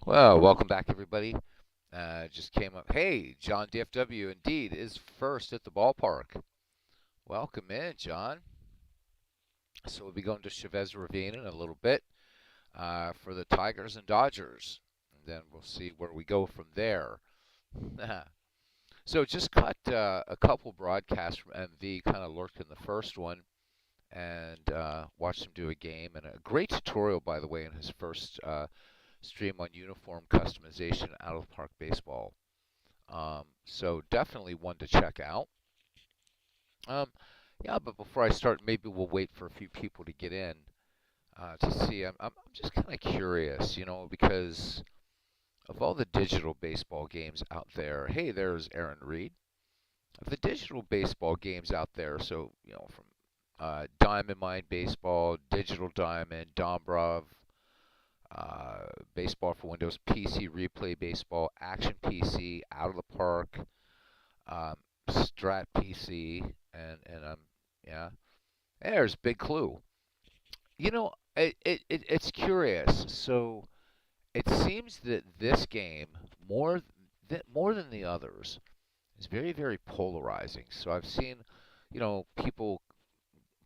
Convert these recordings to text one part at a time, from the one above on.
Well, welcome back, everybody. Just came up. Hey, John DFW indeed is first at the ballpark. Welcome in, John. So we'll be going to Chavez Ravine in a little bit for the Tigers and Dodgers. And then we'll see where we go from there. So just caught a couple broadcasts from MV, kind of lurked in the first one and watched him do a game. And a great tutorial, by the way, in his first stream on uniform customization out of the park baseball. So definitely one to check out. Um, yeah, but before I start, maybe we'll wait for a few people to get in to see. I'm just kind of curious, because of all the digital baseball games out there. Hey, there's Aaron Reed. Of the digital baseball games out there, so from Diamond Mine Baseball, Digital Diamond, Dombrov, Baseball for Windows, PC Replay Baseball, Action PC, Out of the Park, Strat PC, and yeah. There's Big Clue. It's curious. So it seems that this game more than the others is very very polarizing. So I've seen, people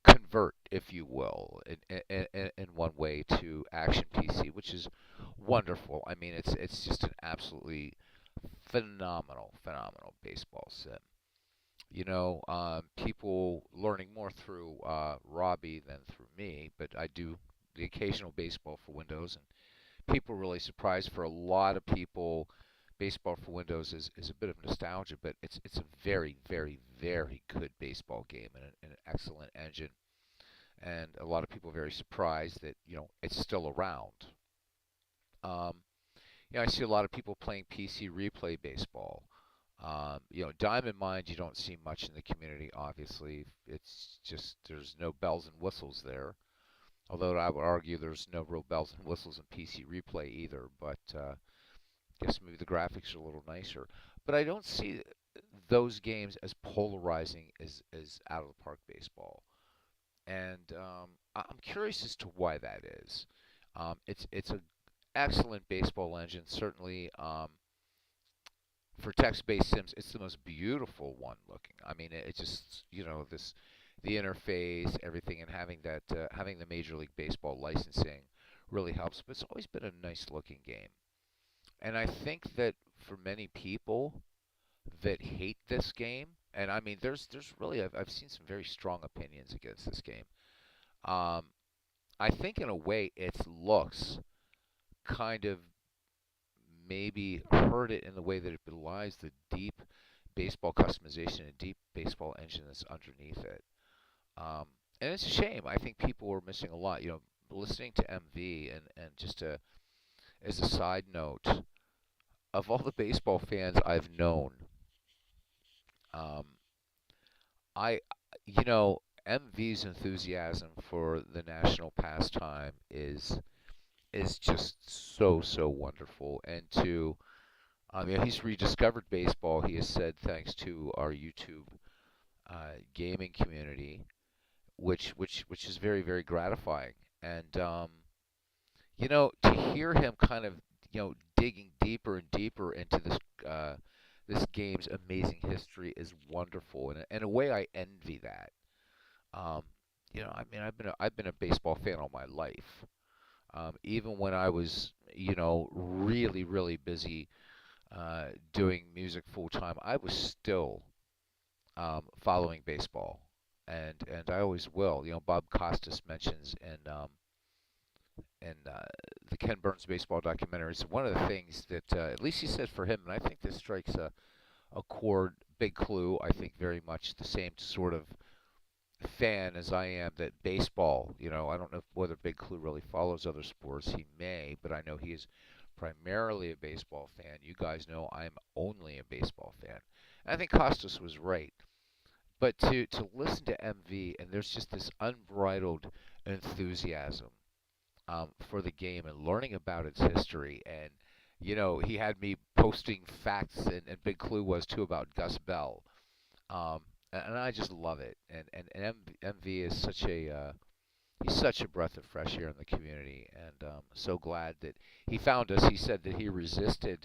convert, if you will, in one way to Action PC, which is wonderful. I mean, it's just an absolutely phenomenal baseball sim. People learning more through Robbie than through me, but I do the occasional baseball for Windows, and people are really surprised. For a lot of people, baseball for Windows is a bit of nostalgia, but it's a very good baseball game and an excellent engine. And a lot of people are very surprised that it's still around. Um, I see a lot of people playing PC replay baseball. Diamond Mines, you don't see much in the community, obviously. It's just there's no bells and whistles there. Although I would argue there's no real bells and whistles in PC replay either. But guess maybe the graphics are a little nicer. But I don't see those games as polarizing as out of the park baseball. And I'm curious as to why that is. It's an excellent baseball engine, certainly. For text-based sims, it's the most beautiful one looking. I mean, it just the interface, everything, and having the Major League Baseball licensing really helps. But it's always been a nice looking game, and I think that for many people that hate this game, and I mean, there's really I've seen some very strong opinions against this game. Um, I think in a way its looks kind of maybe hurt it in the way that it belies the deep baseball customization and deep baseball engine that's underneath it. Um, and it's a shame. I think people were missing a lot. Listening to MV and just as a side note, of all the baseball fans I've known, um, I MV's enthusiasm for the national pastime is just so wonderful. And he's rediscovered baseball. He has said thanks to our YouTube gaming community, which is very very gratifying. And to hear him kind of digging deeper and deeper into this game's amazing history is wonderful. And in a way, I envy that. Um, I mean, I've been a baseball fan all my life. Even when I was, really busy doing music full time, I was still following baseball, and I always will. Bob Costas mentions in the Ken Burns baseball documentaries, one of the things that at least he said for him, and I think this strikes a chord, big clue. I think very much the same sort of fan as I am that baseball, I don't know whether Big Clue really follows other sports. He may, but I know he is primarily a baseball fan. You guys know I'm only a baseball fan. And I think Costas was right. But to listen to MV, and there's just this unbridled enthusiasm for the game and learning about its history. And, he had me posting facts, and Big Clue was too about Gus Bell. Um, and I just love it. And MV is such he's such a breath of fresh air in the community, and so glad that he found us. He said that he resisted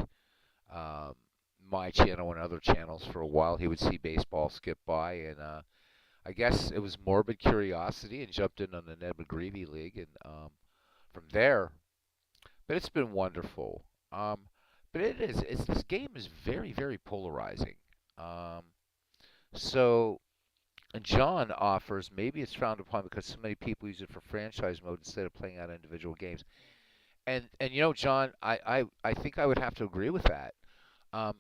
um, my channel and other channels for a while. He would see baseball skip by, and I guess it was morbid curiosity, and jumped in on the Ned McGreevy League, and from there. But it's been wonderful. Um, but it is. It's this game is very, very polarizing. Um, so and John offers maybe it's frowned upon because so many people use it for franchise mode instead of playing out individual games. And John, I think I would have to agree with that. Um,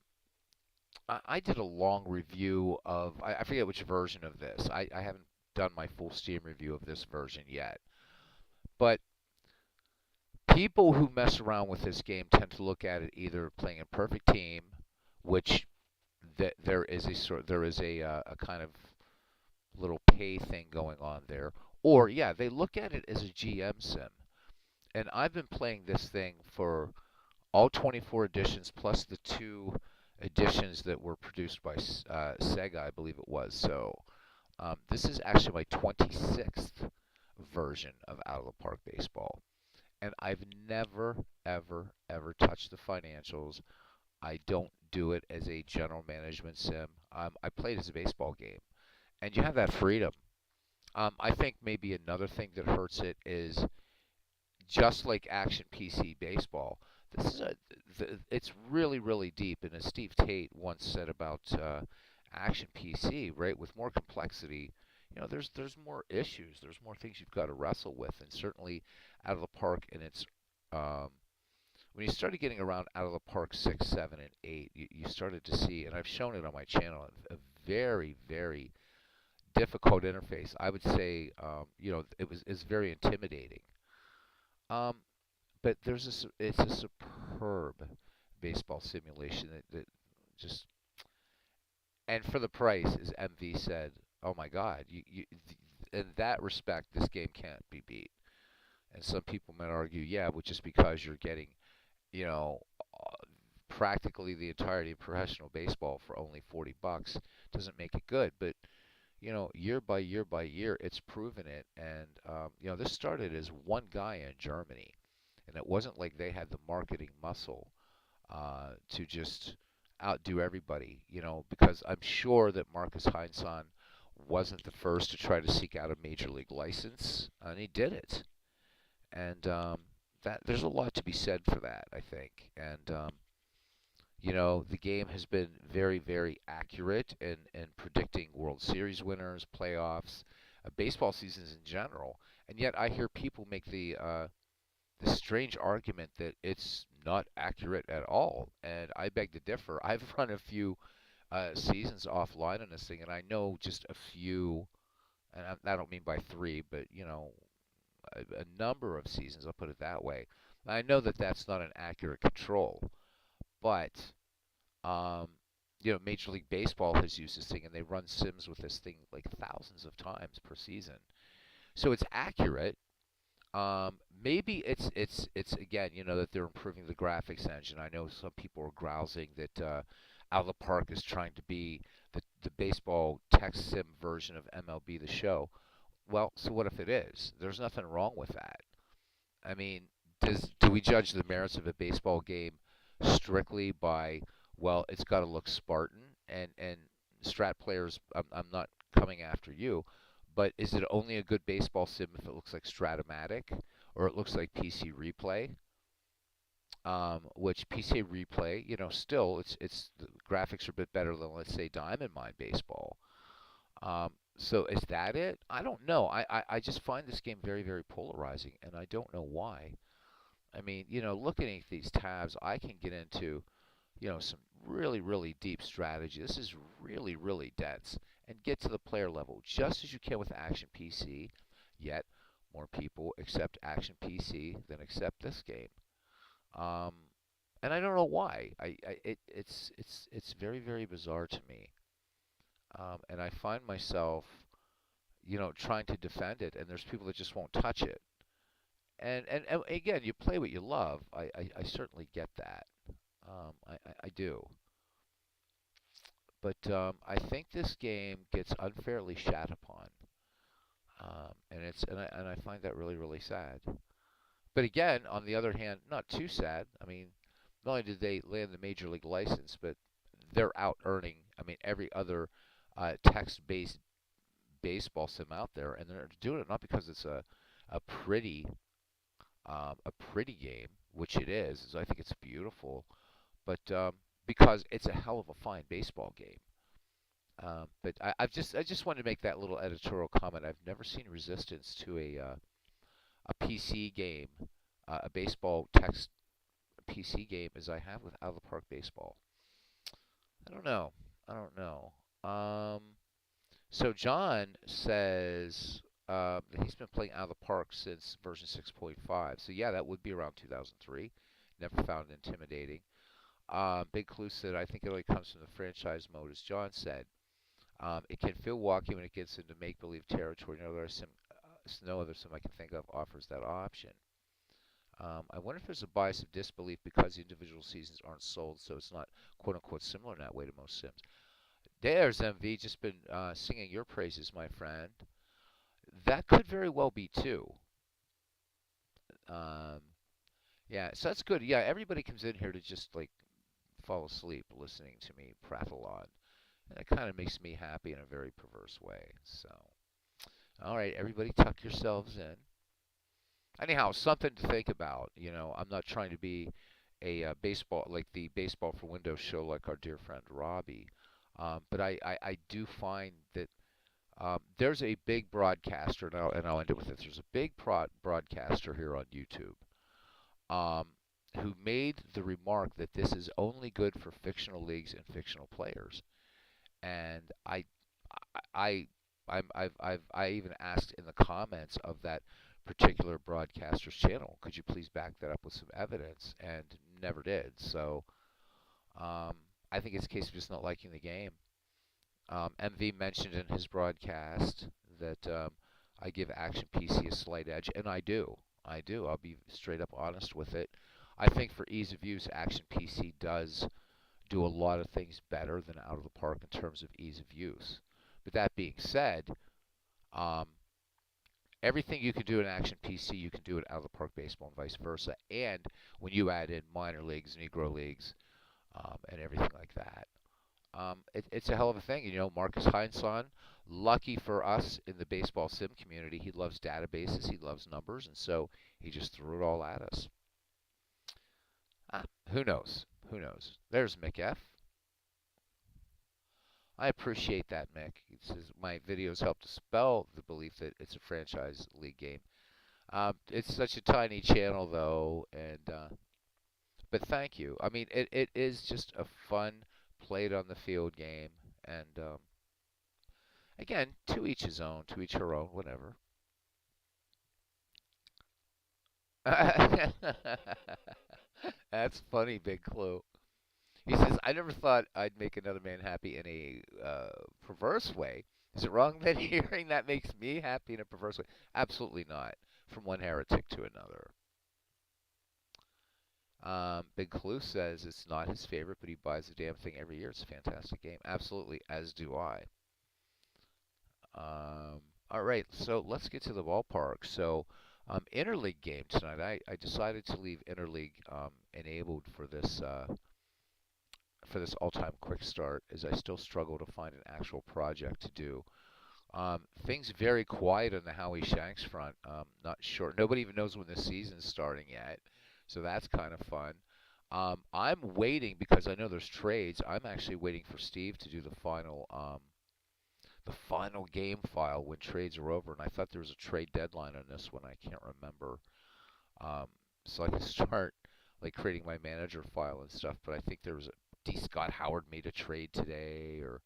I did a long review of I forget which version of this. I haven't done my full Steam review of this version yet. But people who mess around with this game tend to look at it either playing a perfect team, which there is a kind of little pay thing going on there, or yeah, they look at it as a GM sim. And I've been playing this thing for all 24 editions plus the two editions that were produced by Sega, I believe it was. So this is actually my 26th version of Out of the Park Baseball. And I've never, ever, ever touched the financials. I don't do it as a general management sim. I play it as a baseball game. And you have that freedom. I think maybe another thing that hurts it is just like Action PC Baseball. This is it's really, really deep. And as Steve Tate once said about Action PC, right, with more complexity, there's more issues. There's more things you've got to wrestle with. And certainly Out of the Park and its when you started getting around Out of the Park 6, 7, and 8, you started to see, and I've shown it on my channel, a very, very difficult interface. I would say, it's very intimidating. Um, but it's a superb baseball simulation that just, and for the price, as MV said, oh my God, in that respect, this game can't be beat. And some people might argue, yeah, but just because you're getting, you know, uh, practically the entirety of professional baseball for only $40 doesn't make it good. But year by year by year, it's proven it. And this started as one guy in Germany, and it wasn't like they had the marketing muscle to just outdo everybody. Because I'm sure that Marcus Heinsohn wasn't the first to try to seek out a major league license, and he did it. And that there's a lot to be said for that, I think. And the game has been very, very accurate in predicting World Series winners, playoffs, baseball seasons in general. And yet, I hear people make the strange argument that it's not accurate at all. And I beg to differ. I've run a few seasons offline on this thing, and I know just a few. And I don't mean by three, but a number of seasons. I'll put it that way. I know that that's not an accurate control, but um, Major League Baseball has used this thing, and they run sims with this thing like thousands of times per season. So it's accurate. Maybe it's again, that they're improving the graphics engine. I know some people are grousing that Out of the Park is trying to be the baseball text sim version of MLB The Show. Well, so what if it is? There's nothing wrong with that. I mean, do we judge the merits of a baseball game strictly by, well, it's got to look Spartan and strat players? I'm not coming after you, but is it only a good baseball sim if it looks like Stratomatic or it looks like PC Replay? Which PC Replay, still it's the graphics are a bit better than, let's say, Diamond Mine Baseball. So is that it? I don't know. I just find this game very, very polarizing, and I don't know why. I mean, looking at these tabs, I can get into, some really, really deep strategy. This is really, really dense, and get to the player level just as you can with Action PC. Yet, more people accept Action PC than accept this game. Um, and I don't know why. It's very, very bizarre to me. And I find myself, trying to defend it, and there's people that just won't touch it. And again, you play what you love. I certainly get that. I do. But I think this game gets unfairly shat upon. And I find that really really sad. But again, on the other hand, not too sad. I mean, not only did they land the major league license, but they're out earning. I mean, every other text-based baseball sim out there, and they're doing it not because it's a pretty a pretty game, which it is. I think it's beautiful, but because it's a hell of a fine baseball game. But I just wanted to make that little editorial comment. I've never seen resistance to a PC game, a baseball text PC game, as I have with out of the park baseball. I don't know. I don't know. So John says that he's been playing out of the park since version 6.5. So yeah, that would be around 2003. Never found it intimidating. Big Clue said, I think it only comes from the franchise mode, as John said. It can feel wonky when it gets into make-believe territory. No other sim I can think of offers that option. I wonder if there's a bias of disbelief because the individual seasons aren't sold, so it's not quote-unquote similar in that way to most sims. There's MV, just been singing your praises, my friend. That could very well be too. Um, yeah, so that's good. Yeah, everybody comes in here to just like fall asleep listening to me prattle on. And it kind of makes me happy in a very perverse way. So, all right, everybody tuck yourselves in. Anyhow, something to think about. I'm not trying to be a baseball, like the Baseball for Windows show like our dear friend Robbie. But I do find that there's a big broadcaster, and I'll end it with this. There's a big broadcaster here on YouTube um, who made the remark that this is only good for fictional leagues and fictional players. And I, I even asked in the comments of that particular broadcaster's channel, could you please back that up with some evidence? And never did. So I think it's a case of just not liking the game. MV mentioned in his broadcast that I give Action PC a slight edge, and I do. I do. I'll be straight up honest with it. I think for ease of use, Action PC does do a lot of things better than Out of the Park in terms of ease of use. But that being said, um, everything you can do in Action PC, you can do in Out of the Park Baseball and vice versa. And when you add in minor leagues, Negro leagues, and everything like that, it's a hell of a thing. Marcus Heinsohn, lucky for us in the baseball sim community, he loves databases, he loves numbers, and so he just threw it all at us. Who knows? Who knows? There's Mick F. I appreciate that, Mick. He says my videos help dispel the belief that it's a franchise league game. It's such a tiny channel, though, and but thank you. I mean, it is just a fun, played on the field game, and again, to each his own, to each her own, whatever. That's funny, Big Clue. He says, I never thought I'd make another man happy in a perverse way. Is it wrong that hearing that makes me happy in a perverse way? Absolutely not. From one heretic to another. Big Clue says it's not his favorite, but he buys the damn thing every year. It's a fantastic game. Absolutely, as do I. All right, so let's get to the ballpark. So, interleague game tonight. I decided to leave interleague enabled for this all-time quick start, as I still struggle to find an actual project to do. Things very quiet on the Howie Shanks front. Not sure. Nobody even knows when the season's starting yet, so that's kind of fun. I'm waiting because I know there's trades. I'm actually waiting for Steve to do the final game file when trades are over. And I thought there was a trade deadline on this one. I can't remember. Um, so I can start like creating my manager file and stuff. But I think there was D. Scott Howard made a trade today, or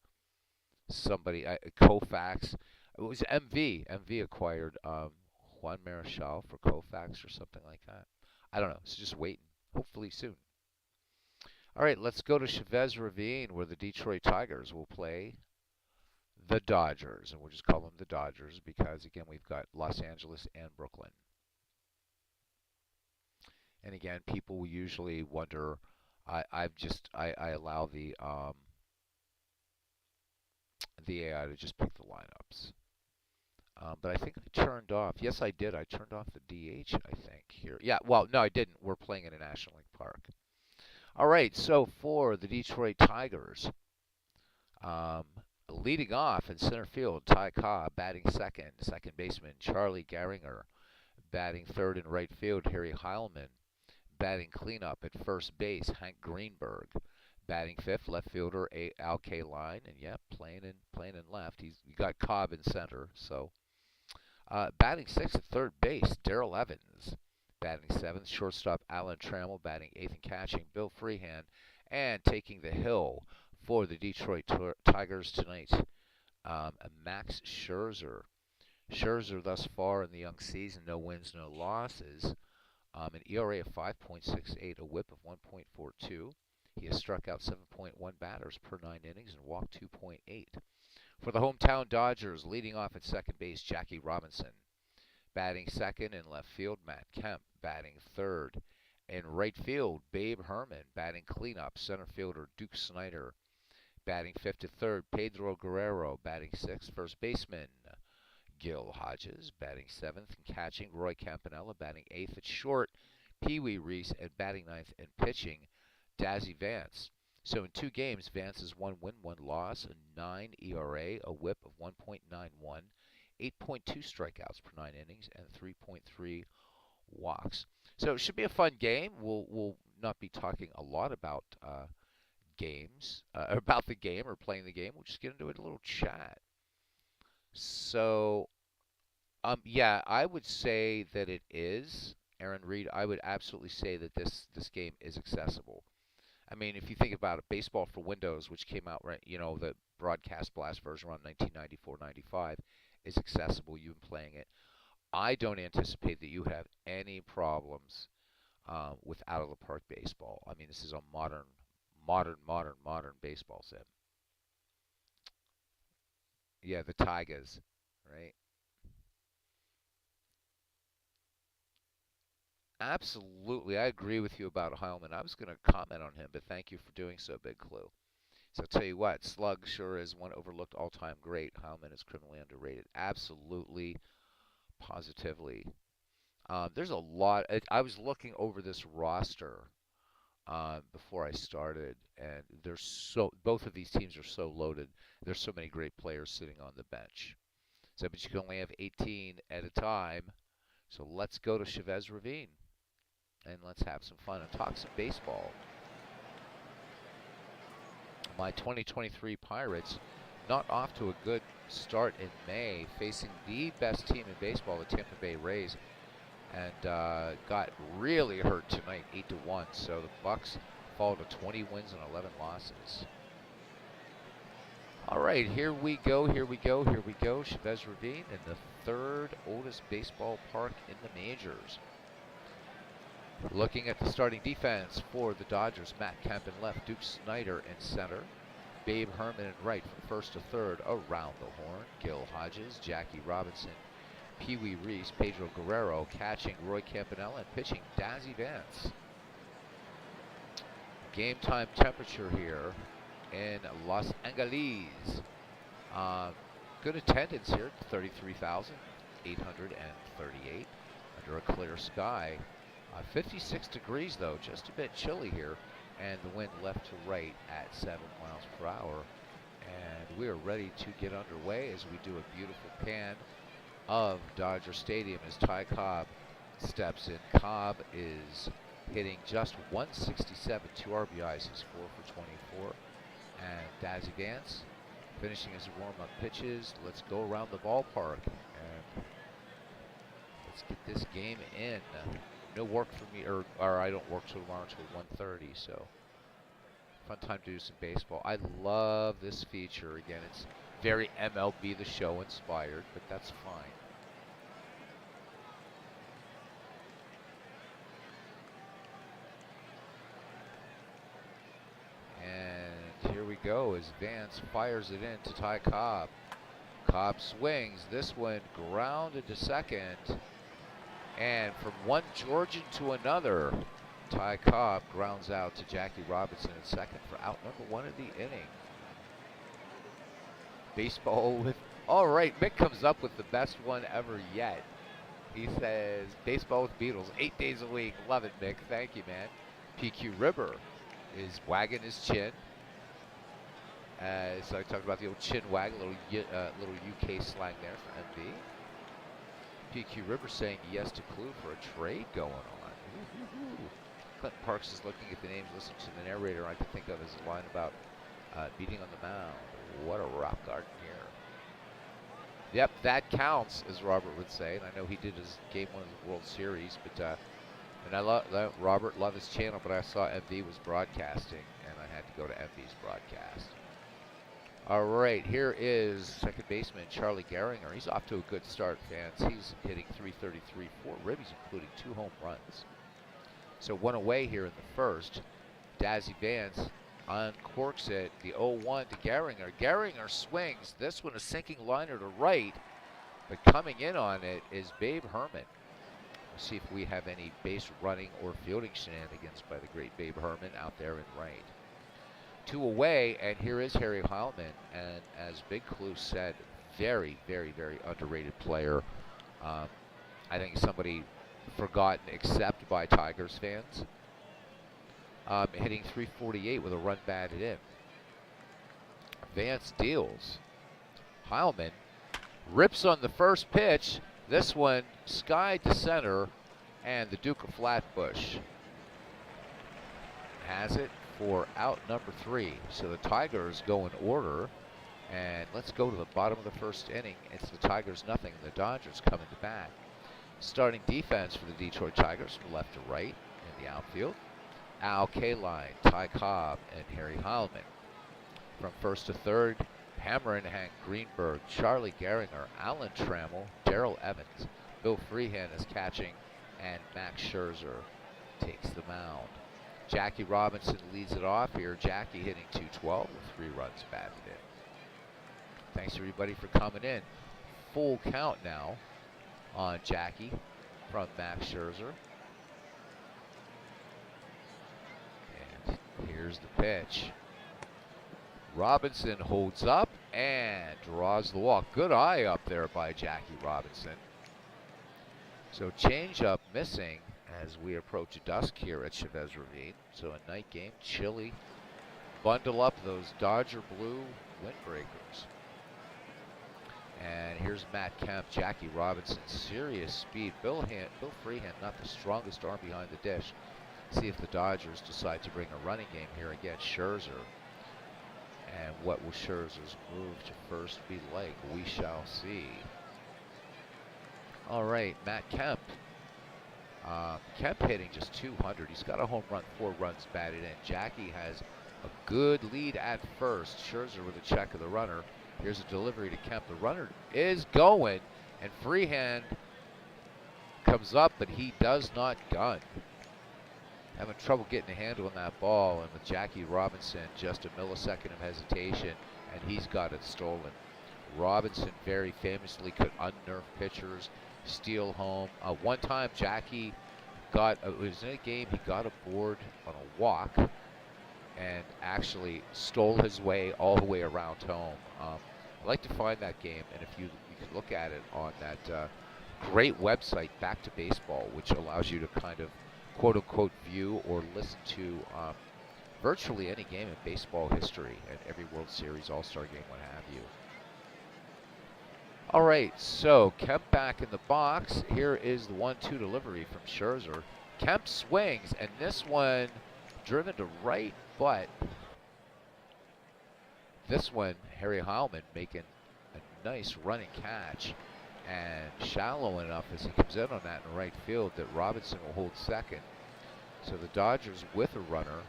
somebody, Koufax. It was MV. MV acquired Juan Marichal for Koufax or something like that. I don't know. So just waiting. Hopefully soon. All right, let's go to Chavez Ravine, where the Detroit Tigers will play the Dodgers, and we'll just call them the Dodgers because again we've got Los Angeles and Brooklyn. And again, people will usually wonder. I allow the AI to just pick the lineups. But I think I turned off. Yes, I did. I turned off the DH, I think, here. Yeah, well, no, I didn't. We're playing in a National League park. All right, so for the Detroit Tigers, um, leading off in center field, Ty Cobb batting second. Second baseman, Charlie Gehringer batting third in right field, Harry Heilman batting cleanup at first base, Hank Greenberg batting fifth, left fielder Al Kaline, and yeah, playing in left. You got Cobb in center, so batting sixth at third base, Darrell Evans. Batting seventh, shortstop Alan Trammell. Batting eighth and catching, Bill Freehan. And taking the hill for the Detroit Tigers tonight, Max Scherzer. Scherzer thus far in the young season, no wins, no losses. An ERA of 5.68, a whip of 1.42. He has struck out 7.1 batters per 9 innings and walked 2.8. For the hometown Dodgers, leading off at second base, Jackie Robinson. Batting second in left field, Matt Kemp. Batting third in right field, Babe Herman. Batting cleanup, center fielder Duke Snider. Batting fifth to third, Pedro Guerrero. Batting sixth, first baseman Gil Hodges. Batting seventh and catching, Roy Campanella. Batting eighth at short, Pee Wee Reese. And batting ninth and pitching, Dazzy Vance. So in 2 games, Vance has 1 win, 1 loss, a 9 ERA, a whip of 1.91, 8.2 strikeouts per 9 innings, and 3.3 walks. So it should be a fun game. We'll not be talking a lot about games, about the game or playing the game. We'll just get into a little chat. So, yeah, I would say that it is. Aaron Reed, I would absolutely say that this game is accessible. I mean, if you think about it, Baseball for Windows, which came out, right, the broadcast blast version around 1994-95, is accessible. You've been playing it. I don't anticipate that you have any problems with out-of-the-park baseball. I mean, this is a modern baseball sim. Yeah, the Tigers, right? Absolutely, I agree with you about Heilman. I was going to comment on him, but thank you for doing so, Big Clue. So I'll tell you what, Slug sure is one overlooked all-time great. Heilman is criminally underrated. Absolutely, positively. There's a lot. I was looking over this roster before I started, and both of these teams are so loaded. There's so many great players sitting on the bench. So, but you can only have 18 at a time. So let's go to Chavez Ravine and let's have some fun and talk some baseball. My 2023 Pirates not off to a good start in May, facing the best team in baseball, the Tampa Bay Rays, and got really hurt tonight, 8-1. So the Bucks fall to 20 wins and 11 losses. All right, here we go. Chavez Ravine in the third oldest baseball park in the majors. Looking at the starting defense for the Dodgers, Matt Kemp in left, Duke Snider in center, Babe Herman in right from first to third around the horn, Gil Hodges, Jackie Robinson, Pee Wee Reese, Pedro Guerrero, catching Roy Campanella, and pitching Dazzy Vance. Game time temperature here in Los Angeles. Good attendance here, 33,838 under a clear sky. 56 degrees though, just a bit chilly here, and the wind left to right at 7 miles per hour. And we are ready to get underway as we do a beautiful pan of Dodger Stadium as Ty Cobb steps in. Cobb is hitting just 167, 2 RBIs. He's 4 for 24. And Dazzy Vance finishing his warm-up pitches. Let's go around the ballpark and let's get this game in. No work for me, or I don't work till tomorrow until 1:30, so fun time to do some baseball. I love this feature. Again, it's very MLB The Show inspired, but that's fine. And here we go as Vance fires it in to Ty Cobb. Cobb swings. This one grounded to second. And from one Georgian to another, Ty Cobb grounds out to Jackie Robinson in second for out number 1 of the inning. Baseball with All right, Mick comes up with the best one ever yet. He says, baseball with Beatles, 8 days a week. Love it, Mick. Thank you, man. PQ River is wagging his chin. So I talked about the old Chinwag, little UK slang there for MV. PQ River saying yes to Clue for a trade going on. Ooh. Clinton Parks is looking at the names, listening to the narrator. I can think of his line about beating on the mound. What a rock garden here. Yep, that counts, as Robert would say. And I know he did his Game 1 of the World Series, but and I love Robert, love his channel, but I saw MV was broadcasting, and I had to go to MV's broadcast. All right, here is second baseman Charlie Gehringer. He's off to a good start, fans. He's hitting .333, 4 ribbies, including 2 home runs. So one away here in the first. Dazzy Vance uncorks it, the 0-1 to Gehringer. Gehringer swings. This one a sinking liner to right, but coming in on it is Babe Herman. We'll see if we have any base running or fielding shenanigans by the great Babe Herman out there in right. 2 away, and here is Harry Heilman, and as Big Clue said, very, very, very underrated player. I think somebody forgotten except by Tigers fans. Hitting .348 with a run batted in. Vance deals. Heilman rips on the first pitch. This one skied to center, and the Duke of Flatbush has it for out number 3. So the Tigers go in order, and let's go to the bottom of the first inning. It's the Tigers nothing, and the Dodgers coming to bat. Starting defense for the Detroit Tigers from left to right in the outfield. Al Kaline, Ty Cobb, and Harry Heilman. From first to third, Hammerin, Hank Greenberg, Charlie Gehringer, Alan Trammell, Darrell Evans, Bill Freehan is catching, and Max Scherzer takes the mound. Jackie Robinson leads it off here. Jackie hitting .212 with 3 runs batted in. Thanks everybody for coming in. Full count now on Jackie from Max Scherzer. And here's the pitch. Robinson holds up and draws the walk. Good eye up there by Jackie Robinson. So changeup missing as we approach dusk here at Chavez Ravine. So a night game, chilly. Bundle up those Dodger blue windbreakers. And here's Matt Kemp, Jackie Robinson, serious speed. Bill Freehan, not the strongest arm behind the dish. See if the Dodgers decide to bring a running game here against Scherzer. And what will Scherzer's move to first be like? We shall see. All right, Matt Kemp. Kemp hitting just .200. He's got a home run, 4 runs batted in. Jackie has a good lead at first. Scherzer with a check of the runner. Here's a delivery to Kemp. The runner is going, and Freehand comes up, but he does not gun. Having trouble getting a handle on that ball, and with Jackie Robinson, just a millisecond of hesitation, and he's got it stolen. Robinson very famously could unnerve pitchers, steal home. One time, Jackie it was in a game, he got a board on a walk and actually stole his way all the way around home. I'd like to find that game, and if you can look at it on that great website, Back to Baseball, which allows you to kind of quote-unquote view or listen to virtually any game in baseball history and every World Series, All-Star game, what have you. All right, so Kemp back in the box. Here is the 1-2 delivery from Scherzer. Kemp swings, and this one driven to right, but this one, Harry Heilman making a nice running catch, and shallow enough as he comes in on that in right field that Robinson will hold second. So the Dodgers with a runner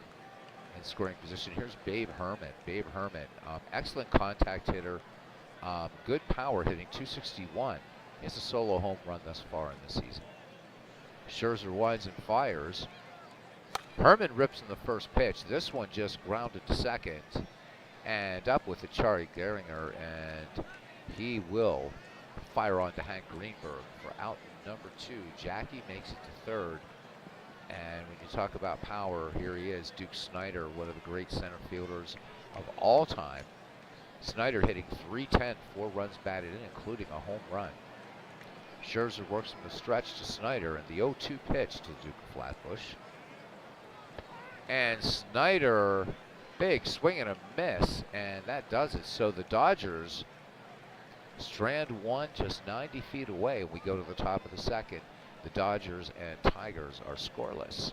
in scoring position. Here's Babe Herman. Babe Herman, excellent contact hitter. Good power, hitting .261. He has a solo home run thus far in the season. Scherzer winds and fires. Herman rips in the first pitch. This one just grounded to second. And up with the Charlie Gehringer, and he will fire on to Hank Greenberg for out number 2. Jackie makes it to third. And when you talk about power, here he is, Duke Snider, one of the great center fielders of all time. Snyder hitting .310, 4 runs batted in, including a home run. Scherzer works from the stretch to Snyder, and the 0-2 pitch to Duke Flatbush. And Snyder, big swing and a miss, and that does it. So the Dodgers strand one just 90 feet away. We go to the top of the second. The Dodgers and Tigers are scoreless.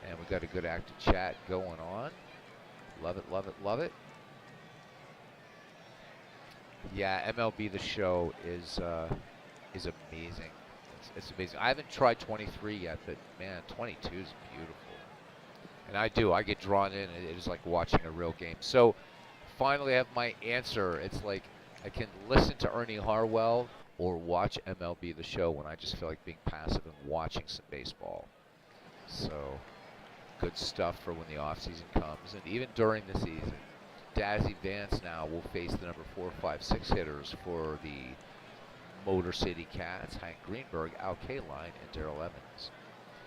And we got a good active chat going on. Love it, love it, love it. Yeah, MLB The Show is amazing. It's amazing. I haven't tried 23 yet, but man, 22 is beautiful. And I get drawn in. It is like watching a real game. So finally I have my answer. It's like I can listen to Ernie Harwell or watch MLB The Show when I just feel like being passive and watching some baseball. So good stuff for when the off season comes, and even during the season. Dazzy Vance now will face the number 4, 5, 6 hitters for the Motor City Cats: Hank Greenberg, Al Kaline, and Darrell Evans.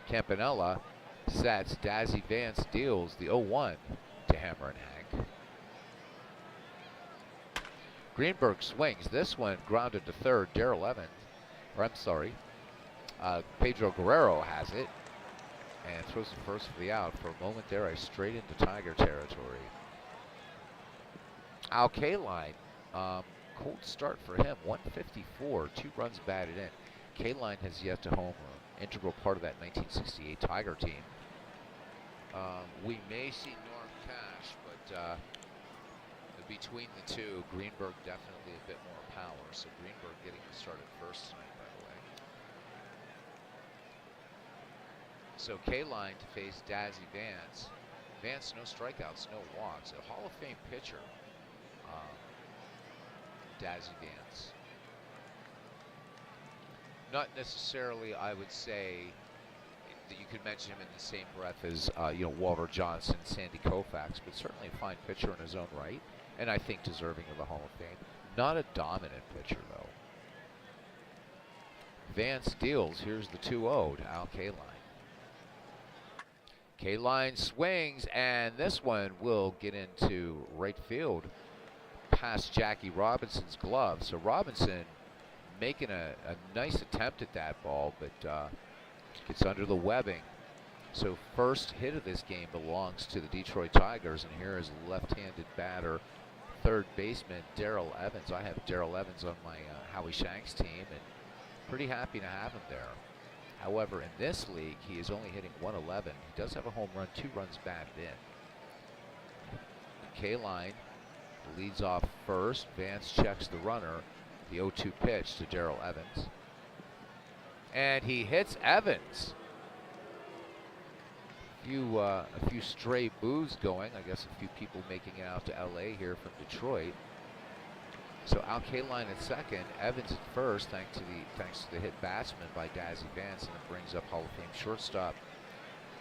Campanella sets. Dazzy Vance deals the 0-1 to Hammer and Hank. Greenberg swings. This one grounded to third. Darrell Evans, Pedro Guerrero has it and throws the first for the out. For a moment there, I straight into Tiger territory. Al Kaline, cold start for him. 154, 2 runs batted in. Kaline has yet to homer. Integral part of that 1968 Tiger team. We may see Norm Cash, but between the two, Greenberg definitely a bit more power. So Greenberg getting the start at first tonight, by the way. So Kaline to face Dazzy Vance. Vance, no strikeouts, no walks. A Hall of Fame pitcher, Dazzy Vance. Not necessarily, I would say, that you could mention him in the same breath as Walter Johnson, Sandy Koufax, but certainly a fine pitcher in his own right, and I think deserving of the Hall of Fame. Not a dominant pitcher, though. Vance deals. Here's the 2-0 to Al Kaline. Kaline swings, and this one will get into right field past Jackie Robinson's glove. So Robinson making a nice attempt at that ball, but gets under the webbing. So first hit of this game belongs to the Detroit Tigers, and here is left-handed batter, third baseman Darrell Evans. I have Darrell Evans on my Howie Shanks team, and pretty happy to have him there. However, in this league, he is only hitting 111. He does have a home run, 2 runs batted in. Kaline leads off first. Vance checks the runner. The 0-2 pitch to Darrell Evans. And he hits Evans. A few stray boos going. I guess a few people making it out to LA here from Detroit. So Al Kaline at second, Evans at first, thanks to the hit batsman by Dazzy Vance, and it brings up Hall of Fame shortstop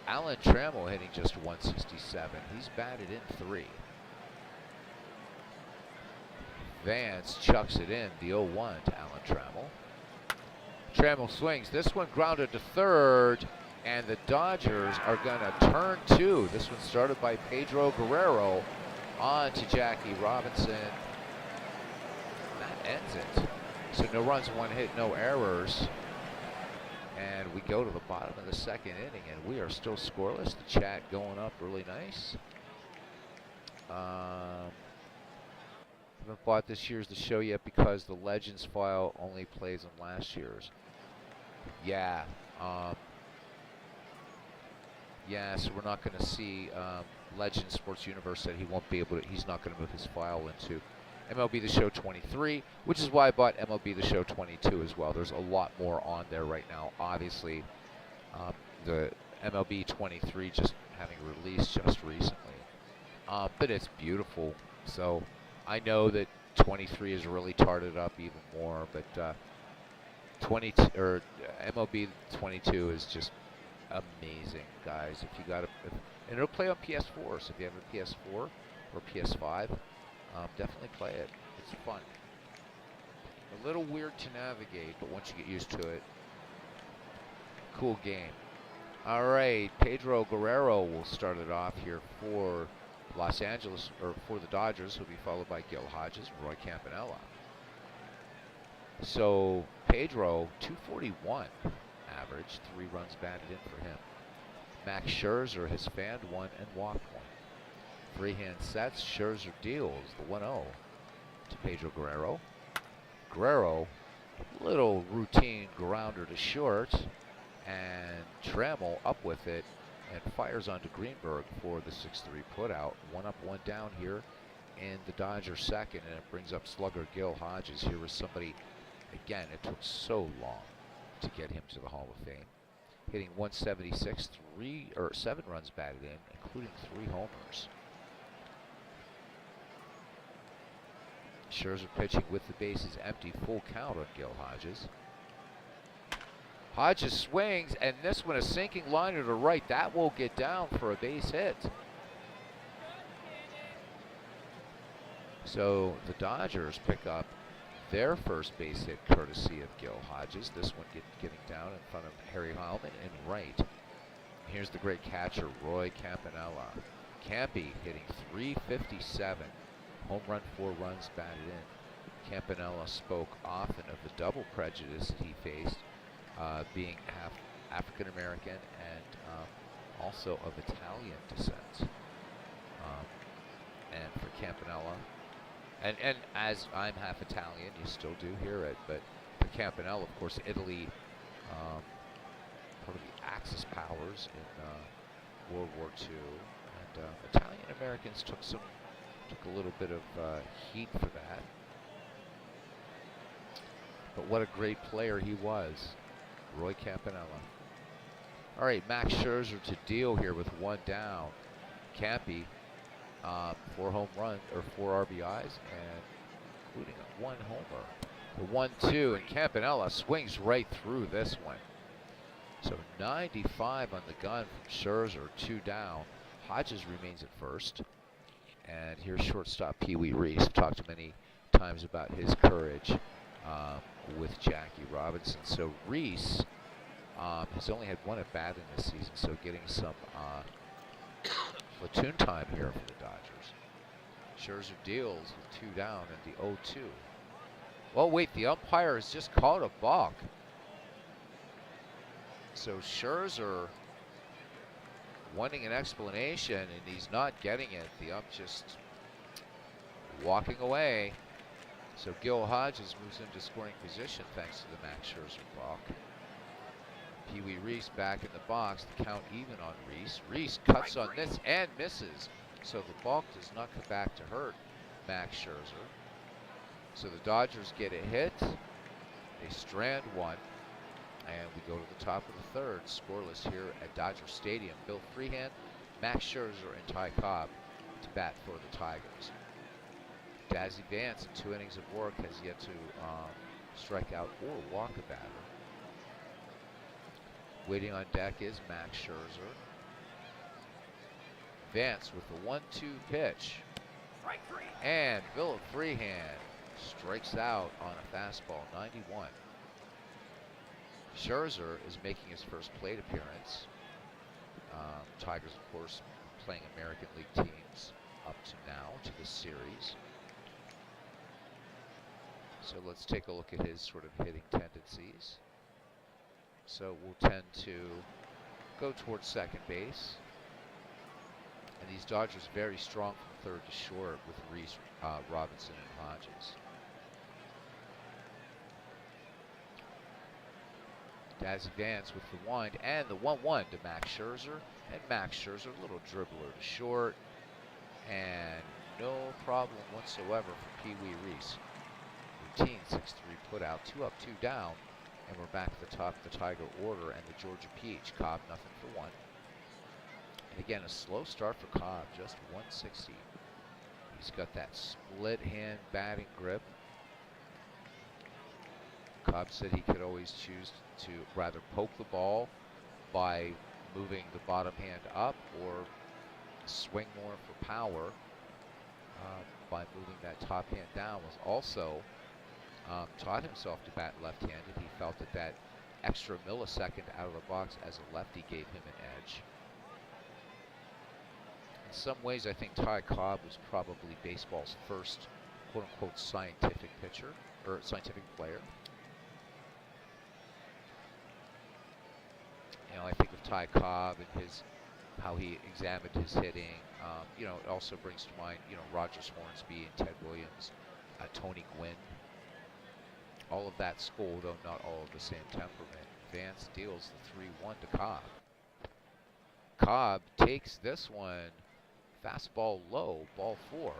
Alan Trammell hitting just 167. He's batted in 3. Vance chucks it in, the 0-1 to Alan Trammell. Trammell swings. This one grounded to third, and the Dodgers are going to turn 2. This one started by Pedro Guerrero on to Jackie Robinson. That ends it. So no runs, 1 hit, no errors. And we go to the bottom of the second inning, and we are still scoreless. The chat going up really nice. Haven't bought this year's The Show yet because the Legends file only plays on last year's. Yeah. Yeah, so we're not going to see Legends Sports Universe said he won't be able to, he's not going to move his file into MLB The Show 23, which is why I bought MLB The Show 22 as well. There's a lot more on there right now. Obviously, the MLB 23 just having released just recently. But it's beautiful. So I know that 23 is really tarted up even more, but 22 or MLB 22 is just amazing, guys. If you got and it'll play on PS4. So if you have a PS4 or PS5, definitely play it. It's fun. A little weird to navigate, but once you get used to it, cool game. All right, Pedro Guerrero will start it off here for Los Angeles, or for the Dodgers, will be followed by Gil Hodges, Roy Campanella. So Pedro, 241 average, 3 runs batted in for him. Max Scherzer has fanned 1 and walked 1. Freehand sets, Scherzer deals the 1-0 to Pedro Guerrero. Guerrero, little routine grounder to short, and Trammell up with it and fires onto Greenberg for the 6-3 putout. 1 up, 1 down here in the Dodgers second, and it brings up slugger Gil Hodges. Here was somebody, again, it took so long to get him to the Hall of Fame. Hitting 176, 7 runs batted in, including 3 homers. Scherzer pitching with the bases empty, full count on Gil Hodges. Hodges swings, and this one a sinking liner to right. That will get down for a base hit. So the Dodgers pick up their first base hit courtesy of Gil Hodges. This one getting down in front of Harry Heilman in right. Here's the great catcher, Roy Campanella. Campy hitting 357. Home run, 4 runs batted in. Campanella spoke often of the double prejudice that he faced, being half African American and also of Italian descent. And for Campanella, and as I'm half Italian, you still do hear it, but for Campanella, of course, Italy, part of the Axis powers in World War II, and Italian Americans took a little bit of heat for that. But what a great player he was, Roy Campanella. All right, Max Scherzer to deal here with 1 down. Campy, 4 home runs, or 4 RBIs, and including 1 homer. The 1-2, and Campanella swings right through this one. So 95 on the gun from Scherzer, 2 down. Hodges remains at first. And here's shortstop Pee Wee Reese. I've talked many times about his courage with Jackie Robinson. So Reese has only had 1 at bat in this season, so getting some platoon time here for the Dodgers. Scherzer deals with 2 down in the 0-2. Well, wait, the umpire has just called a balk. So Scherzer wanting an explanation, and he's not getting it. The ump just walking away. So Gil Hodges moves into scoring position thanks to the Max Scherzer balk. Pee Wee Reese back in the box. The count even on Reese. Reese cuts on this and misses. So the balk does not come back to hurt Max Scherzer. So the Dodgers get a hit. They strand 1. And we go to the top of the 3rd, scoreless here at Dodger Stadium. Bill Freehand, Max Scherzer, and Ty Cobb to bat for the Tigers. Dazzy Vance, in 2 innings of work, has yet to strike out or walk a batter. Waiting on deck is Max Scherzer. Vance with the 1-2 pitch. And Bill Freehand strikes out on a fastball, 91. Scherzer is making his first plate appearance. Tigers, of course, playing American League teams up to now to this series. So let's take a look at his sort of hitting tendencies. So we'll tend to go towards second base. And these Dodgers very strong from 3rd to short with Reese, Robinson, and Hodges. Dazzy Vance with the wind and the 1-1 to Max Scherzer. And Max Scherzer, a little dribbler to short. And no problem whatsoever for Pee Wee Reese. Routine 6-3 put out, 2 up, 2 down. And we're back at the top of the Tiger order and the Georgia Peach. Cobb, nothing for 1. And again, a slow start for Cobb, just 160. He's got that split hand batting grip. Cobb said he could always choose to rather poke the ball by moving the bottom hand up or swing more for power by moving that top hand down. Was also taught himself to bat left-handed. He felt that extra millisecond out of the box as a lefty gave him an edge. And some ways, I think Ty Cobb was probably baseball's first quote-unquote scientific pitcher, or scientific player. You know, I think of Ty Cobb and how he examined his hitting. You know, it also brings to mind, you know, Rogers Hornsby and Ted Williams, Tony Gwynn. All of that school, though not all of the same temperament. Vance deals the 3-1 to Cobb. Cobb takes this one, fastball low, ball 4.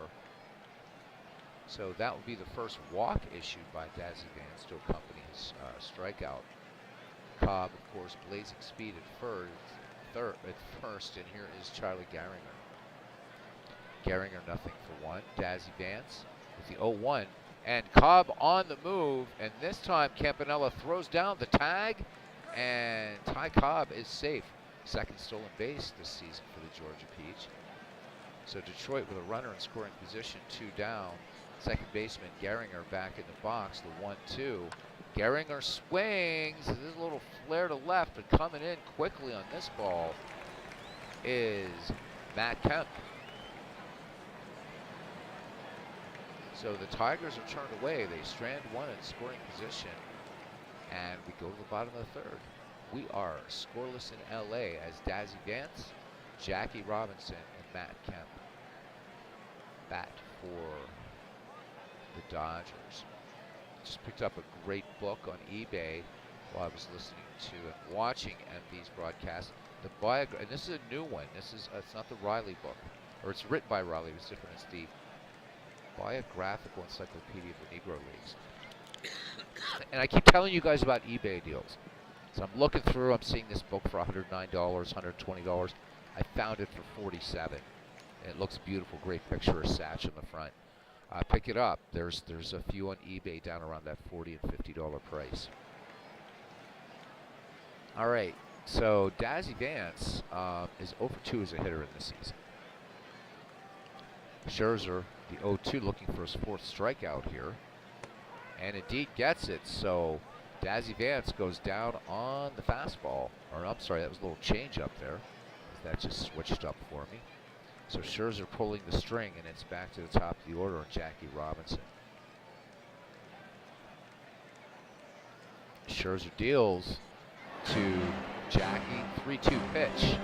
So that would be the first walk issued by Dazzy Vance to accompany his strikeout. Cobb, of course, blazing speed at first, and here is Charlie Gehringer. Gehringer nothing for 1. Dazzy Vance with the 0-1, and Cobb on the move, and this time Campanella throws down the tag, and Ty Cobb is safe. Second stolen base this season for the Georgia Peach. So Detroit with a runner in scoring position, 2 down. Second baseman Gehringer back in the box, the 1-2. Gehringer swings. There's a little flare to left, but coming in quickly on this ball is Matt Kemp. So the Tigers are turned away. They strand 1 in scoring position, and we go to the bottom of the 3rd. We are scoreless in LA as Dazzy Vance, Jackie Robinson, and Matt Kemp bat for the Dodgers. Just picked up a great book on eBay while I was listening to and watching MV's broadcast. The and this is a new one. This is it's not the Riley book, or it's written by Riley. It's different. It's the Biographical Encyclopedia of the Negro Leagues. And I keep telling you guys about eBay deals. So I'm looking through. I'm seeing this book for $109, $120. I found it for $47. It looks beautiful. Great picture of Satch in the front. Pick it up. There's a few on eBay down around that $40 and $50 price. All right. So Dazzy Vance is 0-2 as a hitter in this season. Scherzer, the 0-2, looking for his 4th strikeout here, and indeed gets it. So Dazzy Vance goes down on the fastball. Or I'm sorry, that was a little change up there. That just switched up for me. So Scherzer pulling the string, and it's back to the top of the order on Jackie Robinson. Scherzer deals to Jackie, 3-2 pitch.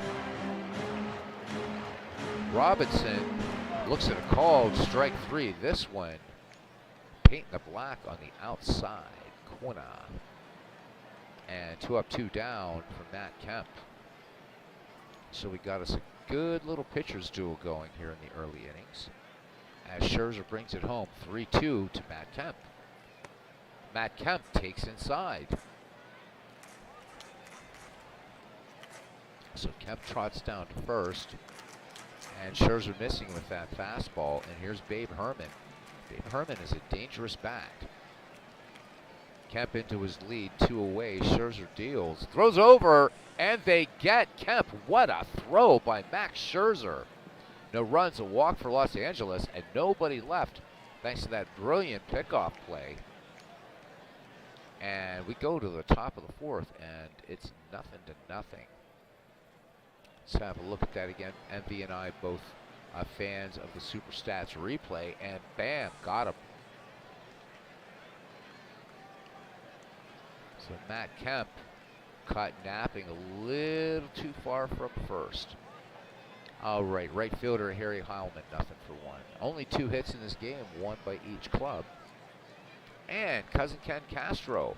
Robinson looks at a called strike 3. This one painting the black on the outside corner. And 2 up, 2 down for Matt Kemp. So we got us a good little pitcher's duel going here in the early innings, as Scherzer brings it home, 3-2 to Matt Kemp. Matt Kemp takes inside. So Kemp trots down to first, and Scherzer missing with that fastball, and here's Babe Herman. Babe Herman is a dangerous bat. Kemp into his lead, 2 away. Scherzer deals, throws over, and they get Kemp. What a throw by Max Scherzer. No runs, a walk for Los Angeles, and nobody left thanks to that brilliant pickoff play. And we go to the top of the 4th, and it's 0-0. Let's have a look at that again. MV and I both fans of the Super Stats replay, and bam, got him. So Matt Kemp caught napping a little too far from first. All right, right fielder Harry Heilman, 0 for 1. Only 2 hits in this game, 1 by each club. And Cousin Ken Castro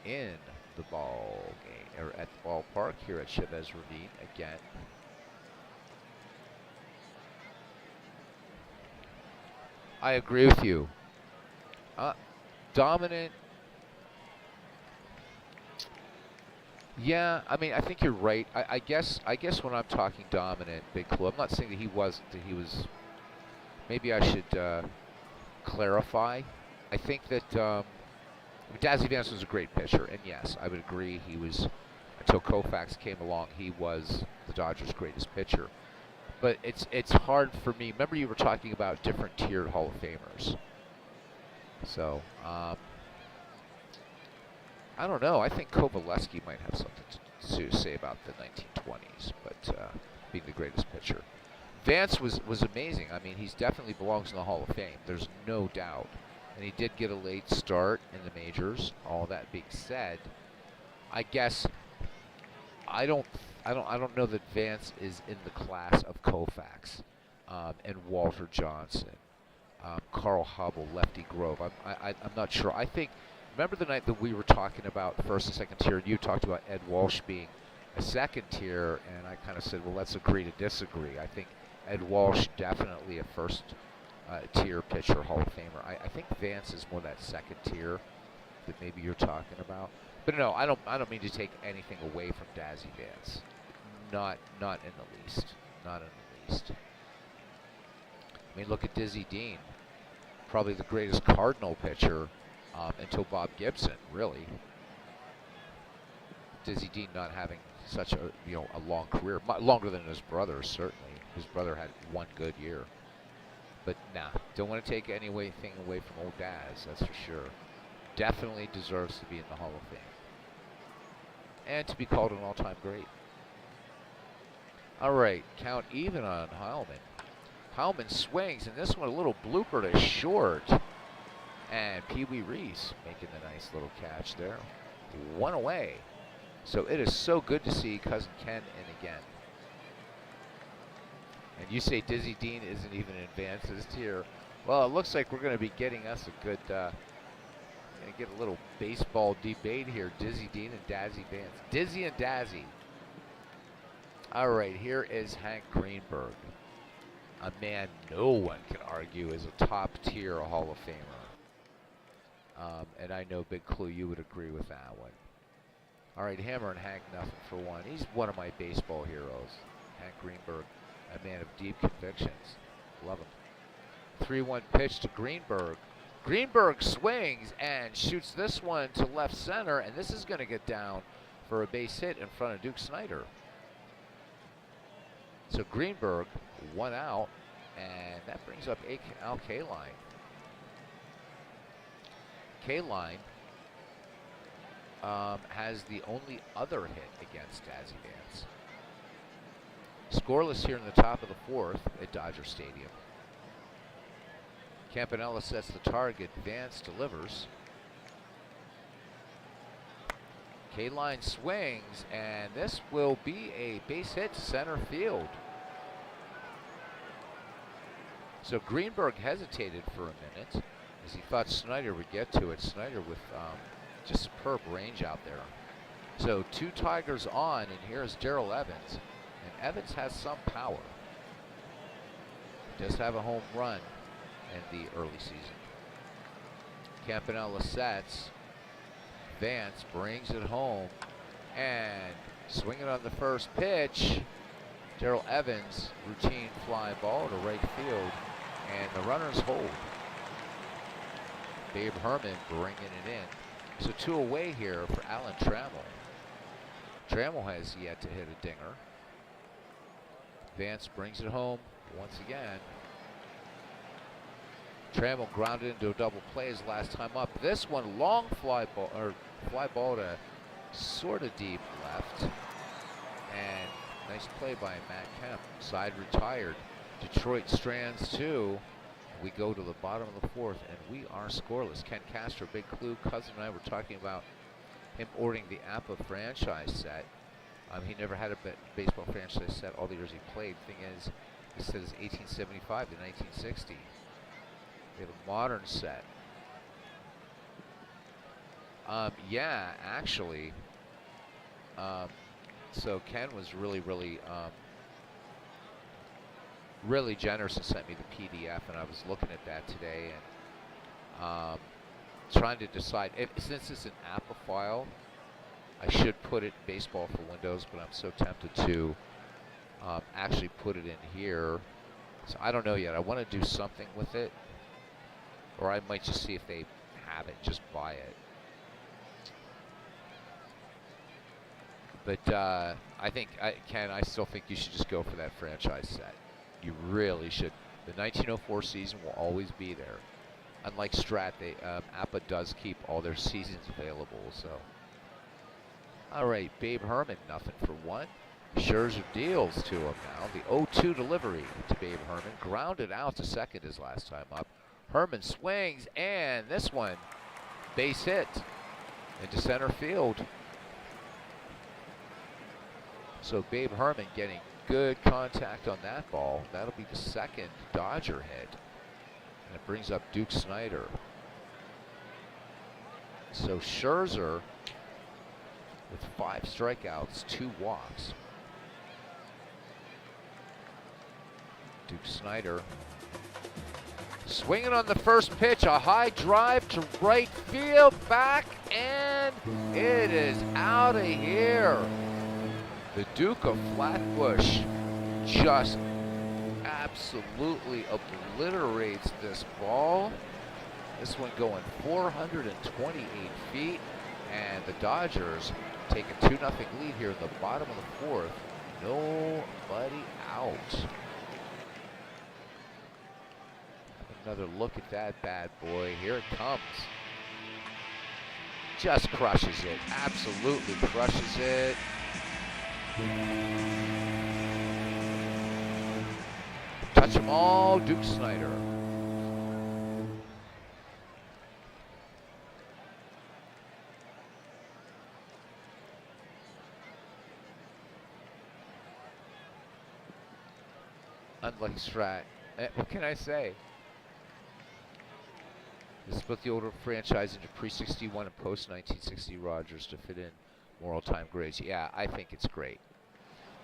in the ball game, or at the ballpark here at Chavez Ravine again. I agree with you. Dominant. Yeah, I mean, I think you're right. I guess when I'm talking dominant, big clue, I'm not saying that he was. Maybe I should clarify. I think that Dazzy Vance was a great pitcher, and yes, I would agree he was, until Koufax came along, he was the Dodgers' greatest pitcher. But it's hard for me. Remember, you were talking about different tiered Hall of Famers. So I don't know. I think Kovaleski might have something to say about the 1920s, but being the greatest pitcher. Vance was amazing. I mean, he definitely belongs in the Hall of Fame. There's no doubt. And he did get a late start in the majors. All that being said, I guess I don't know that Vance is in the class of Koufax and Walter Johnson, Carl Hubble, Lefty Grove. I'm not sure. I think, remember the night that we were talking about first and second tier, and you talked about Ed Walsh being a second tier, and I kind of said, well, let's agree to disagree. I think Ed Walsh definitely a first tier pitcher, Hall of Famer. I think Vance is more that second tier that maybe you're talking about. But no, I don't mean to take anything away from Dazzy Vance. Not in the least. Not in the least. I mean, look at Dizzy Dean, probably the greatest Cardinal pitcher until Bob Gibson, really. Dizzy Dean not having such a a long career, longer than his brother certainly. His brother had one good year. But nah, don't want to take anything away from old Daz, that's for sure. Definitely deserves to be in the Hall of Fame. And to be called an all-time great. All right, count even on Heilman. Heilman swings, and this one a little blooper to short. And Pee Wee Reese making the nice little catch there. One away. So it is so good to see Cousin Ken in again. And you say Dizzy Dean isn't even in Vance's tier. Well, it looks like we're going to be getting us a good, going to get a little baseball debate here. Dizzy Dean and Dazzy Vance. Dizzy and Dazzy. All right, here is Hank Greenberg. A man no one can argue is a top tier Hall of Famer. And I know, Big Clue, you would agree with that one. All right, Hammer and Hank, nothing for one. He's one of my baseball heroes. Hank Greenberg, a man of deep convictions. Love him. 3-1 pitch to Greenberg. Greenberg swings and shoots this one to left center, and this is going to get down for a base hit in front of Duke Snider. So Greenberg, one out, and that brings up Al Kaline. Kaline has the only other hit against Dazzy Vance. Scoreless here in the top of the fourth at Dodger Stadium. Campanella sets the target. Vance delivers. Kaline swings, and this will be a base hit to center field. So Greenberg hesitated for a minute as he thought Snider would get to it. Snider with just superb range out there. So 2 Tigers on, and here's Darrell Evans. And Evans has some power. Does have a home run in the early season. Campanella sets. Vance brings it home. And swinging on the first pitch, Darrell Evans, routine fly ball to right field. And the runners hold. Babe Herman bringing it in. So 2 away here for Alan Trammell. Trammell has yet to hit a dinger. Vance brings it home once again. Trammell grounded into a double play his last time up. This one long fly ball to sort of deep left. And nice play by Matt Kemp. Side retired. Detroit strands 2. We go to the bottom of the fourth, and we are scoreless. Ken Castro, Big Clue, Cousin and I were talking about him ordering the APA franchise set. He never had a baseball franchise set all the years he played. Thing is, this set is 1875 to 1960. We have a modern set. Yeah, actually. So Ken was really generous and sent me the PDF, and I was looking at that today and trying to decide. Since it's an APA file, I should put it in Baseball for Windows, but I'm so tempted to actually put it in here. So I don't know yet. I want to do something with it, or I might just see if they have it, just buy it. But I think, Ken, I still think you should just go for that franchise set. You really should. The 1904 season will always be there. Unlike Strat, APA does keep all their seasons available. So, all right, Babe Herman, nothing for one. Scherzer deals to him now. The 0-2 delivery to Babe Herman. Grounded out to second his last time up. Herman swings, and this one, base hit into center field. So Babe Herman getting good contact on that ball. That'll be the second Dodger hit. And it brings up Duke Snider. So Scherzer with 5 strikeouts, 2 walks. Duke Snider swinging on the first pitch, a high drive to right field, back, and it is out of here. The Duke of Flatbush just absolutely obliterates this ball. This one going 428 feet, and the Dodgers take a 2-0 lead here in the bottom of the 4th. Nobody out. Another look at that bad boy. Here it comes. Just crushes it. Absolutely crushes it. Touch them all, Duke Snider. Unlucky strat. What can I say? They split the older franchise into pre-61 and post-1960 Rogers to fit in more all-time grades. Yeah, I think it's great.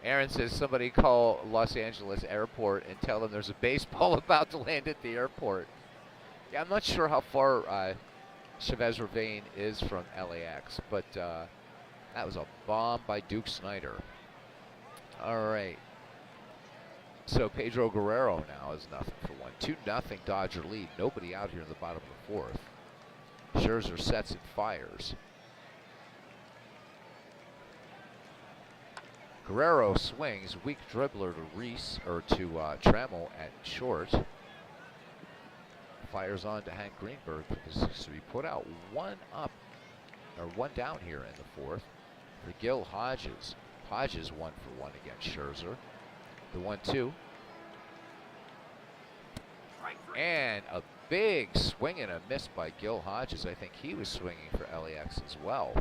Aaron says somebody call Los Angeles Airport and tell them there's a baseball about to land at the airport. Yeah, I'm not sure how far Chavez Ravine is from LAX, but that was a bomb by Duke Snider. All right. So Pedro Guerrero now is 0-1. 2-0 Dodger lead. Nobody out here in the bottom of the 4th. Scherzer sets and fires. Guerrero swings, weak dribbler to Reese, or to Trammell at short. Fires on to Hank Greenberg because we put out 1 up, or 1 down here in the 4th for Gil Hodges. Hodges 1 for 1 against Scherzer. The 1-2. And a big swing and a miss by Gil Hodges. I think he was swinging for LAX as well.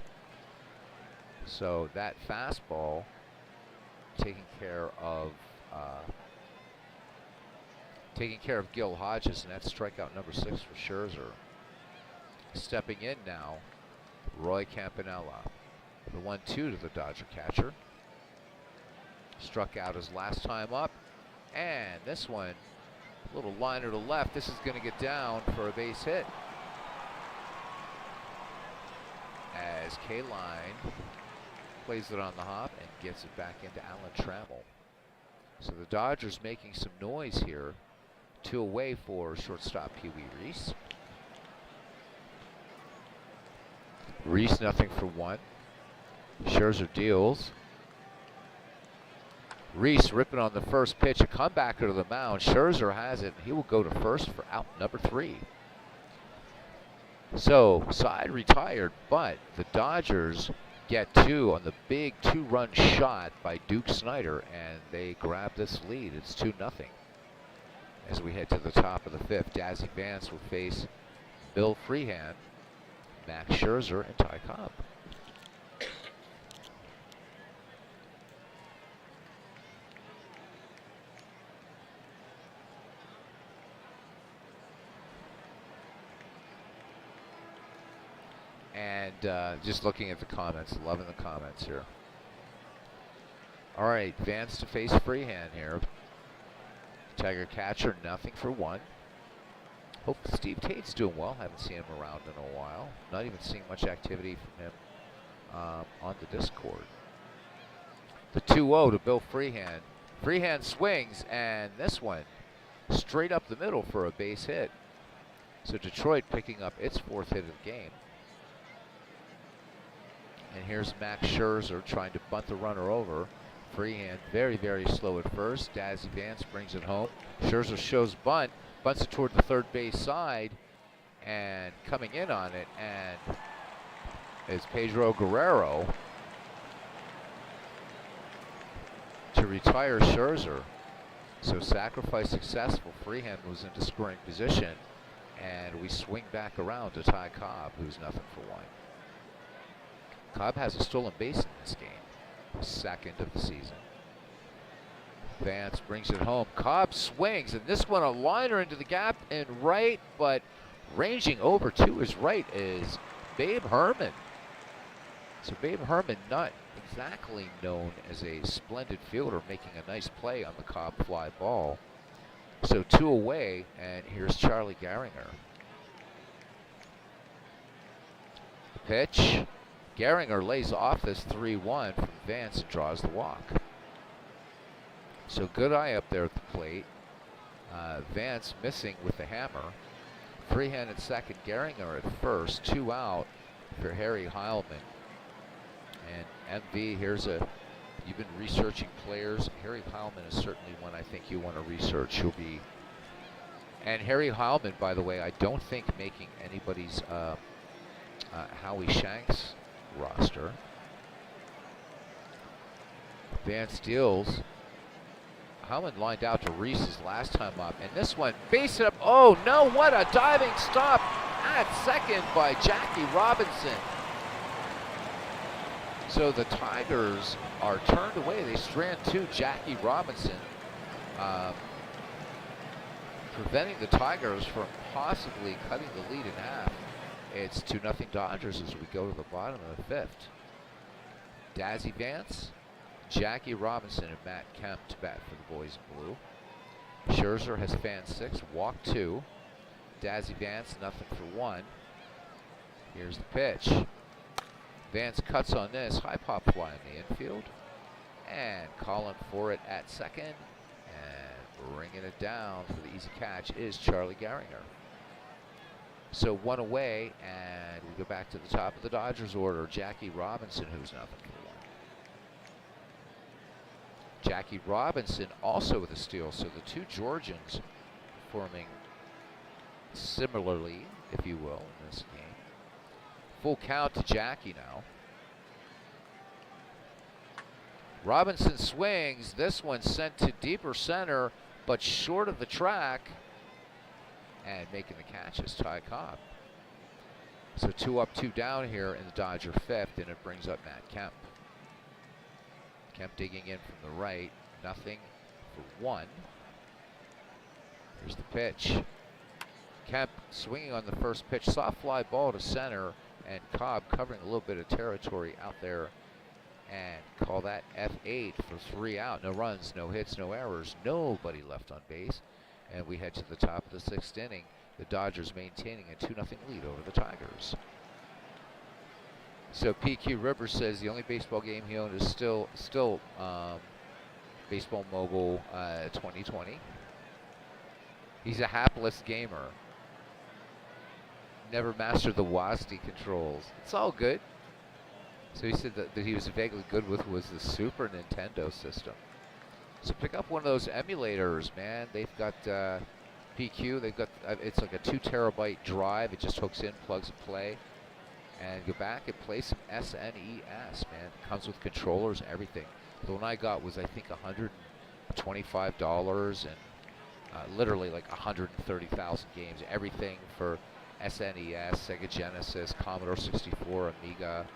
So that fastball taking care of Gil Hodges, and that's strikeout number 6 for Scherzer. Stepping in now, Roy Campanella. The 1-2 to the Dodger catcher. Struck out his last time up, and this one, a little liner to left. This is going to get down for a base hit. As K-Line plays it on the hop and gets it back into Alan Trammell. So the Dodgers making some noise here. 2 away for shortstop Pee Wee Reese. Reese 0 for 1. Scherzer deals. Reese ripping on the first pitch, a comebacker to the mound. Scherzer has it. He will go to first for out number 3. So side retired, but the Dodgers get 2 on the big 2-run shot by Duke Snider, and they grab this lead. It's 2-0. As we head to the top of the 5th, Dazzy Vance will face Bill Freehan, Max Scherzer, and Ty Cobb. And just looking at the comments, loving the comments here. All right, Vance to face Freehan here. Tiger catcher, 0 for 1. Hope Steve Tate's doing well. Haven't seen him around in a while. Not even seeing much activity from him on the Discord. The 2-0 to Bill Freehan. Freehan swings, and this one straight up the middle for a base hit. So Detroit picking up its 4th hit of the game. And here's Max Scherzer trying to bunt the runner over. Freehan very, very slow at first. Dazzy Vance brings it home. Scherzer shows bunt, bunts it toward the third base side, and coming in on it, and is Pedro Guerrero. retire Scherzer. So sacrifice successful. Freehand moves into scoring position, and we swing back around to Ty Cobb, who's nothing for one. Cobb has a stolen base in this game, second of the season. Vance brings it home. Cobb swings, and this one a liner into the gap and right, but ranging over to his right is Babe Herman. So Babe Herman, not exactly known as a splendid fielder, making a nice play on the Cobb fly ball. So 2 away, and here's Charlie Gehringer. The pitch. Gehringer lays off this 3-1 from Vance and draws the walk. So good eye up there at the plate. Vance missing with the hammer. Freehand at second, Gehringer at first. 2 out for Harry Heilman. And MV, you've been researching players. Harry Heilman is certainly one I think you want to research. He'll be, and Harry Heilman, by the way, I don't think making anybody's Howie Shanks roster. Vance deals. Heilman lined out to Reese's last time up, and this one base it up. Oh no, what a diving stop at second by Jackie Robinson. So the Tigers are turned away. They strand 2, Jackie Robinson, preventing the Tigers from possibly cutting the lead in half. It's 2-0 Dodgers as we go to the bottom of the 5th. Dazzy Vance, Jackie Robinson, and Matt Kemp to bat for the boys in blue. Scherzer has fan 6, walk 2. Dazzy Vance, 0 for 1. Here's the pitch. Vance cuts on this, high pop fly in the infield, and calling for it at second, and bringing it down for the easy catch is Charlie Gehringer. So 1 away, and we go back to the top of the Dodgers order. Jackie Robinson, who's 0 for 1. Jackie Robinson also with a steal, so the 2 Georgians performing similarly, if you will, in this game. Full count to Jackie now. Robinson swings. This one sent to deeper center, but short of the track. And making the catch is Ty Cobb. So 2 up, 2 down here in the Dodger 5th, and it brings up Matt Kemp. Kemp digging in from the right. 0 for 1. Here's the pitch. Kemp swinging on the first pitch. Soft fly ball to center. And Cobb covering a little bit of territory out there, and call that F8 for 3 out. No runs, no hits, no errors, nobody left on base. And we head to the top of the 6th inning. The Dodgers maintaining a 2-0 lead over the Tigers. So PQ Rivers says the only baseball game he owned is still Baseball Mobile 2020. He's a hapless gamer. Never mastered the WASD controls. It's all good. So he said that he was vaguely good with was the Super Nintendo system. So pick up one of those emulators, man. They've got PQ. They've got it's like a 2 terabyte drive. It just hooks in, plugs and play, and go back and play some SNES, man. It comes with controllers and everything. The one I got was I think $125, and literally like 130,000 games. Everything for SNES, Sega Genesis, Commodore 64, Amiga,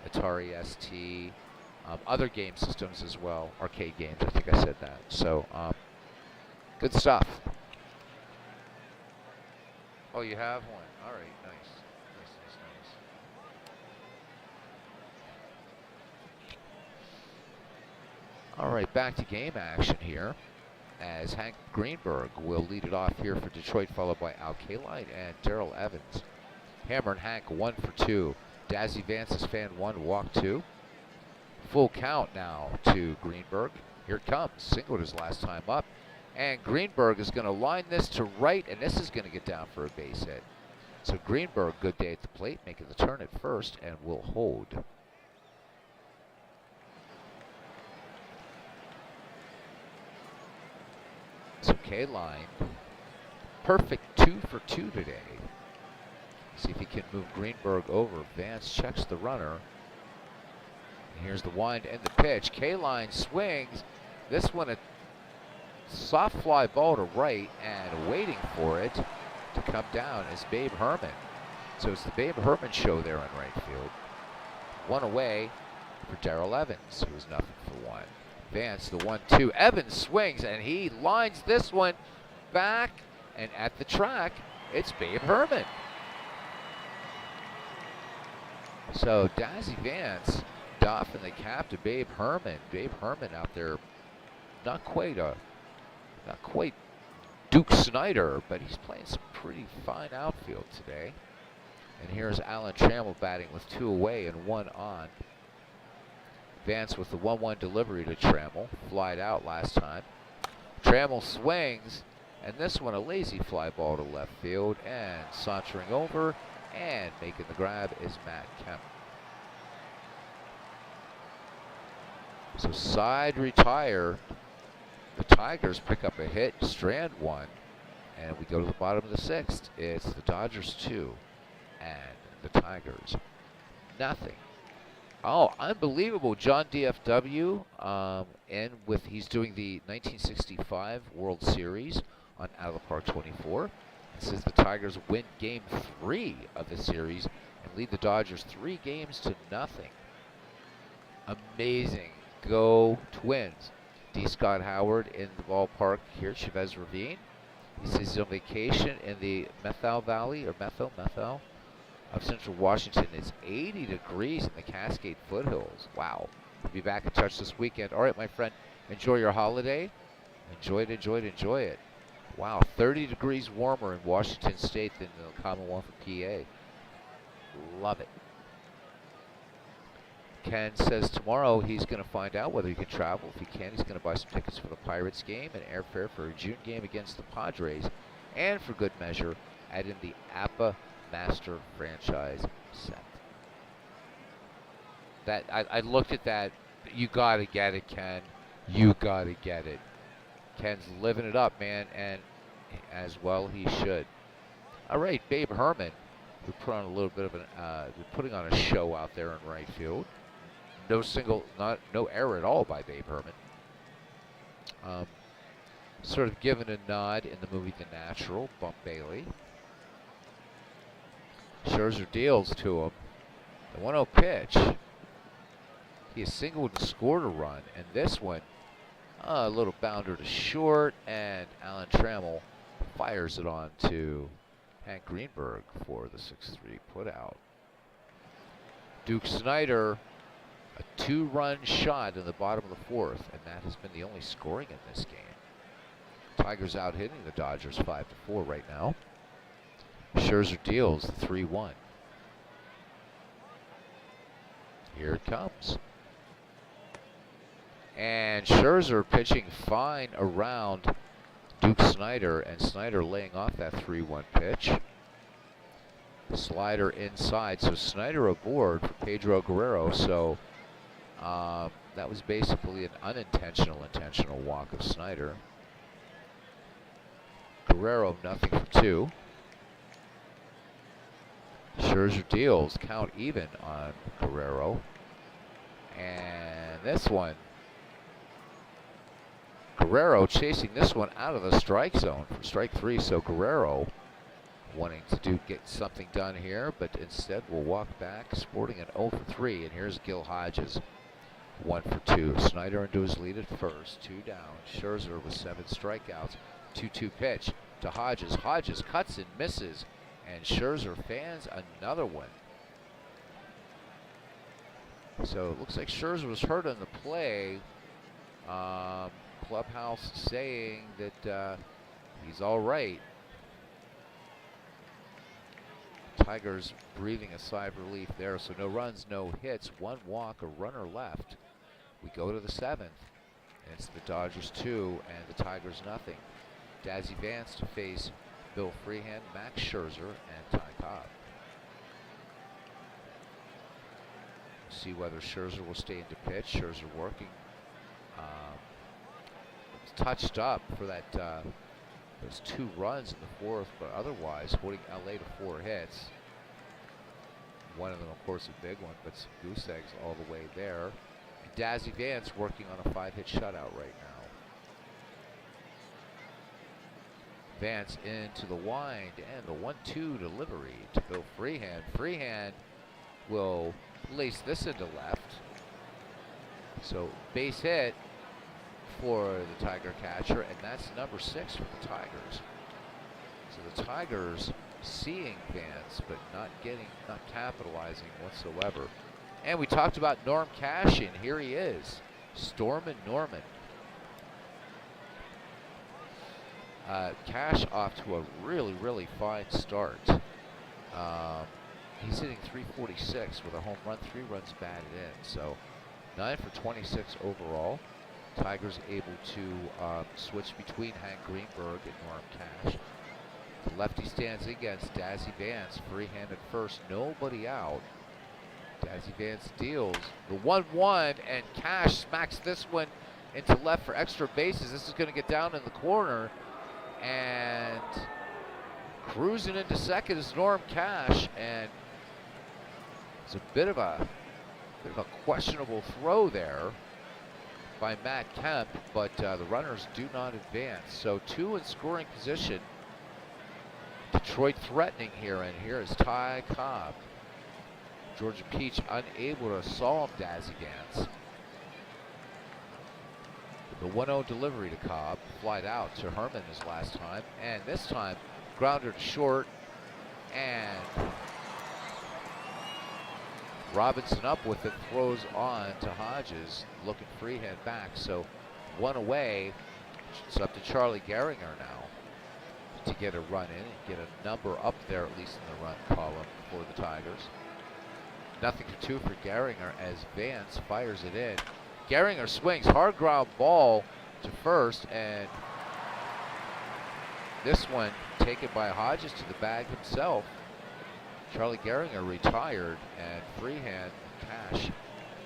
Atari ST, other game systems as well, arcade games. I think I said that. So, good stuff. Oh, you have one. All right, nice. Nice. All right, back to game action here, as Hank Greenberg will lead it off here for Detroit, followed by Al Kaline and Darrell Evans. Hammer and Hank 1 for 2. Dazzy Vance's fan 1, walk 2. Full count now to Greenberg. Here it comes. Singled his last time up. And Greenberg is going to line this to right, and this is going to get down for a base hit. So Greenberg, good day at the plate, making the turn at first, and will hold. So Kaline, perfect 2 for 2 today. See if he can move Greenberg over. Vance checks the runner. And here's the wind and the pitch. Kaline swings. This one, a soft fly ball to right, and waiting for it to come down is Babe Herman. So it's the Babe Herman show there in right field. One away for Darrell Evans, who was nothing for one. Vance, the 1-2. Evans swings, and he lines this one back, and at the track, it's Babe Herman. So Dazzy Vance doffing the cap to Babe Herman. Babe Herman out there, not quite Duke Snyder, but he's playing some pretty fine outfield today. And here's Alan Trammell batting with 2 away and 1 on. Vance with the 1-1 delivery to Trammell. Flied out last time. Trammell swings, and this one a lazy fly ball to left field, and sauntering over and making the grab is Matt Kemp. So side retire. The Tigers pick up a hit, strand 1, and we go to the bottom of the 6th. It's the Dodgers 2 and the Tigers nothing. Oh, unbelievable. John DFW, and he's doing the 1965 World Series on Out of the Park 24. It says the Tigers win game 3 of the series and lead the Dodgers 3 games to nothing. Amazing. Go Twins. D. Scott Howard in the ballpark here, Chavez Ravine. He says he's on vacation in the Methil Valley, or Methil, of Central Washington. It's 80 degrees in the Cascade foothills. Wow. We'll be back in touch this weekend. All right, my friend, enjoy your holiday. Enjoy it. Wow, 30 degrees warmer in Washington State than the Commonwealth of PA. Love it. Ken says tomorrow he's going to find out whether he can travel. If he can, he's going to buy some tickets for the Pirates game and airfare for a June game against the Padres. And for good measure, add in the APA Master Franchise set. That I looked at that. You got to get it, Ken. You got to get it. Ken's living it up, man, and as well he should. All right, Babe Herman. We put on a little bit of putting on a show out there in right field. No error at all by Babe Herman. Sort of given a nod in the movie The Natural, Bump Bailey. Scherzer deals to him. The 1-0 pitch. He has singled and scored a run, and this one, a little bounder to short, and Alan Trammell fires it on to Hank Greenberg for the 6-3 putout. Duke Snyder, a 2-run shot in the bottom of the 4th, and that has been the only scoring in this game. Tigers out hitting the Dodgers 5-4 right now. Scherzer deals 3-1. Here it comes. And Scherzer pitching fine around Duke Snyder, and Snyder laying off that 3-1 pitch. Slider inside, so Snyder aboard for Pedro Guerrero. So that was basically an intentional walk of Snyder. Guerrero nothing for 2. Scherzer deals, count even on Guerrero. And this one, Guerrero chasing this one out of the strike zone for strike 3. So Guerrero wanting to get something done here, but instead will walk back, sporting an 0 for 3. And here's Gil Hodges, 1 for 2. Snyder into his lead at first, 2 down. Scherzer with 7 strikeouts. 2-2 pitch to Hodges. Hodges cuts and misses, and Scherzer fans another one. So it looks like Scherzer was hurt on the play. Clubhouse saying that he's all right. Tigers breathing a sigh of relief there. So no runs, no hits, 1 walk, a runner left. We go to the 7th, and it's the Dodgers 2 and the Tigers nothing. Dazzy Vance to face Bill Freehan, Max Scherzer, and Ty Cobb. See whether Scherzer will stay into pitch. Scherzer working. Touched up for that those 2 runs in the 4th, but otherwise holding LA to 4 hits. One of them, of course, a big one, but some goose eggs all the way there. And Dazzy Vance working on a 5-hit shutout right now. Vance into the wind, and the 1-2 delivery to go Freehand. Freehand will lace this into left. So base hit for the Tiger catcher, and that's number 6 for the Tigers. So the Tigers seeing Vance, but not capitalizing whatsoever. And we talked about Norm Cash, and here he is, Stormin' Norman. Cash off to a really, really fine start. He's hitting .346 with a home run, 3 runs batted in. So 9 for 26 overall. Tigers able to switch between Hank Greenberg and Norm Cash. The lefty stands against Dazzy Vance, free-handed first, nobody out. Dazzy Vance deals the 1-1, and Cash smacks this one into left for extra bases. This is going to get down in the corner, and cruising into second is Norm Cash, and it's a bit of a questionable throw there by Matt Kemp, but the runners do not advance. So 2 in scoring position. Detroit threatening here, and here is Ty Cobb. Georgia Peach unable to solve Dazzy Vance. The 1-0 delivery to Cobb, flied out to Herman his last time, and this time grounder to short, and Robinson up with it, throws on to Hodges, looking freehand back, so 1 away. It's up to Charlie Gehringer now to get a run in and get a number up there, at least in the run column for the Tigers. Nothing for 2 for Gehringer as Vance fires it in. Gehringer swings, hard ground ball to first, and this one taken by Hodges to the bag himself. Charlie Gehringer retired, and Freehand and Cash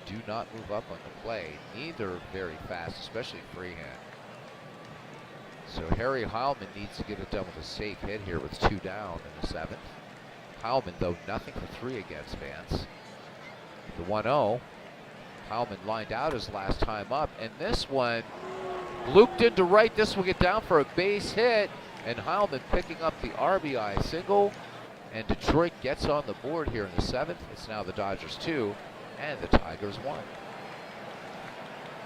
do not move up on the play. Neither very fast, especially Freehand. So Harry Heilman needs to get it done with a safe hit here with 2 down in the 7th. Heilman, though, nothing for 3 against Vance. The 1-0. Heilman lined out his last time up, and this one looped into right. This will get down for a base hit, and Heilman picking up the RBI single, and Detroit gets on the board here in the 7th. It's now the Dodgers 2 and the Tigers 1.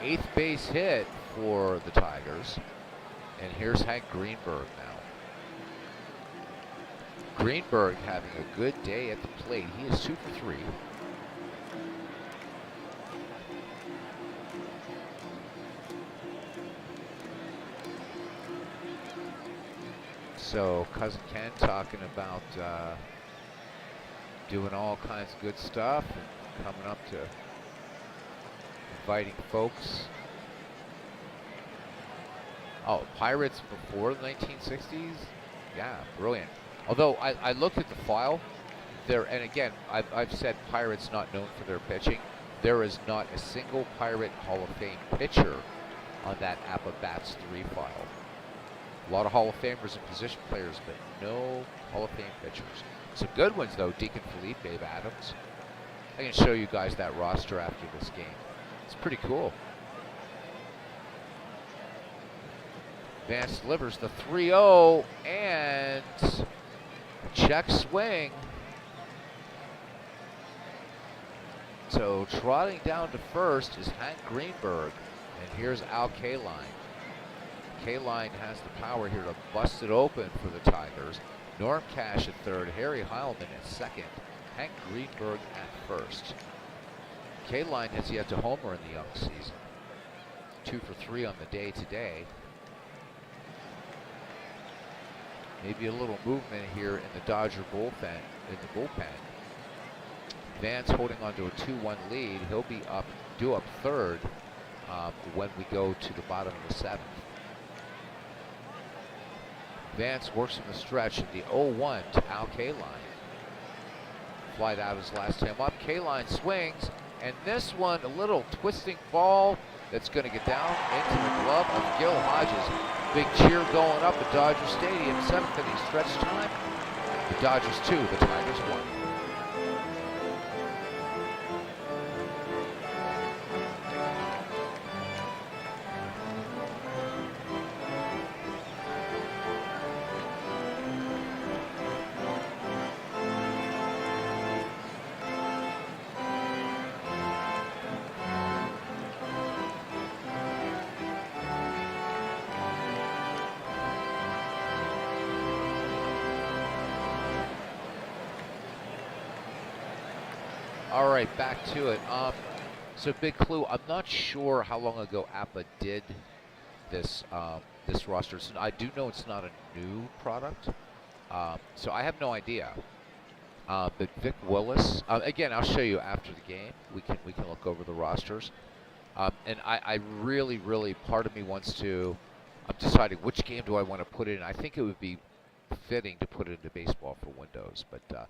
8th base hit for the Tigers. And here's Hank Greenberg now. Greenberg having a good day at the plate. He is 2 for 3. So Cousin Ken talking about doing all kinds of good stuff and coming up to inviting folks. Oh, Pirates before the 1960s? Yeah, brilliant. Although I looked at the file there, and again, I've said Pirates not known for their pitching. There is not a single Pirate Hall of Fame pitcher on that APA-BATS 3 file. A lot of Hall of Famers and position players, but no Hall of Fame pitchers. Some good ones, though. Deacon Philippe, Dave Adams. I can show you guys that roster after this game. It's pretty cool. Vance delivers the 3-0, and check swing. So trotting down to first is Hank Greenberg, and here's Al Kaline. Kaline has the power here to bust it open for the Tigers. Norm Cash at third, Harry Heilman at second, Hank Greenberg at first. Kaline has yet to homer in the young season. 2 for 3 on the day today. Maybe a little movement here in the Dodger bullpen. Vance holding on to a 2-1 lead. He'll be due up third when we go to the bottom of the 7th. Vance works in the stretch in the 0-1 to Al Kaline. Flied out his last time up. Kaline swings, and this one, a little twisting ball that's going to get down into the glove of Gil Hodges. Big cheer going up at Dodger Stadium. 7th inning stretch time. The Dodgers 2, the Tigers 1. All right, back to it. So big clue. I'm not sure how long ago Appa did this this roster. So I do know it's not a new product. So I have no idea. But Vic Willis. Again, I'll show you after the game. We can look over the rosters. And I really, part of me wants to. I'm deciding which game do I want to put in. I think it would be fitting to put it into Baseball for Windows, but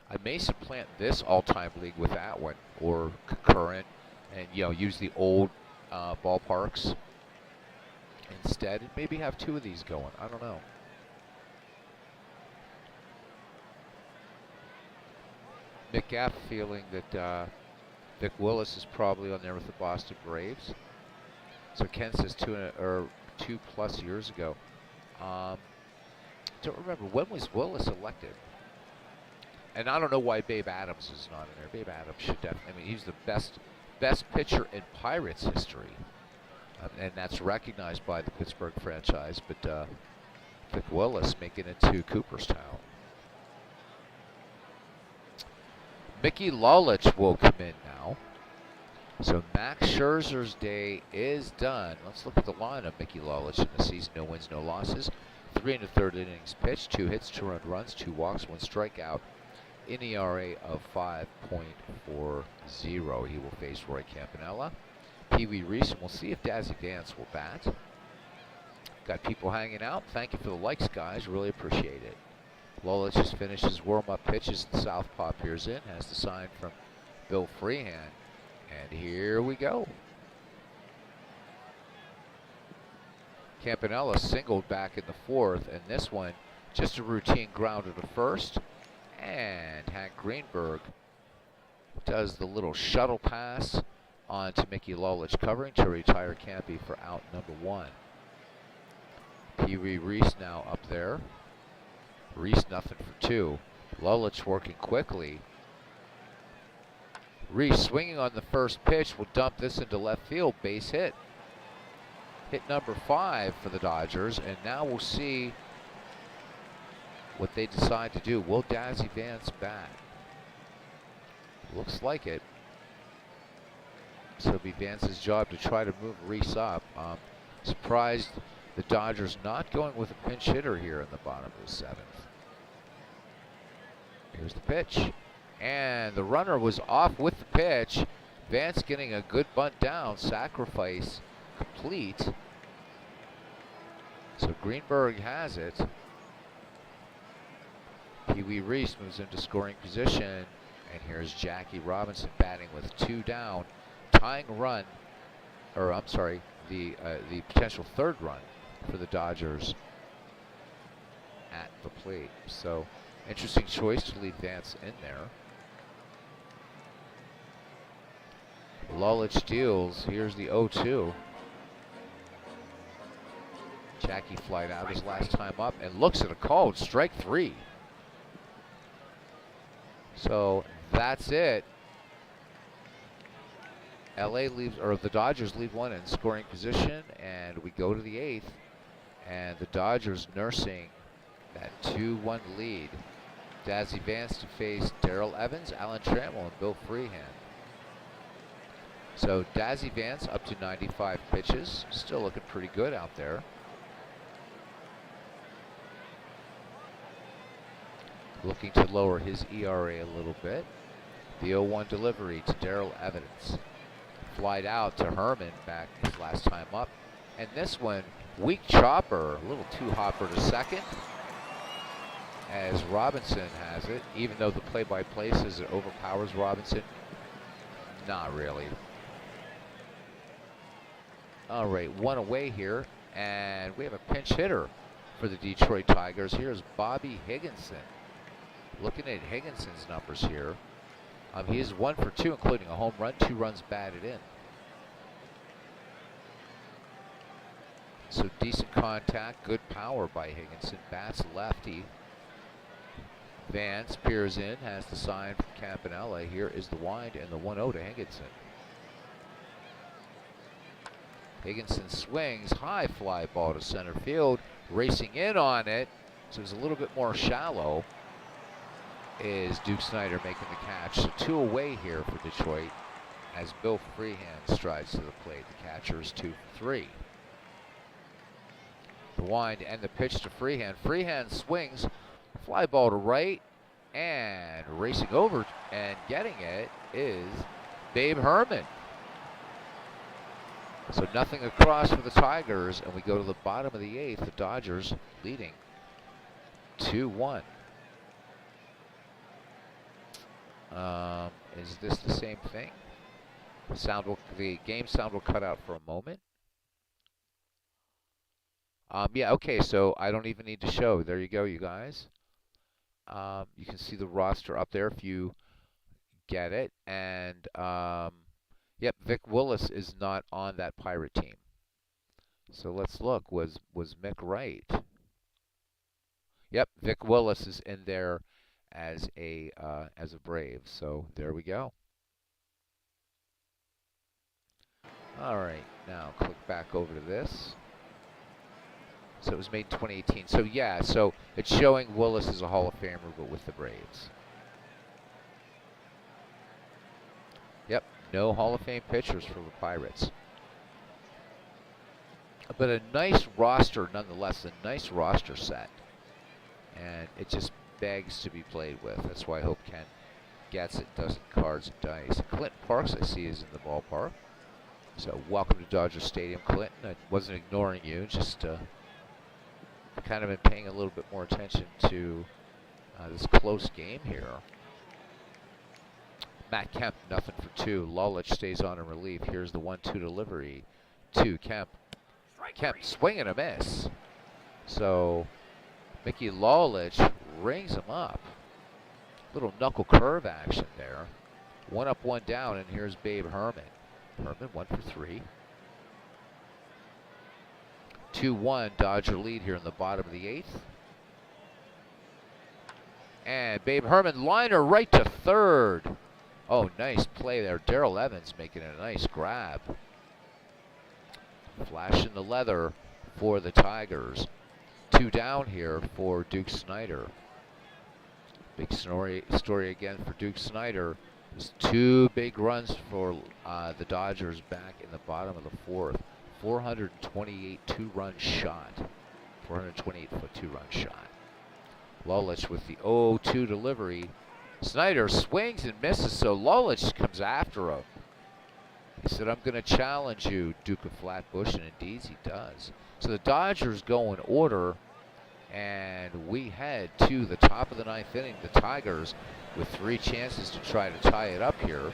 I may supplant this all-time league with that one or concurrent, and use the old ballparks instead, and maybe have two of these going. I don't know. McGaff feeling that Vic Willis is probably on there with the Boston Braves. So Ken says 2+ years ago. Don't remember, when was Willis elected? And I don't know why Babe Adams is not in there. Babe Adams should definitely. I mean, he's the best pitcher in Pirates history, and that's recognized by the Pittsburgh franchise. But Vic Willis making it to Cooperstown. Mickey Lolich will come in now. So Max Scherzer's day is done. Let's look at the lineup. Mickey Lolich in the season, no wins, no losses. 3 1/3 innings pitched, 2 hits, 2 earned runs, 2 walks, 1 strikeout. In ERA of 5.40. He will face Roy Campanella. Pee Wee Reese, and we'll see if Dazzy Vance will bat. Got people hanging out. Thank you for the likes, guys. Really appreciate it. Lolich just finished his warm-up pitches. The southpaw peers in. Has the sign from Bill Freehan. And here we go. Campanella singled back in the 4th, and this one just a routine grounder to first. And Hank Greenberg does the little shuttle pass on to Mickey Lolich, covering to retire Campy for out number 1. Pee Wee Reese now up there. Reese nothing for 2. Lolich working quickly. Reese swinging on the first pitch will dump this into left field. Base hit. Hit number 5 for the Dodgers, and now we'll see what they decide to do. Will Dazzy Vance bat? Looks like it. So it'll be Vance's job to try to move Reese up. Surprised the Dodgers not going with a pinch hitter here in the bottom of the 7th. Here's the pitch. And the runner was off with the pitch. Vance getting a good bunt down. Sacrifice complete. So Greenberg has it. Pee Wee Reese moves into scoring position. And here's Jackie Robinson batting with 2 down. Tying run, or I'm sorry, the potential 3rd run for the Dodgers at the plate. So interesting choice to leave Vance in there. Lolich deals. Here's the 0-2. Jackie flied out his last time up and looks at a called strike 3. So that's it. LA leaves, or the Dodgers leave one in scoring position, and we go to the 8th. And the Dodgers nursing that 2-1 lead. Dazzy Vance to face Darrell Evans, Alan Trammell, and Bill Freehan. So Dazzy Vance up to 95 pitches. Still looking pretty good out there. Looking to lower his ERA a little bit. The 0-1 delivery to Darrell Evans. Flied out to Herman back his last time up. And this one, weak chopper, a little too hopper to second. As Robinson has it, even though the play-by-play says it overpowers Robinson. Not really. All right, 1 away here. And we have a pinch hitter for the Detroit Tigers. Here's Bobby Higginson. Looking at Higginson's numbers here. He is 1 for 2, including a home run, 2 runs batted in. So decent contact, good power by Higginson. Bats lefty. Vance peers in, has the sign from Campanella. Here is the wind and the 1-0 to Higginson. Higginson swings, high fly ball to center field. Racing in on it, so it's a little bit more shallow. is Duke Snyder making the catch. So 2 away here for Detroit as Bill Freehan strides to the plate. The catcher is 2 for 3. The wind and the pitch to Freehan. Freehan swings, fly ball to right, and racing over and getting it is Babe Herman. So nothing across for the Tigers, and we go to the bottom of the 8th. The Dodgers leading 2-1. Is this the same thing? The game sound will cut out for a moment. Yeah, okay, so I don't even need to show. There you go, you guys. You can see the roster up there if you get it. And, yep, Vic Willis is not on that Pirate team. So let's look. Was Mick right? Yep, Vic Willis is in there as a Brave. So there we go. All right, now click back over to this. So it was made in 2018. So yeah, so it's showing Willis as a Hall of Famer, but with the Braves. Yep, no Hall of Fame pitchers for the Pirates. But a nice roster nonetheless, a nice roster set. And it just begs to be played with. That's why I hope Ken gets it, doesn't cards and dice. Clinton Parks, I see, is in the ballpark. So welcome to Dodger Stadium, Clinton. I wasn't ignoring you, just kind of been paying a little bit more attention to this close game here. Matt Kemp, nothing for 2. Lulich stays on in relief. Here's the 1-2 delivery to Kemp. Kemp swing and a miss. So Mickey Lulich rings him up. Little knuckle curve action there. 1 up, 1 down, and here's Babe Herman. Herman 1 for 3. 2-1 Dodger lead here in the bottom of the 8th. And Babe Herman liner right to third. Oh, nice play there. Darrell Evans making a nice grab. Flash in the leather for the Tigers. 2 down here for Duke Snyder. Big story again for Duke Snyder. There's 2 big runs for the Dodgers back in the bottom of the 4th. 428 2-run shot. 428-foot 2-run shot. Lulich with the 0-2 delivery. Snyder swings and misses, so Lulich comes after him. He said, I'm going to challenge you, Duke of Flatbush, and indeed he does. So the Dodgers go in order, and we head to the top of the 9th inning. The Tigers with 3 chances to try to tie it up here.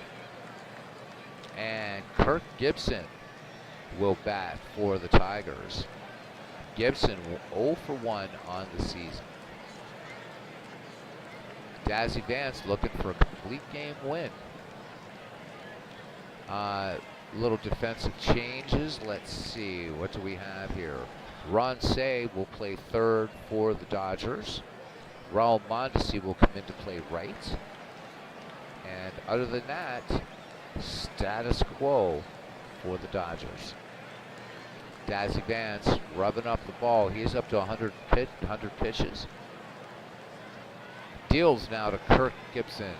And Kirk Gibson will bat for the Tigers. Gibson 0 for 1 on the season. Dazzy Vance looking for a complete game win. Little defensive changes. Let's see, what do we have here? Ron Say will play third for the Dodgers. Raul Mondesi will come in to play right. And other than that, status quo for the Dodgers. Dazzy Vance rubbing up the ball. He's up to 100 pitches. Deals now to Kirk Gibson.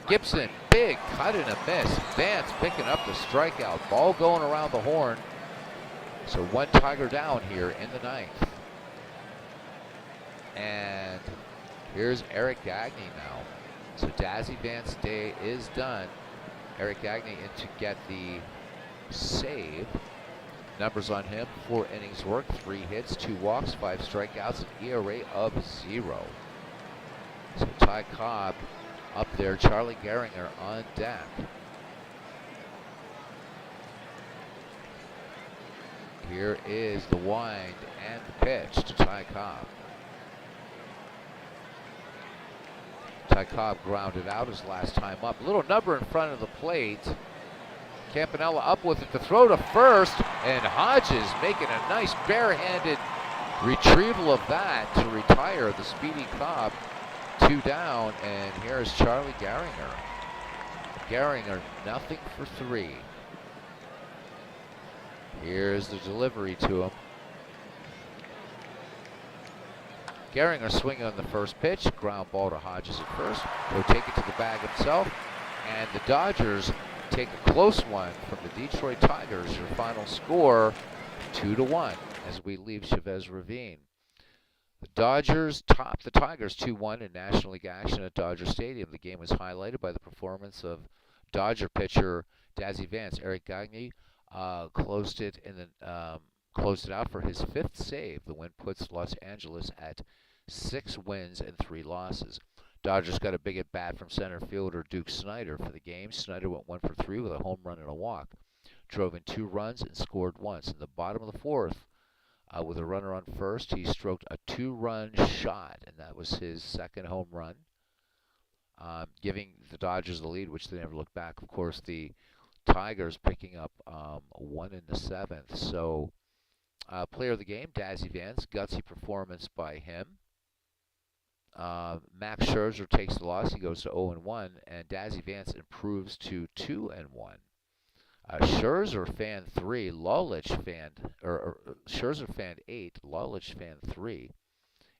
Gibson, big cut and a miss. Vance picking up the strikeout. Ball going around the horn. So 1 Tiger down here in the 9th. And here's Eric Gagne now. So Dazzy Vance's day is done. Eric Gagne in to get the save. Numbers on him: 4 innings worked, 3 hits, 2 walks, 5 strikeouts, an ERA of 0. So Ty Cobb up there, Charlie Gehringer on deck. Here is the wind and the pitch to Ty Cobb. Ty Cobb grounded out his last time up. A little number in front of the plate. Campanella up with it to throw to first, and Hodges making a nice barehanded retrieval of that to retire the speedy Cobb. 2 down, and here's Charlie Gehringer. Gehringer, nothing for 3. Here's the delivery to him. Gehringer swinging on the first pitch. Ground ball to Hodges at first. He'll take it to the bag himself. And the Dodgers take a close one from the Detroit Tigers. Your final score, 2-1 as we leave Chavez Ravine. The Dodgers top the Tigers 2-1 in National League action at Dodger Stadium. The game was highlighted by the performance of Dodger pitcher Dazzy Vance. Eric Gagne closed it out for his 5th save. The win puts Los Angeles at 6 wins and 3 losses. Dodgers got a big at bat from center fielder Duke Snider for the game. Snider went 1 for 3 with a home run and a walk. Drove in 2 runs and scored once. In the bottom of the 4th, with a runner on first, he stroked a 2-run shot, and that was his 2nd home run, giving the Dodgers the lead, which they never looked back. Of course, the Tigers picking up 1 in the 7th. So, player of the game, Dazzy Vance, gutsy performance by him. Max Scherzer takes the loss. He goes to 0-1, and Dazzy Vance improves to 2-1. Scherzer fan 3, Scherzer fan 8, Lulich fan 3,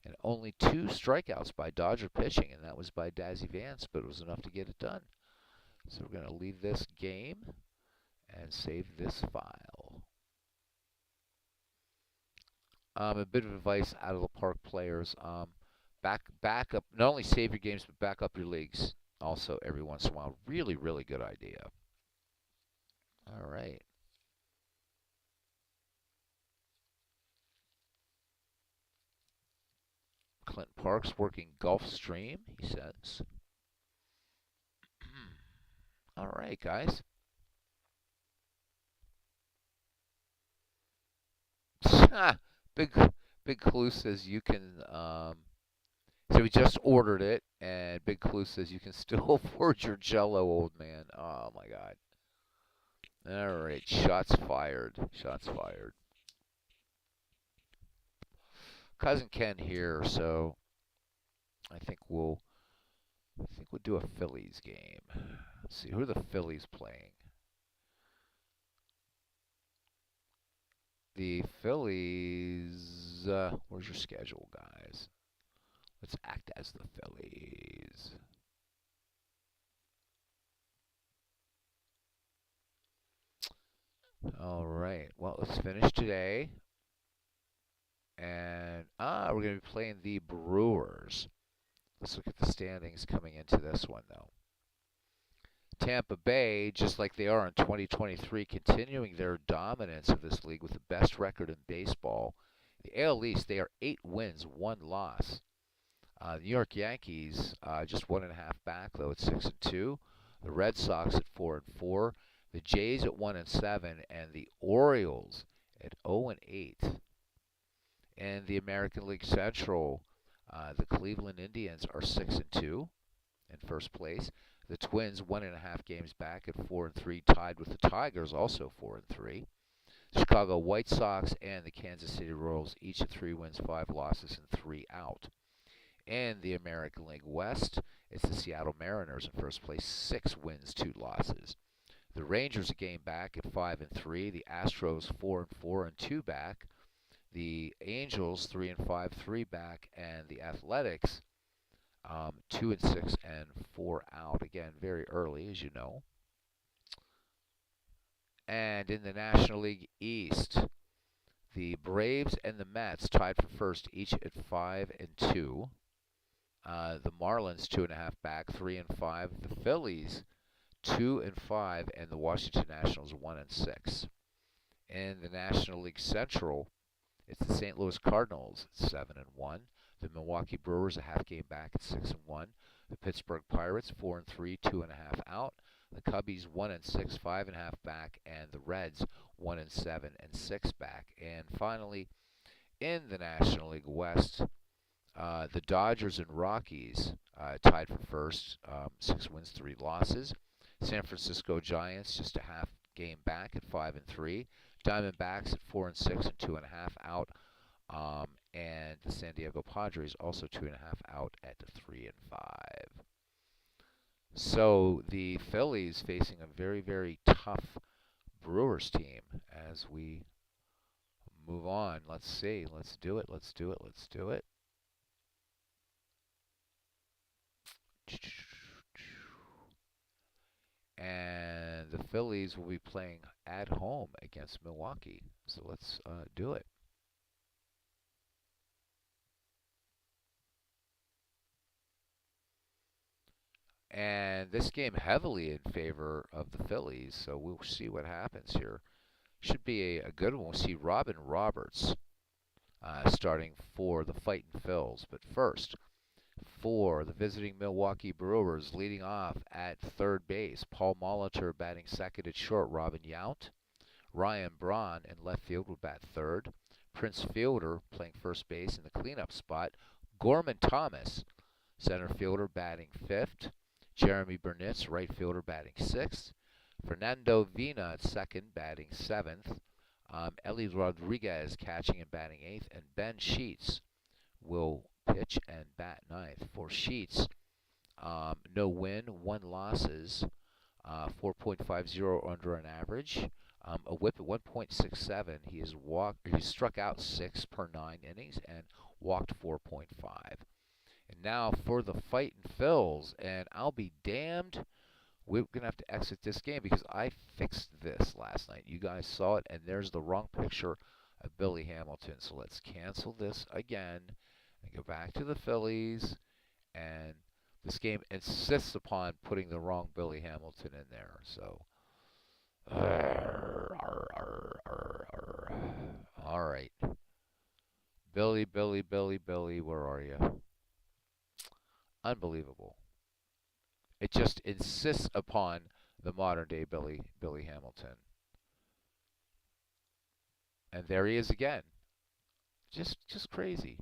and only 2 strikeouts by Dodger pitching, and that was by Dazzy Vance, but it was enough to get it done. So we're going to leave this game and save this file. A bit of advice out of the park players. Back up, not only save your games, but back up your leagues also every once in a while. Really, really good idea. All right. Clint Parks working Gulfstream, he says. All right, guys. Big Clue says you can. So we just ordered it, and Big Clue says you can still afford your Jello, old man. Oh my God. All right, shots fired. Shots fired. Cousin Ken here, so I think we'll do a Phillies game. Let's see, who are the Phillies playing? The Phillies. Where's your schedule, guys? Let's act as the Phillies. All right. Well, let's finish today. And we're going to be playing the Brewers. Let's look at the standings coming into this one, though. Tampa Bay, just like they are in 2023, continuing their dominance of this league with the best record in baseball. The AL East, they are 8 wins, 1 loss. The New York Yankees, just 1.5 back, though, at 6-2. The Red Sox at 4-4. The Jays at 1-7, and the Orioles at 0-8. And the American League Central, the Cleveland Indians are 6-2 in first place. The Twins 1.5 games back at 4-3, tied with the Tigers, also 4-3. The Chicago White Sox and the Kansas City Royals each at 3 wins, 5 losses, and 3 out. And the American League West, it's the Seattle Mariners in first place, 6 wins, 2 losses. The Rangers a game back at 5-3. The Astros 4-4 and 2 back. The Angels 3-5, 3 back, and the Athletics 2-6 and 4 out. Again, very early, as you know. And in the National League East, the Braves and the Mets tied for first, each at 5-2. The Marlins 2.5 back, 3-5. The Phillies 2-5, and the Washington Nationals 1-6. In the National League Central, it's the St. Louis Cardinals at 7-1. The Milwaukee Brewers a half game back at 6-1. The Pittsburgh Pirates 4-3, 2.5 out. The Cubbies 1-6, 5.5 back, and the Reds 1-7 and 6 back. And finally, in the National League West, the Dodgers and Rockies tied for first, 6 wins, 3 losses. San Francisco Giants just a half game back at 5-3. Diamondbacks at 4-6 and 2.5 out. And the San Diego Padres also 2.5 out at 3-5. So the Phillies facing a very, very tough Brewers team as we move on. Let's see. Let's do it. Let's do it. Let's do it. And the Phillies will be playing at home against Milwaukee. So let's do it. And this game heavily in favor of the Phillies, so we'll see what happens here. Should be a good one. We'll see Robin Roberts starting for the Fightin' Phils. But first, for the visiting Milwaukee Brewers, leading off at third base, Paul Molitor batting second at short, Robin Yount. Ryan Braun in left field will bat third. Prince Fielder playing first base in the cleanup spot. Gorman Thomas, center fielder, batting fifth. Jeremy Burnitz, right fielder, batting sixth. Fernando Vina at second, batting seventh. Ellie Rodriguez catching and batting eighth. And Ben Sheets will pitch and bat ninth. For Sheets, no win, 1 losses, 4.50 under an average. A whip at 1.67. He struck out 6 per 9 innings and walked 4.5. And now for the Fightin' Phils, and I'll be damned, we're going to have to exit this game because I fixed this last night. You guys saw it, and there's the wrong picture of Billy Hamilton. So let's cancel this again and go back to the Phillies. And this game insists upon putting the wrong Billy Hamilton in there. So, all right. Billy, where are you? Unbelievable. It just insists upon the modern day Billy Hamilton. And there he is again. Just crazy.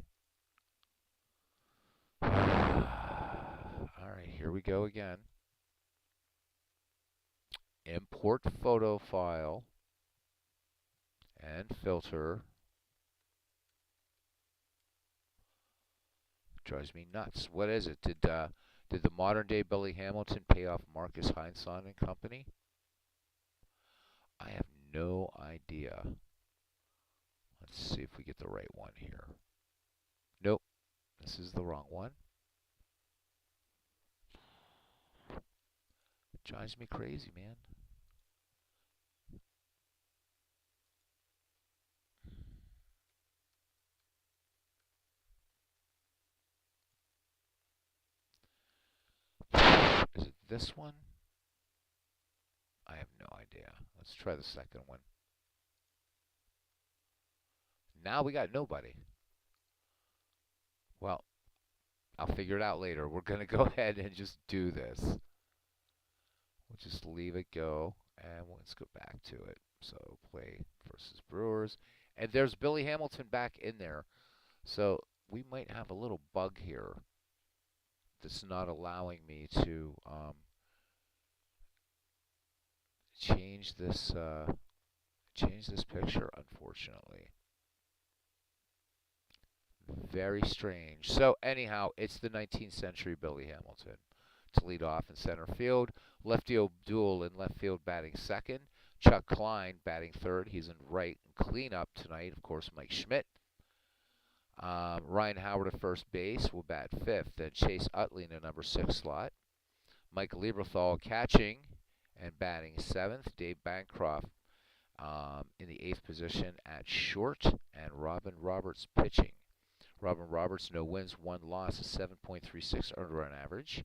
All right, here we go again. Import photo file and filter. Drives me nuts. What is it? Did the modern day Billy Hamilton pay off Marcus Heinsohn and company? I have no idea. Let's see if we get the right one here. Nope, this is the wrong one. It drives me crazy, man. Is it this one? I have no idea. Let's try the second one. Now we got nobody. Well, I'll figure it out later. We're going to go ahead and just do this. We'll just leave it go, and let's go back to it. So play versus Brewers. And there's Billy Hamilton back in there. So we might have a little bug here that's not allowing me to change this picture, unfortunately. Very strange. So anyhow, it's the 19th century Billy Hamilton to lead off in center field. Lefty O'Doul in left field batting second. Chuck Klein batting third. He's in right and cleanup tonight. Of course, Mike Schmidt. Ryan Howard at first base will bat fifth. Then Chase Utley in the number 6 slot. Mike Lieberthal catching and batting seventh. Dave Bancroft in the 8th position at short. And Robin Roberts pitching. Robin Roberts, no wins, 1 loss, 7.36 earned run average.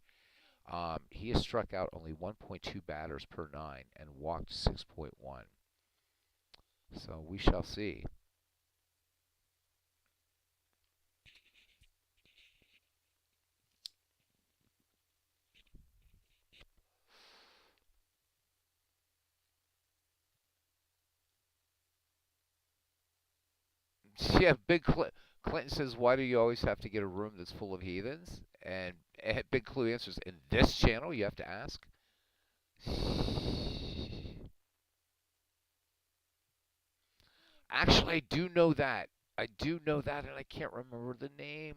He has struck out only 1.2 batters per 9 and walked 6.1. So we shall see. Yeah, Clinton says, why do you always have to get a room that's full of heathens? And Big Clue answers, in this channel you have to ask? Actually, I do know that. I do know that, and I can't remember the name.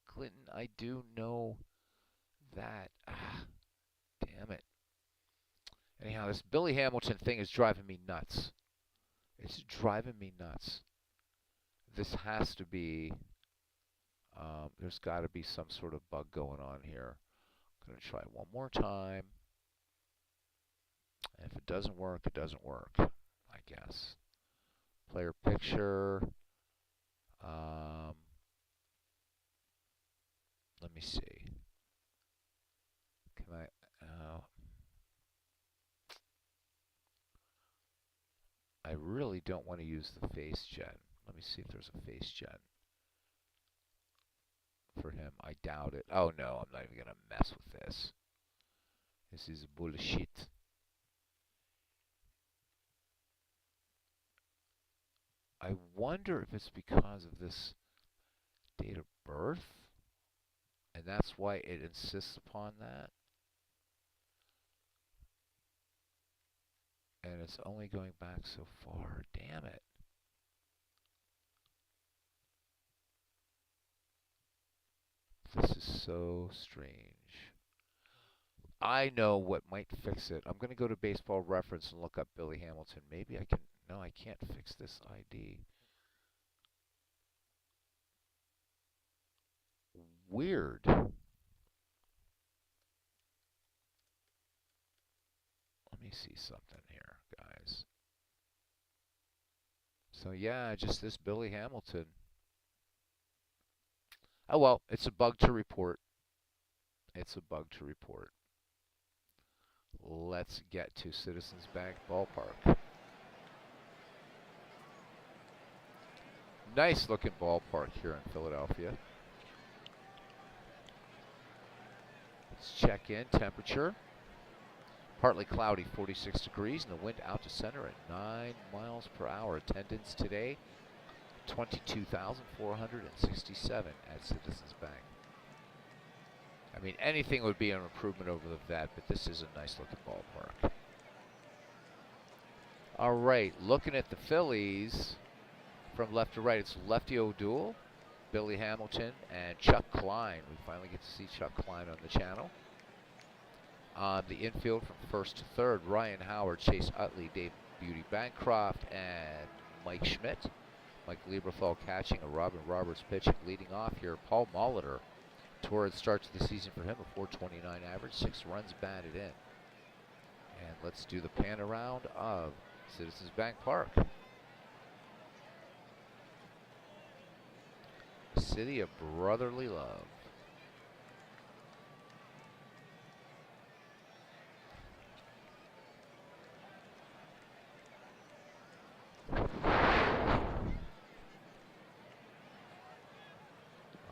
Clinton, I do know that. Damn it. Anyhow, this Billy Hamilton thing is driving me nuts. It's driving me nuts. This has to be, there's got to be some sort of bug going on here. Gonna try one more time. And if it doesn't work, it doesn't work, I guess. Player picture. Let me see. Can I? I really don't want to use the face gen. Let me see if there's a face gen for him. I doubt it. Oh no, I'm not even gonna mess with this. This is bullshit. I wonder if it's because of this date of birth, and that's why it insists upon that. And it's only going back so far. Damn it. This is so strange. I know what might fix it. I'm going to go to Baseball Reference and look up Billy Hamilton. Maybe I can. No, I can't fix this ID. Weird. Let me see something here, guys. So yeah, just this Billy Hamilton. Oh well, it's a bug to report. It's a bug to report. Let's get to Citizens Bank Ballpark. Nice looking ballpark here in Philadelphia. Let's check in. Temperature. Partly cloudy, 46 degrees, and the wind out to center at 9 miles per hour. Attendance today, 22,467 at Citizens Bank. I mean, anything would be an improvement over that, but this is a nice looking ballpark. All right, looking at the Phillies from left to right, it's Lefty O'Doul, Billy Hamilton, and Chuck Klein. We finally get to see Chuck Klein on the channel. On the infield from first to third, Ryan Howard, Chase Utley, Dave Beauty Bancroft, and Mike Schmidt. Mike Lieberthal catching, a Robin Roberts pitching. Leading off here, Paul Molitor. Torrid start to the season for him, a 429 average, 6 runs batted in. And let's do the pan around of Citizens Bank Park. City of brotherly love.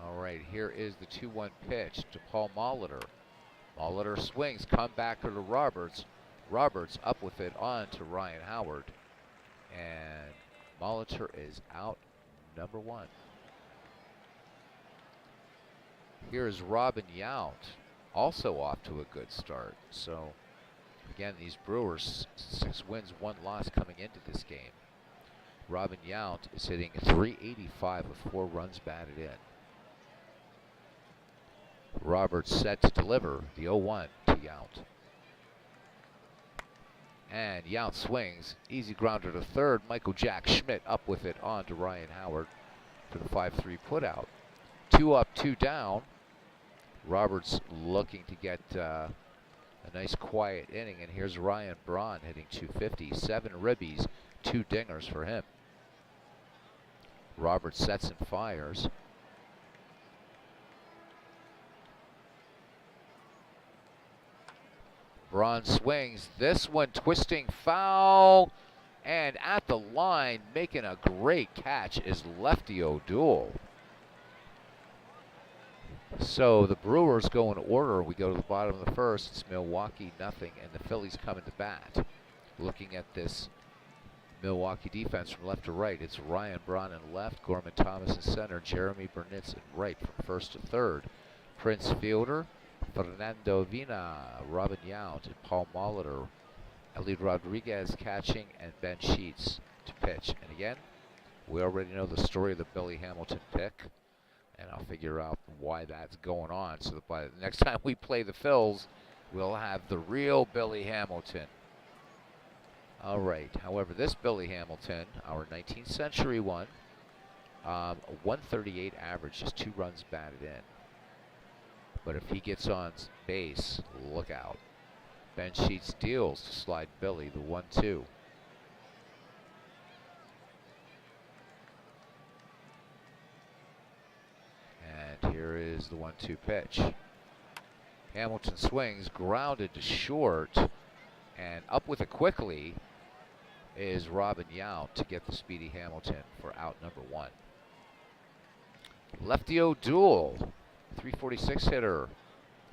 All right, here is the 2-1 pitch to Paul Molitor. Molitor swings, comebacker to Roberts. Roberts up with it on to Ryan Howard. And Molitor is out, number 1. Here is Robin Yount, also off to a good start. So, again, these Brewers, 6 wins, 1 loss coming into this game. Robin Yount is hitting .385 with 4 runs batted in. Roberts set to deliver the 0-1 to Yount. And Yount swings, easy grounder to third. Michael Jack Schmidt up with it on to Ryan Howard for the 5-3 putout. 2 up, 2 down. Roberts looking to get a nice quiet inning, and here's Ryan Braun hitting .250, 7 ribbies, 2 dingers for him. Roberts sets and fires. Braun swings, this one twisting foul, and at the line making a great catch is Lefty O'Doul. So the Brewers go in order. We go to the bottom of the first. It's Milwaukee nothing, and the Phillies come into bat. Looking at this Milwaukee defense from left to right, it's Ryan Braun in left, Gorman Thomas in center, Jeremy Burnitz in right from first to third. Prince Fielder, Fernando Vina, Robin Yount, and Paul Molitor. Ellie Rodriguez catching, and Ben Sheets to pitch. And again, we already know the story of the Billy Hamilton pick, and I'll figure out why that's going on, so that by the next time we play the Phils, we'll have the real Billy Hamilton. All right, however, this Billy Hamilton, our 19th century one, 138 average, just 2 runs batted in. But if he gets on base, look out. Ben Sheets deals to Slide Billy, the 1-2. And here is the 1-2 pitch. Hamilton swings, grounded to short, and up with it quickly is Robin Yount to get the speedy Hamilton for out number 1. Lefty O'Doul, 346 hitter,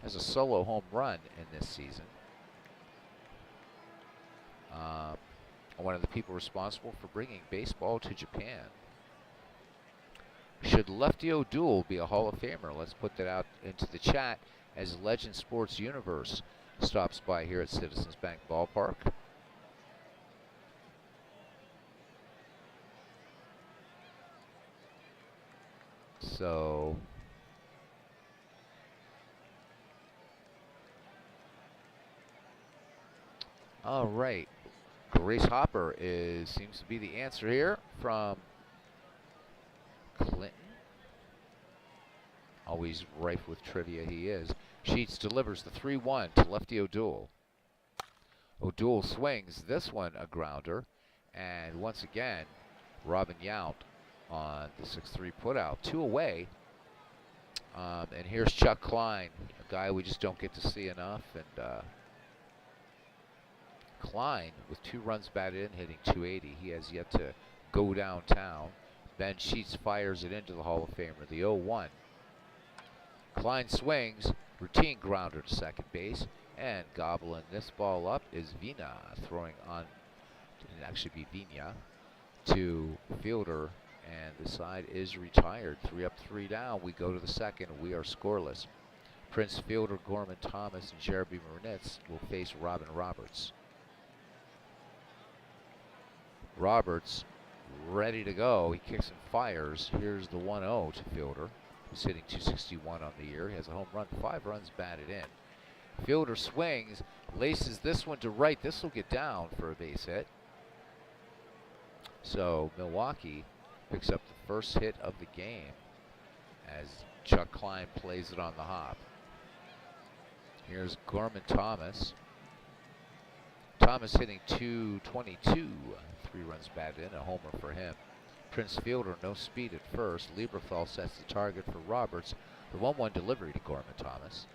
has a solo home run in this season. One of the people responsible for bringing baseball to Japan. Should Lefty O'Doul be a Hall of Famer? Let's put that out into the chat as Legend Sports Universe stops by here at Citizens Bank Ballpark. So, all right. Grace Hopper seems to be the answer here from Clinton. Always rife with trivia, he is. Sheets delivers the 3-1 to Lefty O'Doul. O'Doul swings, this one a grounder, and once again, Robin Yount on the 6-3 putout. 2 away, and here's Chuck Klein, a guy we just don't get to see enough, and Klein with 2 runs batted in, hitting .280. He has yet to go downtown. Ben Sheets fires it into the Hall of Famer, the 0-1. Klein swings, routine grounder to second base, and gobbling this ball up is Vina, throwing on, it'd actually be Vina, to fielder, and the side is retired. 3 up, 3 down. We go to the second. We are scoreless. Prince fielder Gorman Thomas and Jeremy Burnitz will face Robin Roberts. Roberts ready to go. He kicks and fires. Here's the 1-0 to fielder, who's hitting .261 on the year. He has a home run, 5 runs batted in. Fielder swings, laces this one to right. This will get down for a base hit. So Milwaukee picks up the first hit of the game as Chuck Klein plays it on the hop. Here's Gorman Thomas. Thomas hitting .222, 3 runs batted in, a homer for him. Prince fielder, no speed at first. Lieberthal sets the target for Roberts. The 1-1 delivery to Gorman Thomas.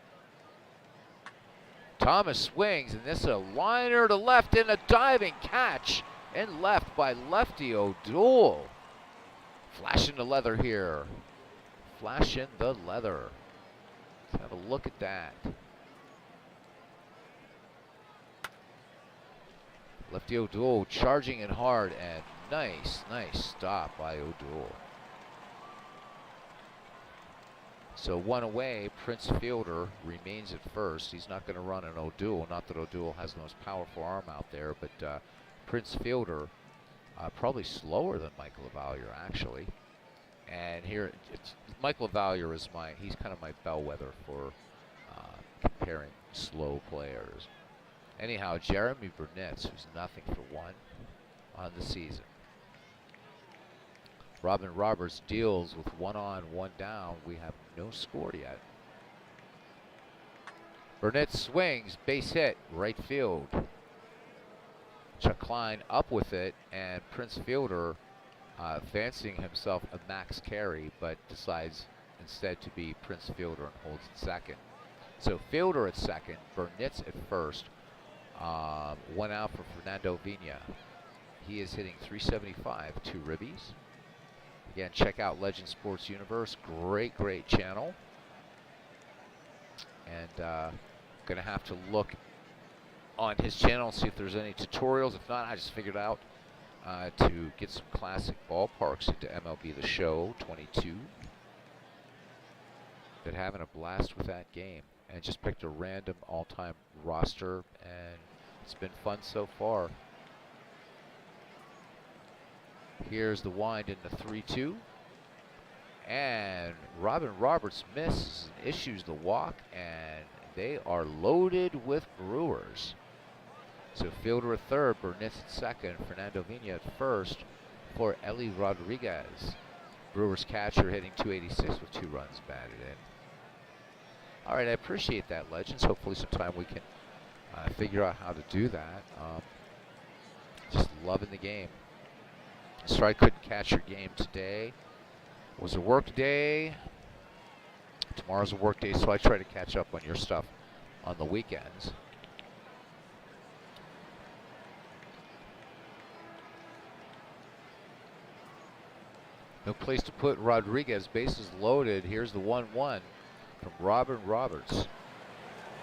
Thomas swings, and this is a liner to left and a diving catch in left by Lefty O'Doul. Flash in the leather here. Flash in the leather. Let's have a look at that. Lefty O'Doul charging in hard, and nice stop by O'Doul. So 1 away, Prince fielder remains at first. He's not going to run an O'Doul. Not that O'Doul has the most powerful arm out there, but Prince fielder probably slower than Michael Lavalier actually. And here, Michael Lavalier is he's kind of my bellwether for comparing slow players. Anyhow, Jeremy Burnitz, who's nothing for 1 on the season. Robin Roberts deals with 1 on, 1 down. We have no score yet. Burnitz swings, base hit, right field. Chuck Klein up with it, and Prince fielder fancying himself a max carry, but decides instead to be Prince fielder and holds at second. So fielder at second, Burnitz at first. 1 out for Fernando Vina. He is hitting .375, 2 ribbies. Again, check out Legend Sports Universe. Great channel. And going to have to look on his channel and see if there's any tutorials. If not, I just figured out to get some classic ballparks into MLB The Show 22. Been having a blast with that game. And just picked a random all-time roster, and it's been fun so far. Here's the wind in the 3-2. And Robin Roberts misses and issues the walk, and they are loaded with Brewers. So fielder at third, Burnitz at second, Fernando Vina at first for Eli Rodriguez. Brewers catcher hitting .286 with 2 runs batted in. All right, I appreciate that, Legends. Hopefully sometime we can figure out how to do that. Just loving the game. Sorry I couldn't catch your game today. It was a work day. Tomorrow's a work day, so I try to catch up on your stuff on the weekends. No place to put Rodriguez. Bases loaded. Here's the 1-1 from Robin Roberts.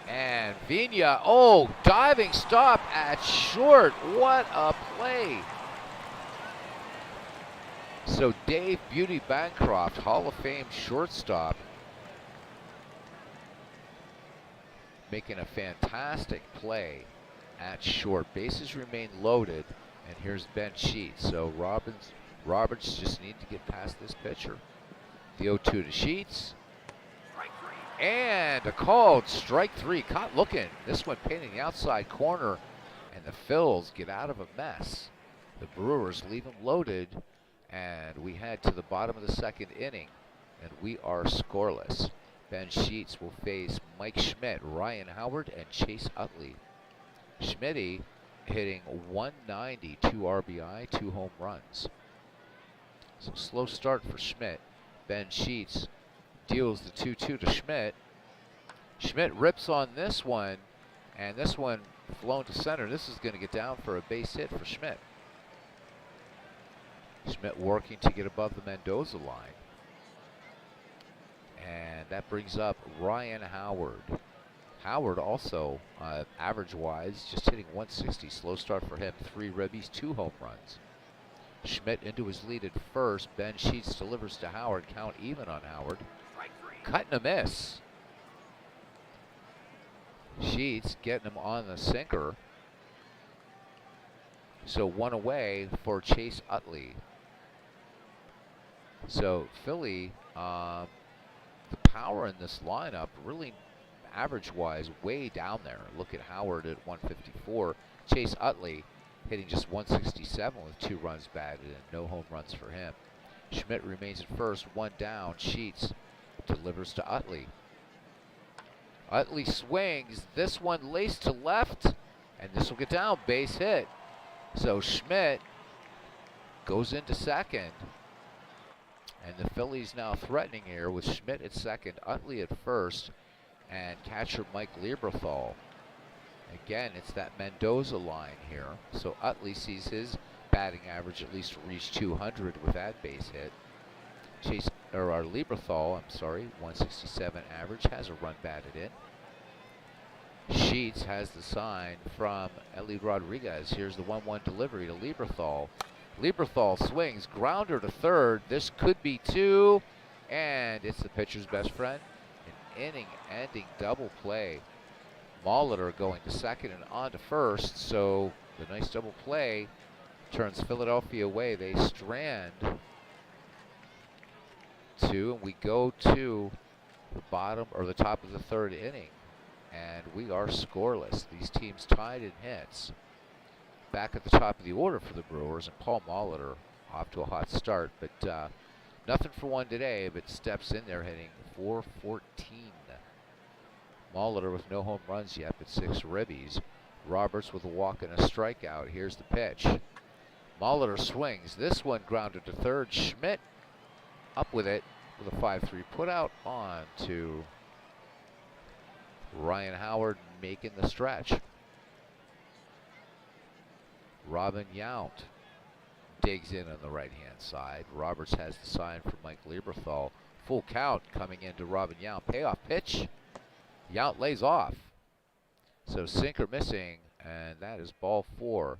And Vina, oh, diving stop at short. What a play. So Dave Beauty Bancroft, Hall of Fame shortstop, making a fantastic play at short. Bases remain loaded, and here's Ben Sheets. So Roberts just need to get past this pitcher. The 0-2 to Sheets. And a called strike 3. Caught looking. This one painting the outside corner, and the Phils get out of a mess. The Brewers leave them loaded, and we head to the bottom of the second inning, and we are scoreless. Ben Sheets will face Mike Schmidt, Ryan Howard, and Chase Utley. Schmitty hitting 190, 2 RBI, 2 home runs. So slow start for Schmidt. Ben Sheets deals the 2-2 to Schmidt. Schmidt rips on this one, and this one flown to center. This is going to get down for a base hit for Schmidt. Schmidt working to get above the Mendoza line. And that brings up Ryan Howard. Howard also, average-wise, just hitting 160. Slow start for him. 3 ribbies, 2 home runs. Schmidt into his lead at first. Ben Sheets delivers to Howard. Count even on Howard. Cut and a miss. Sheets getting him on the sinker. So 1 away for Chase Utley. So Philly, the power in this lineup really average-wise way down there. Look at Howard at 154. Chase Utley hitting just 167 with 2 runs batted and no home runs for him. Schmidt remains at first, 1 down. Sheets delivers to Utley. Utley swings. This one laced to left, and this will get down. Base hit. So Schmidt goes into second. And the Phillies now threatening here with Schmidt at second, Utley at first, and catcher Mike Lieberthal. Again, it's that Mendoza line here. So Utley sees his batting average at least reach 200 with that base hit. Our Lieberthal, 167 average, has a run batted in. Sheets has the sign from Ellie Rodriguez. Here's the 1-1 delivery to Lieberthal. Lieberthal swings, grounder to third. This could be 2, and it's the pitcher's best friend. An inning-ending double play. Molitor going to second and on to first, so the nice double play turns Philadelphia away. They strand 2, and we go to the bottom or the top of the third inning, and we are scoreless. These teams tied in hits. Back at the top of the order for the Brewers, and Paul Molitor off to a hot start, but nothing for 1 today, but steps in there hitting .414. Molitor with no home runs yet, but 6 ribbies. Roberts with a walk and a strikeout. Here's the pitch. Molitor swings. This one grounded to third. Schmidt up with it with a 5-3 put out on to Ryan Howard making the stretch. Robin Yount digs in on the right-hand side. Roberts has the sign for Mike Lieberthal. Full count coming into Robin Yount. Payoff pitch. Yount lays off. So sinker missing, and that is ball 4.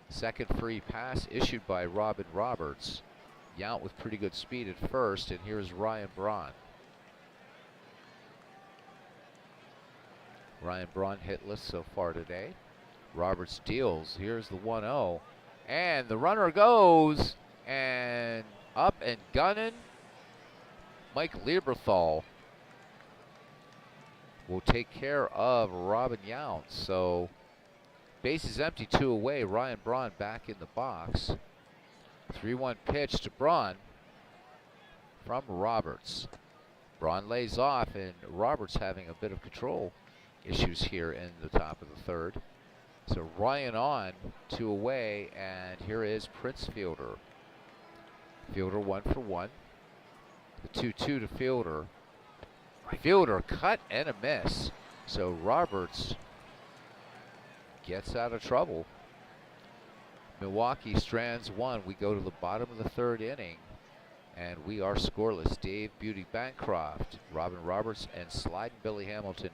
Second free pass issued by Robin Roberts. Yount with pretty good speed at first, and here's Ryan Braun. Ryan Braun hitless so far today. Roberts deals. Here's the 1-0. And the runner goes. And up and gunning. Mike Lieberthal will take care of Robin Yount. So bases empty, 2 away. Ryan Braun back in the box. 3-1 pitch to Braun from Roberts. Braun lays off, and Roberts having a bit of control issues here in the top of the third. So Ryan on, 2 away, and here is Prince Fielder. Fielder 1 for 1. The 2-2 to Fielder. Fielder cut and a miss. So Roberts gets out of trouble. Milwaukee strands 1. We go to the bottom of the third inning, and we are scoreless. Dave Beauty Bancroft, Robin Roberts, and Sliding Billy Hamilton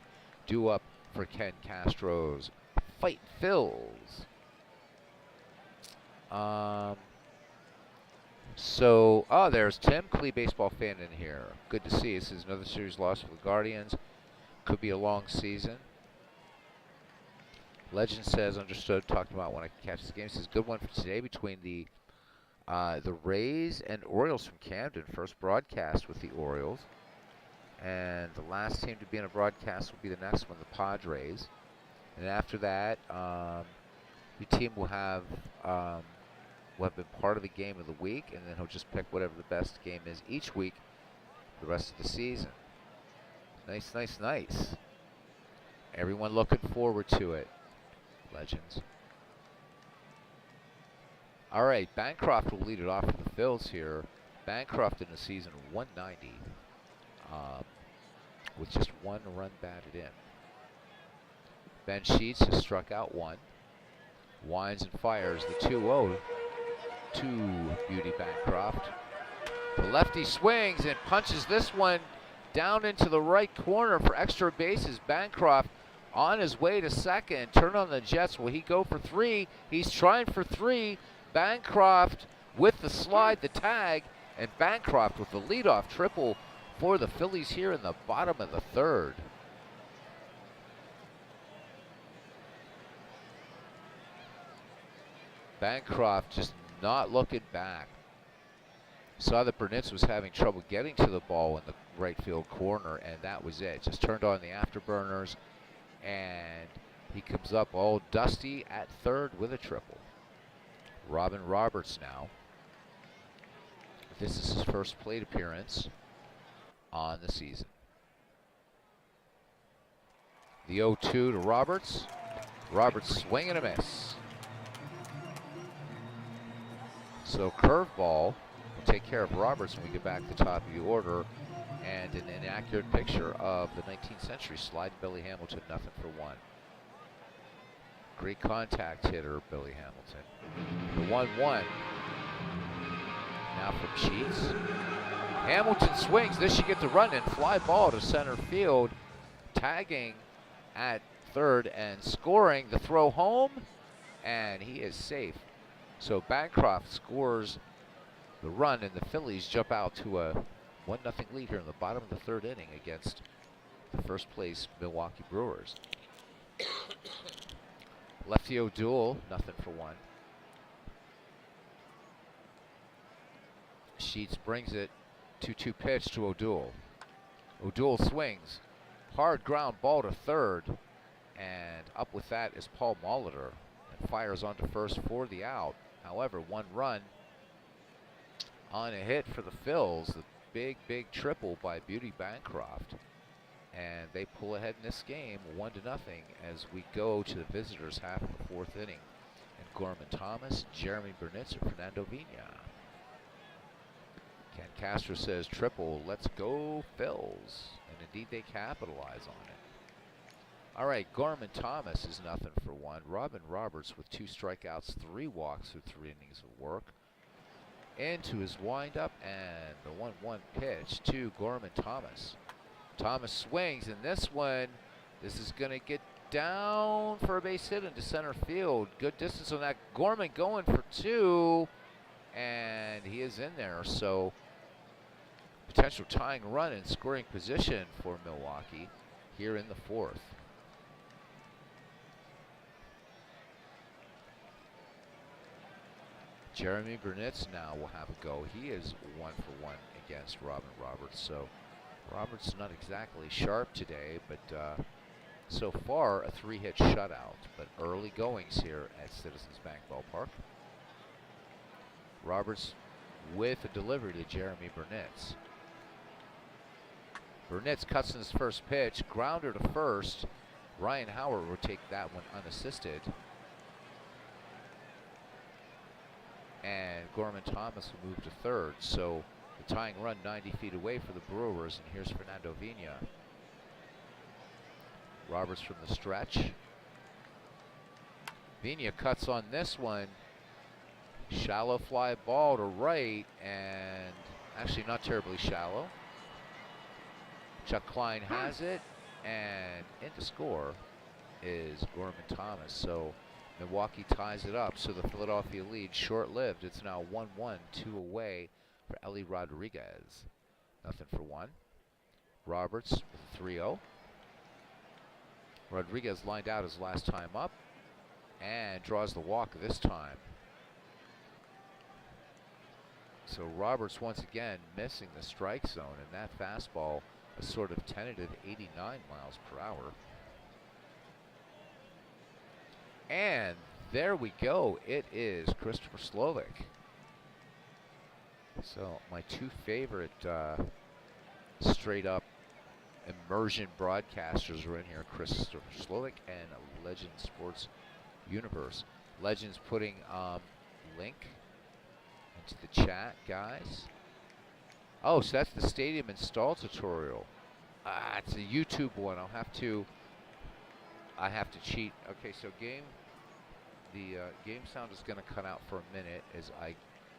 due up for Ken Castro's Fight Phils. There's Tim, Clee baseball fan in here. Good to see. This is another series loss for the Guardians. Could be a long season. Legend says, understood, talking about when I can catch this game. This is a good one for today between the Rays and Orioles from Camden. First broadcast with the Orioles. And the last team to be in a broadcast will be the next one, the Padres. And after that, your team will have been part of the game of the week, and then he'll just pick whatever the best game is each week for the rest of the season. Nice, nice, nice. Everyone looking forward to it. Legends. All right, Bancroft will lead it off for the Phils here. Bancroft in the season 190 with just 1 run batted in. Ben Sheets has struck out 1. Winds and fires the 2-0 to Beauty Bancroft. The lefty swings and punches this one down into the right corner for extra bases. Bancroft on his way to second. Turn on the Jets. Will he go for 3? He's trying for 3. Bancroft with the slide, the tag, and Bancroft with the leadoff triple for the Phillies here in the bottom of the third. Bancroft just not looking back. Saw that Burnitz was having trouble getting to the ball in the right field corner, and that was it. Just turned on the afterburners, and he comes up all dusty at third with a triple. Robin Roberts now. This is his first plate appearance on the season. The 0-2 to Roberts. Roberts swing and a miss. So curveball will take care of Roberts when we get back to the top of the order. And an inaccurate picture of the 19th century slide Billy Hamilton, 0 for 1. Great contact hitter, Billy Hamilton. The 1-1. Now from Sheets. Hamilton swings. This should get the run in. Fly ball to center field. Tagging at third and scoring the throw home. And he is safe. So Bancroft scores the run, and the Phillies jump out to a 1-0 lead here in the bottom of the third inning against the first place Milwaukee Brewers. Lefty O'Doul, 0 for 1. Sheets brings it, 2-2 pitch to O'Doul. O'Doul swings, hard ground ball to third, and up with that is Paul Molitor, and fires onto first for the out. However, 1 run on a hit for the Phils. The big triple by Beauty Bancroft. And they pull ahead in this game 1-0 as we go to the visitors' half of the 4th inning. And Gorman Thomas, Jeremy Burnitz, and Fernando Vina. Ken Castro says triple, let's go Phils. And indeed they capitalize on it. All right, Gorman Thomas is 0 for 1. Robin Roberts with 2 strikeouts, 3 walks through 3 innings of work. Into his windup, and the 1-1 pitch to Gorman Thomas. Thomas swings, and this is going to get down for a base hit into center field. Good distance on that. Gorman going for 2, and he is in there. So potential tying run in scoring position for Milwaukee here in the 4th. Jeremy Burnitz now will have a go. He is 1 for 1 against Robin Roberts. So Roberts not exactly sharp today, but so far a 3-hit shutout. But early goings here at Citizens Bank Ballpark. Roberts with a delivery to Jeremy Burnitz. Burnett's cuts in his first pitch, grounder to first. Ryan Howard will take that one unassisted. And Gorman Thomas will move to third. So the tying run 90 feet away for the Brewers. And here's Fernando Vina. Roberts from the stretch. Vina cuts on this one. Shallow fly ball to right, and actually not terribly shallow. Chuck Klein has it, and in to score is Gorman Thomas. So Milwaukee ties it up. So the Philadelphia lead short-lived. It's now 1-1, 2 away for Ellie Rodriguez. Nothing for one. Roberts with 3-0. Rodriguez lined out his last time up and draws the walk this time. So Roberts once again missing the strike zone, and that fastball a sort of tentative 89 miles per hour. And there we go. It is Christopher Slovic. So my two favorite straight up immersion broadcasters are in here, Christopher Slovic and Legend Sports Universe. Legends putting link into the chat, guys. Oh, so that's the stadium install tutorial. It's a YouTube one. I have to cheat. Okay, so the game sound is going to cut out for a minute as I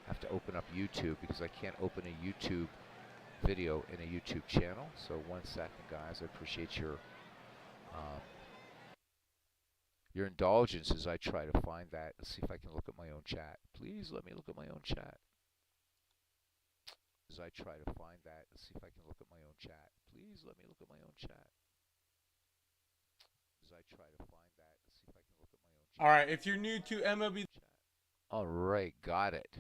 have to open up YouTube because I can't open a YouTube video in a YouTube channel. So 1 second, guys. I appreciate your indulgence as I try to find that. Let's see if I can look at my own chat. Please let me look at my own chat. As I try to find that, let's see if I can look at my own chat. Please let me look at my own chat. As I try to find that, let's see if I can look at my own chat. All right, if you're new to MLB. All right, got it.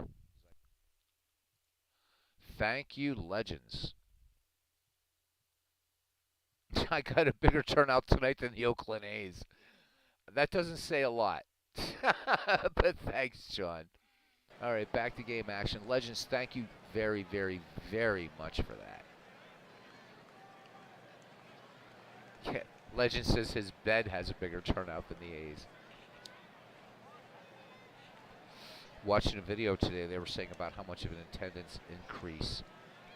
Thank you, Legends. I got a bigger turnout tonight than the Oakland A's. That doesn't say a lot. But thanks, John. All right, back to game action. Legends, thank you very, very, very much for that. Yeah, Legend says his bed has a bigger turnout than the A's. Watching a video today, they were saying about how much of an attendance increase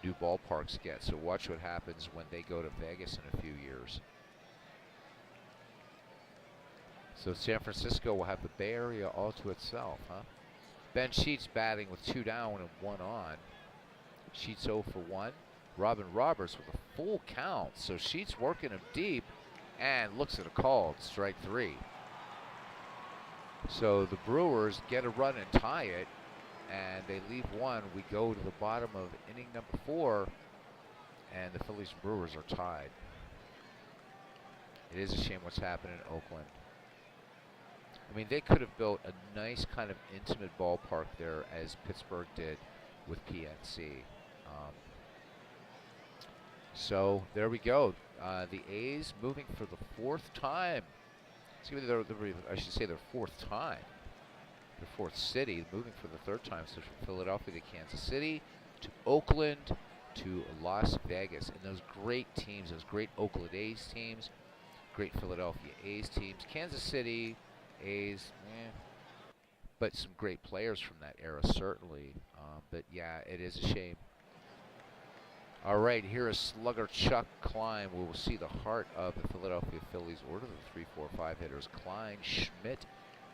new ballparks get. So watch what happens when they go to Vegas in a few years. So San Francisco will have the Bay Area all to itself, huh? Ben Sheets batting with 2 down and 1 on. Sheets 0 for 1. Robin Roberts with a full count. So Sheets working him deep and looks at a call, strike 3. So the Brewers get a run and tie it, and they leave 1. We go to the bottom of inning number 4, and the Phillies and Brewers are tied. It is a shame what's happening in Oakland. I mean, they could have built a nice kind of intimate ballpark there, as Pittsburgh did with PNC. So there we go. The A's moving for the 4th time. I should say their 4th time. Their 4th city, moving for the 3rd time. So from Philadelphia to Kansas City, to Oakland, to Las Vegas. And those great teams, those great Oakland A's teams, great Philadelphia A's teams, Kansas City A's, but some great players from that era, certainly. But yeah, it is a shame. All right, here is slugger Chuck Klein. We will see the heart of the Philadelphia Phillies order, the 3-4-5 hitters: Klein, Schmidt,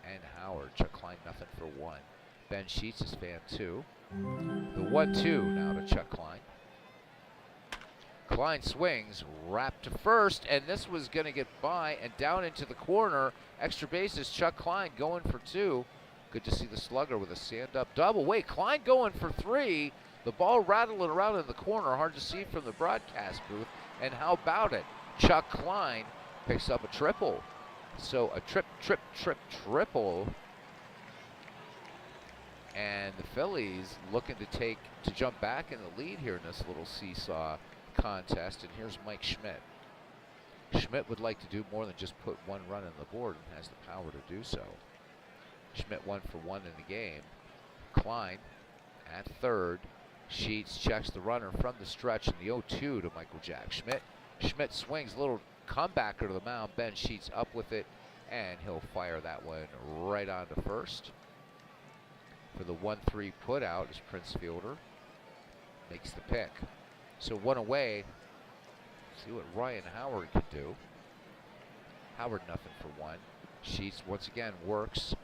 and Howard. Chuck Klein, nothing for 1. Ben Sheets is fan 2. The 1-2 now to Chuck Klein. Klein swings, wrapped to first, and this was going to get by and down into the corner. Extra bases, Chuck Klein going for 2. Good to see the slugger with a stand-up double. Wait, Klein going for 3. The ball rattling around in the corner, hard to see from the broadcast booth. And how about it? Chuck Klein picks up a triple. So a triple. And the Phillies looking to jump back in the lead here in this little seesaw contest. And here's Mike Schmidt. Schmidt would like to do more than just put 1 run on the board and has the power to do so. Schmidt 1 for 1 in the game. Klein at third. Sheets checks the runner from the stretch in the 0-2 to Michael Jack Schmidt. Schmidt swings, little comebacker to the mound. Ben Sheets up with it, and he'll fire that one right on to first. For the 1-3 put out as Prince Fielder makes the pick. So one away. See what Ryan Howard can do. Howard nothing for one. Sheets once again works.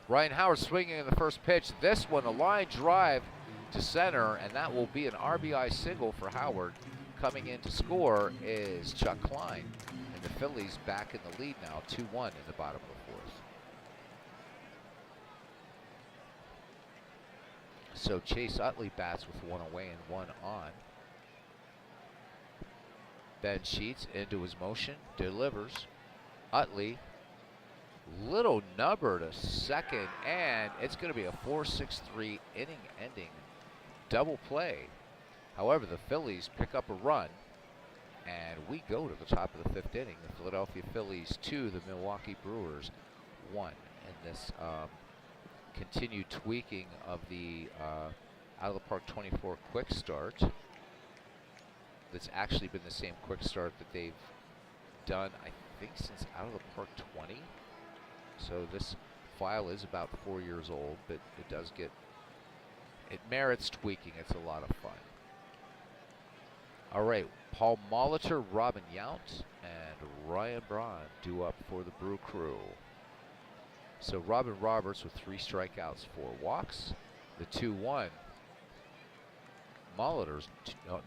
Ryan Howard swinging in the first pitch. This one a line drive to center, and that will be an RBI single for Howard. Coming in to score is Chuck Klein, and the Phillies back in the lead now, 2-1 in the bottom of the fourth. So Chase Utley bats with one away and one on. Ben Sheets into his motion, delivers. Utley, little nubber to second, and it's going to be a 4-6-3 inning-ending double play. However, the Phillies pick up a run, and we go to the top of the fifth inning. The Philadelphia Phillies 2, the Milwaukee Brewers 1. And this continued tweaking of the out of the park 24 quick start. That's actually been the same quick start that they've done, I think, since out of the park 20. So this file is about 4 years old, but it merits tweaking. It's a lot of fun. All right, Paul Molitor, Robin Yount, and Ryan Braun due up for the Brew Crew. So Robin Roberts with 3 strikeouts, 4 walks. The 2-1. Molitor's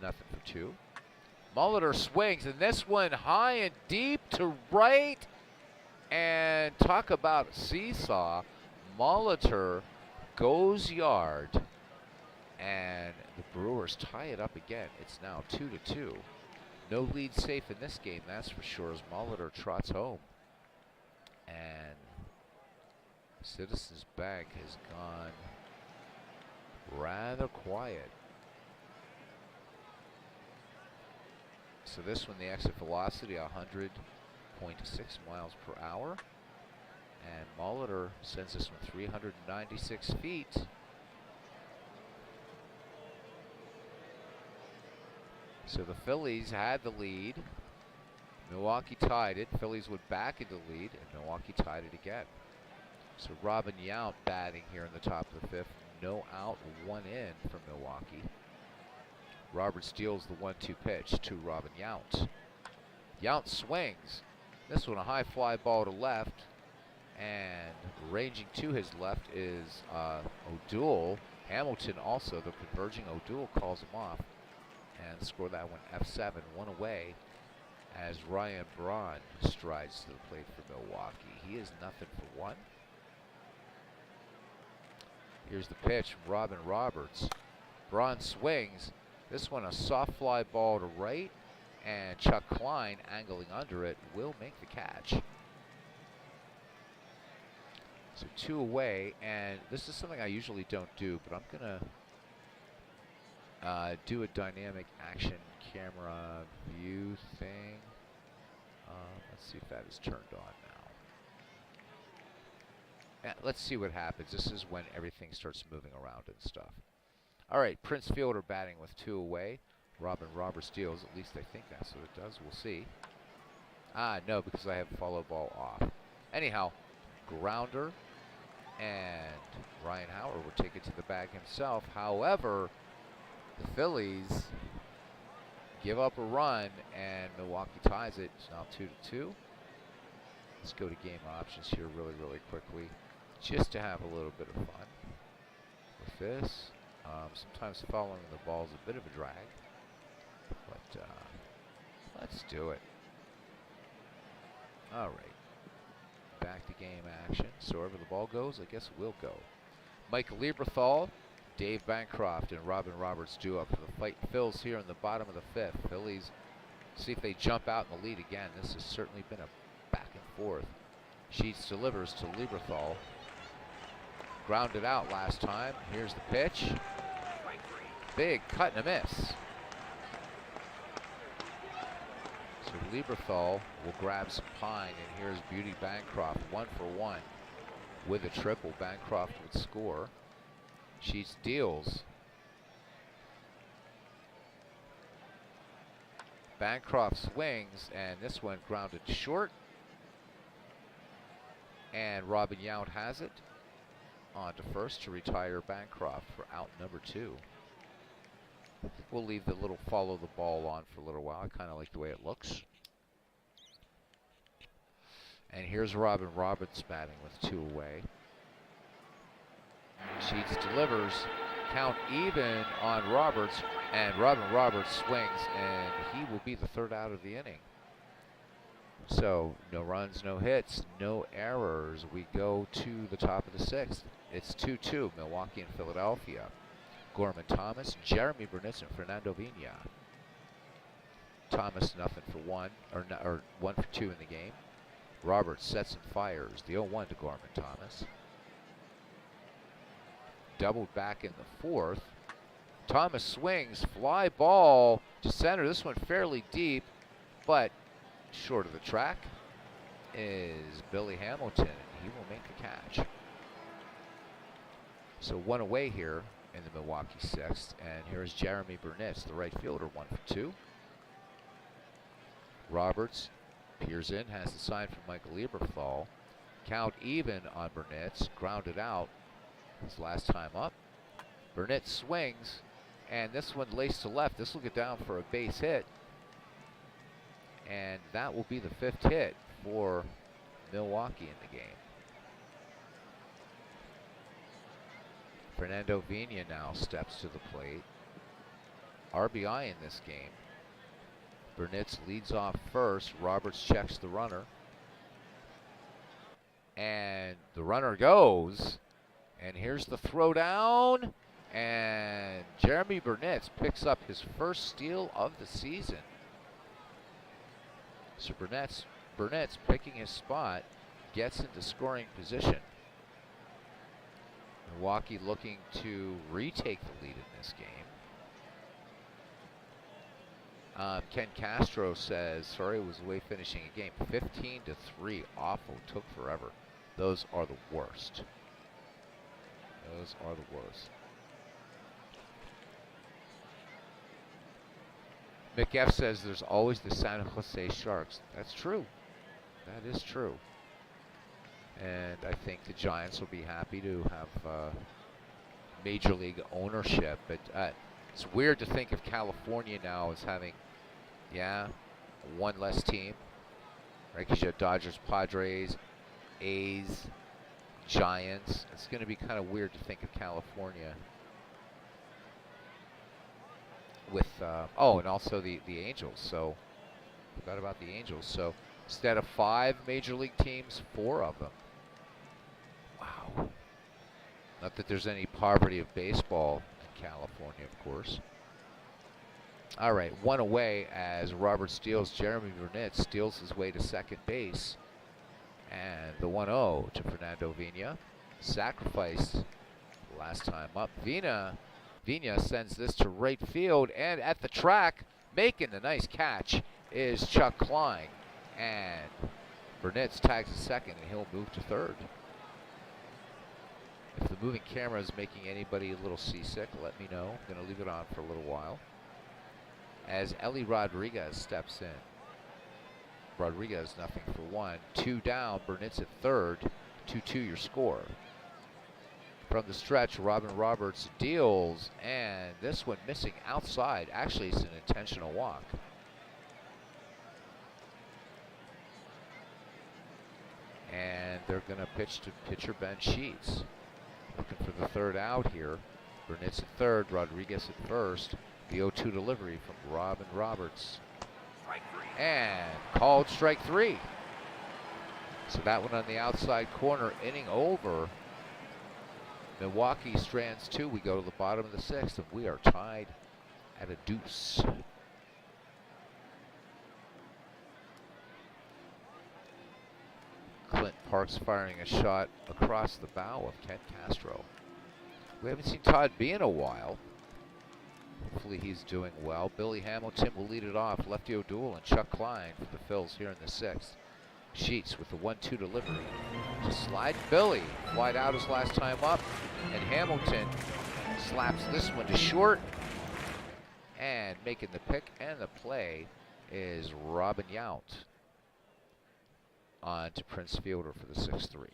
nothing for 2. Molitor swings, and this one high and deep to right. And talk about a seesaw. Molitor goes yard, and the Brewers tie it up again. It's now 2-2. No lead safe in this game, that's for sure, as Molitor trots home. And Citizens Bank has gone rather quiet. So this one, the exit velocity, 100.6 miles per hour. And Molitor sends this one 396 feet. So the Phillies had the lead. Milwaukee tied it. Phillies went back into the lead, and Milwaukee tied it again. So Robin Yount batting here in the top of the fifth. No out, 1 in for Milwaukee. Robert steals the 1-2 pitch to Robin Yount. Yount swings. This one a high fly ball to left, and ranging to his left is O'Doul. Hamilton also, the converging O'Doul calls him off, and score that one F7, 1 away, as Ryan Braun strides to the plate for Milwaukee. He is nothing for 1. Here's the pitch from Robin Roberts. Braun swings. This one a soft fly ball to right, and Chuck Klein, angling under it, will make the catch. So 2 away, and this is something I usually don't do, but I'm gonna do a dynamic action camera view thing. Let's see if that is turned on now. Let's see what happens. This is when everything starts moving around and stuff. All right, Prince Fielder batting with 2 away. Robin Roberts deals. At least I think that's what it does. We'll see. No, because I have follow ball off. Anyhow, grounder, and Ryan Howard will take it to the bag himself. However, the Phillies give up a run, and Milwaukee ties it. It's now 2-2. Let's go to game options here really, really quickly, just to have a little bit of fun with this. Sometimes following the ball is a bit of a drag, but let's do it. All right, back to game action. So wherever the ball goes, I guess it will go. Mike Lieberthal, Dave Bancroft, and Robin Roberts due up for the fight. Phil's here in the bottom of the fifth. Phillies see if they jump out in the lead again. This has certainly been a back and forth. Sheets delivers to Lieberthal. Grounded out last time. Here's the pitch. Big cut and a miss. So Lieberthal will grab some pine, and here's Beauty Bancroft, 1 for 1. With a triple, Bancroft would score. Sheets deals. Bancroft swings, and this one grounded short. And Robin Yount has it on to first to retire Bancroft for out number 2. We'll leave the little follow the ball on for a little while. I kind of like the way it looks. And here's Robin Roberts batting with 2 away. Sheets delivers. Count even on Roberts, and Robin Roberts swings, and he will be the 3rd out of the inning. So no runs, no hits, no errors. We go to the top of the 6th. It's 2-2, Milwaukee and Philadelphia. Gorman Thomas, Jeremy Burnitz, and Fernando Vina. Thomas nothing for 1, or 1 for 2 in the game. Roberts sets and fires the 0-1 to Gorman Thomas. Doubled back in the 4th. Thomas swings, fly ball to center. This one fairly deep, but short of the track is Billy Hamilton. He will make the catch. So 1 away here in the Milwaukee 6th, and here's Jeremy Burnitz, the right fielder, 1 for 2. Roberts peers in, has the sign from Michael Lieberthal. Count even on Burnitz, grounded out his last time up. Burnitz swings, and this one laced to left. This will get down for a base hit, and that will be the 5th hit for Milwaukee in the game. Fernando Vina now steps to the plate. RBI in this game. Burnitz leads off first. Roberts checks the runner. And the runner goes. And here's the throw down. And Jeremy Burnitz picks up his first steal of the season. So Burnitz picking his spot, gets into scoring position. Milwaukee looking to retake the lead in this game. Ken Castro says, sorry, it was away finishing a game. 15-3, awful, took forever. Those are the worst. Those are the worst. McF says there's always the San Jose Sharks. That's true. That is true. And I think the Giants will be happy to have Major League ownership. But it's weird to think of California now as having, one less team. Right? Because you have Dodgers, Padres, A's, Giants. It's going to be kind of weird to think of California with, and also the Angels. So, forgot about the Angels. So, instead of 5 Major League teams, 4 of them. Wow. Not that there's any poverty of baseball in California, of course. All right, 1 away as Robert steals. Jeremy Burnitz steals his way to second base. And the 1-0 to Fernando Vina. Sacrificed last time up. Vina sends this to right field, and at the track, making the nice catch is Chuck Klein. And Burnitz tags to second, and he'll move to third. If the moving camera is making anybody a little seasick, let me know. I'm going to leave it on for a little while. As Ellie Rodriguez steps in. Rodriguez nothing for 1. 2 down, Burnitz at third. 2-2 your score. From the stretch, Robin Roberts deals, and this one missing outside. Actually, it's an intentional walk. And they're going to pitch to pitcher Ben Sheets. Looking for the 3rd out here. Burnitz at third, Rodriguez at first. The 0-2 delivery from Robin Roberts. And called strike 3. So that one on the outside corner, inning over. Milwaukee strands 2. We go to the bottom of the 6th, and we are tied at a deuce. Clint Parks firing a shot across the bow of Ken Castro. We haven't seen Todd B in a while. Hopefully he's doing well. Billy Hamilton will lead it off. Lefty O'Doul and Chuck Klein for the Phils here in the 6th. Sheets with the 1-2 delivery. Just slide Billy. Flied out his last time up. And Hamilton slaps this one to short. And making the pick and the play is Robin Yount on to Prince Fielder for the 6-3.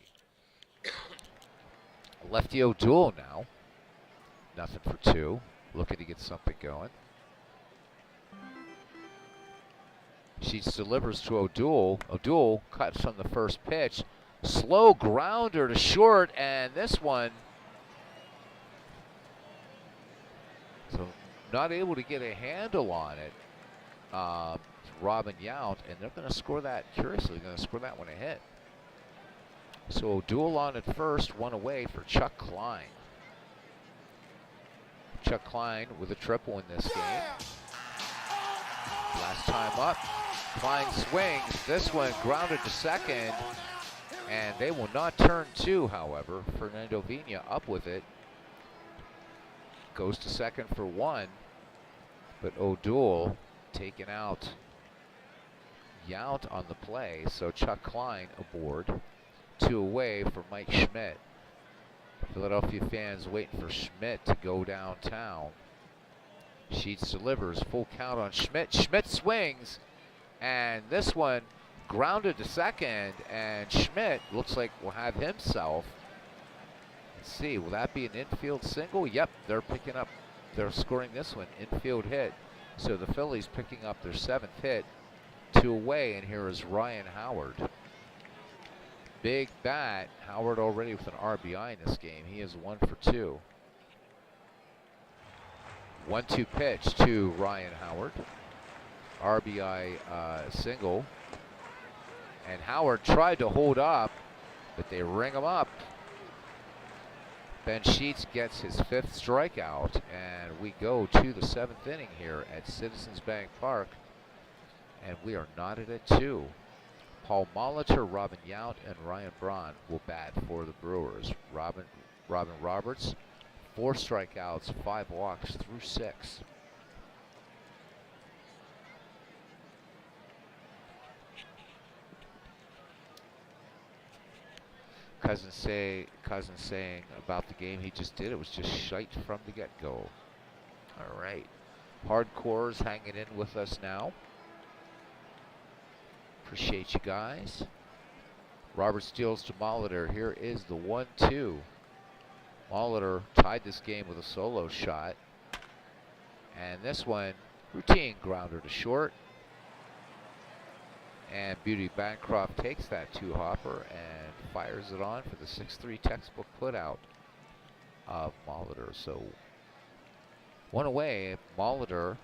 Lefty O'Doul now. Nothing for 2. Looking to get something going. Sheets delivers to O'Doul. O'Doul cuts on the first pitch. Slow grounder to short, and this one, so not able to get a handle on it. Robin Yount, and they're going to score that, curiously, going to score that one a hit. So O'Doul on at first, 1 away for Chuck Klein. Chuck Klein with a triple in this game. Last time up, Klein swings. This one grounded to second, and they will not turn 2, however. Fernando Vina up with it. Goes to second for 1, but O'Doul taken out. Yount on the play, so Chuck Klein aboard. 2 away for Mike Schmidt. Philadelphia fans waiting for Schmidt to go downtown. Sheets delivers, full count on Schmidt. Schmidt swings, and this one grounded to second, and Schmidt looks like will have himself. Let's see, will that be an infield single? Yep, they're scoring this one, infield hit. So the Phillies picking up their 7th hit, 2 away, and here is Ryan Howard. Big bat. Howard already with an RBI in this game. He is 1 for 2. 1-2 pitch to Ryan Howard. RBI single. And Howard tried to hold up, but they ring him up. Ben Sheets gets his 5th strikeout, and we go to the 7th inning here at Citizens Bank Park, and we are knotted at 2. Paul Molitor, Robin Yount, and Ryan Braun will bat for the Brewers. Robin Roberts, 4 strikeouts, 5 walks through 6. Cousin saying about the game he just did, it was just shite from the get-go. All right. Hardcore's hanging in with us now. Appreciate you guys. Robert steals to Molitor. Here is the 1-2. Molitor tied this game with a solo shot. And this one, routine grounder to short. And Beauty Bancroft takes that 2-hopper and fires it on for the 6-3 textbook putout of Molitor. So 1 away. Molitor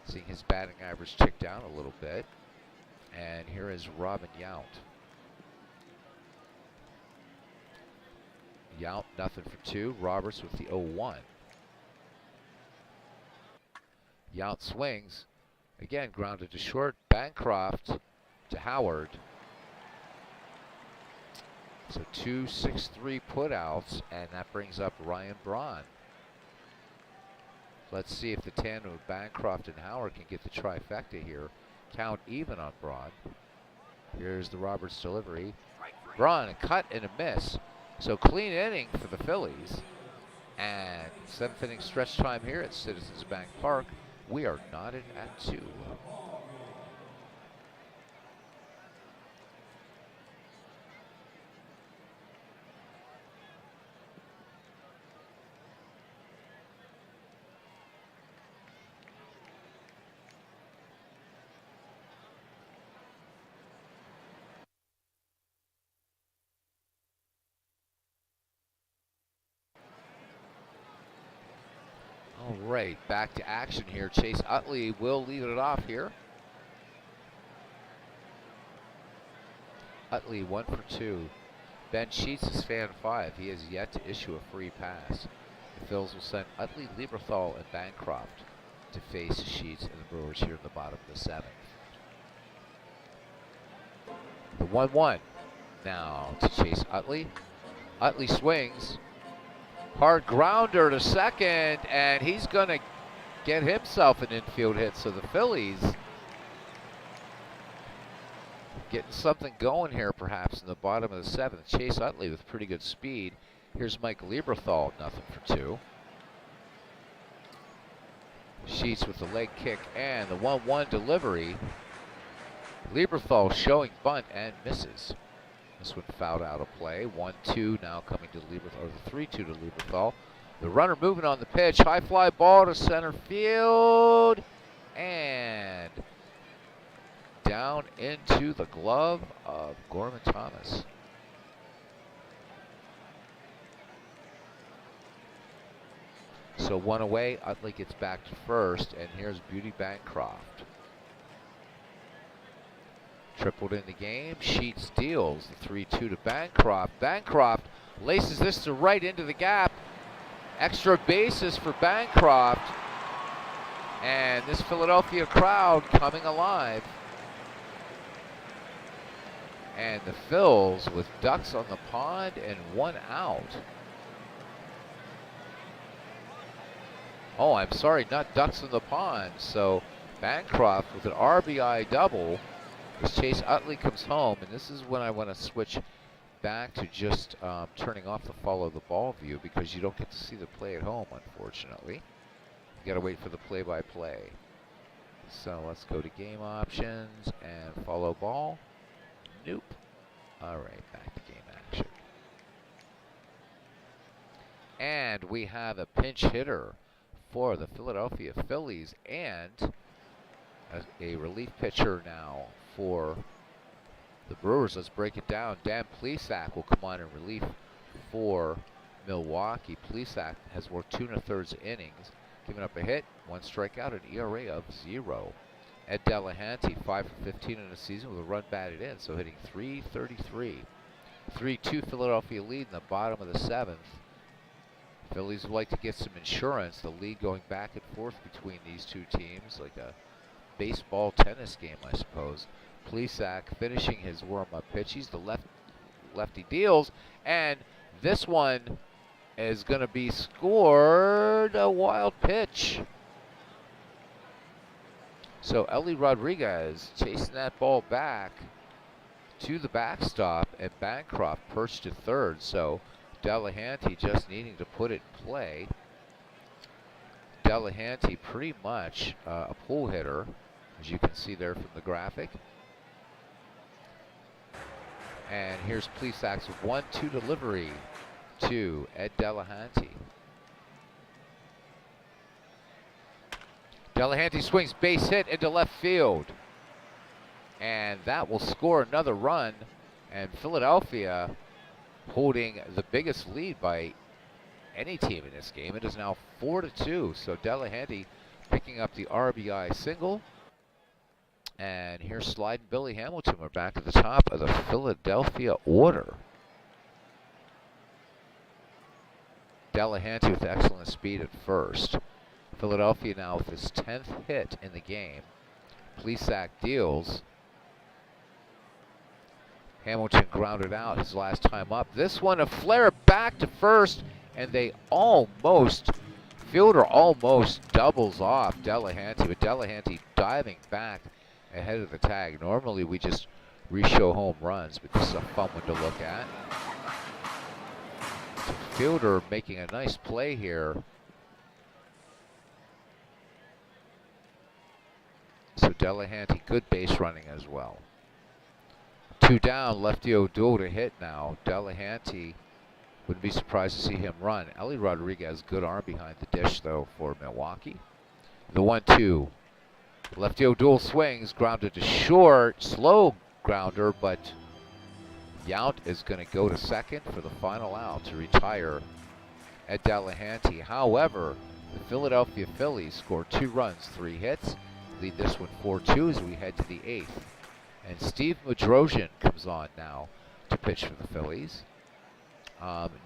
seeing his batting average tick down a little bit. And here is Robin Yount. Yount, nothing for 2. Roberts with the 0-1. Yount swings. Again, grounded to short. Bancroft to Howard. So 2 6-3 putouts, and that brings up Ryan Braun. Let's see if the tandem of Bancroft and Howard can get the trifecta here. Count even on Braun. Here's the Roberts delivery. Braun, a cut and a miss. So clean inning for the Phillies. And 7th inning stretch time here at Citizens Bank Park. We are knotted at 2. All right, back to action here. Chase Utley will lead it off here. Utley 1 for 2. Ben Sheets is fan 5. He has yet to issue a free pass. The Phils will send Utley, Lieberthal, and Bancroft to face Sheets and the Brewers here in the bottom of the 7th. The 1-1 now to Chase Utley. Utley swings. Hard grounder to second, and he's going to get himself an infield hit. So the Phillies getting something going here perhaps in the bottom of the 7th. Chase Utley with pretty good speed. Here's Mike Lieberthal, nothing for 2. Sheets with the leg kick and the 1-1 delivery. Lieberthal showing bunt and misses. This one fouled out of play. 1-2 now coming to Lieberthal, or the 3-2 to Lieberthal. The runner moving on the pitch. High fly ball to center field. And down into the glove of Gorman Thomas. So one away, Utley gets back to first, and here's Beauty Bancroft. Tripled in the game, Sheets deals the 3-2 to Bancroft. Bancroft laces this to right into the gap. Extra bases for Bancroft. And this Philadelphia crowd coming alive. And the Phils with ducks on the pond and 1 out. Oh, I'm sorry, not ducks in the pond. So Bancroft with an RBI double. As Chase Utley comes home, and this is when I want to switch back to just turning off the follow the ball view, because you don't get to see the play at home, unfortunately. You got to wait for the play-by-play. So let's go to game options and follow ball. Nope. All right, back to game action. And we have a pinch hitter for the Philadelphia Phillies and a relief pitcher now for the Brewers. Let's break it down. Dan Plesac will come on in relief for Milwaukee. Plesac has worked 2 1/3 innings, giving up a hit, 1 strikeout, an ERA of 0. Ed Delahanty, 5 for 15 in the season with a run batted in, so hitting .333. 3-2 Philadelphia lead in the bottom of the 7th. Phillies would like to get some insurance. The lead going back and forth between these two teams, like a baseball tennis game, I suppose. Plesac finishing his warm-up pitch. He's the lefty deals, and this one is going to be scored. A wild pitch. So Ellie Rodriguez chasing that ball back to the backstop, and Bancroft perched to third. So Delahanty just needing to put it in play. Delahanty pretty much a pull hitter, as you can see there from the graphic. And here's Plesac's 1-2 delivery to Ed Delahanty. Delahanty swings, base hit into left field. And that will score another run. And Philadelphia holding the biggest lead by any team in this game. It is now 4-2. So Delahanty picking up the RBI single. And here's Slide and Billy Hamilton. We're back at the top of the Philadelphia order. Delahanty with excellent speed at first. Philadelphia now with his 10th hit in the game. Plesac deals. Hamilton grounded out his last time up. This one a flare back to first, and they almost, fielder almost doubles off Delahanty, but Delahanty diving back ahead of the tag. Normally we just re-show home runs, but this is a fun one to look at. So fielder making a nice play here. So Delahanty, good base running as well. 2 down, lefty O'Doul to hit now. Delahanty, wouldn't be surprised to see him run. Ellie Rodriguez, good arm behind the dish though for Milwaukee. The 1-2. Lefty O'Doul swings, grounded to short, slow grounder, but Yount is going to go to second for the final out to retire Ed Delahanty. However, the Philadelphia Phillies scored 2 runs, 3 hits. Lead this one 4-2 as we head to the 8th. And Steve Madrosian comes on now to pitch for the Phillies.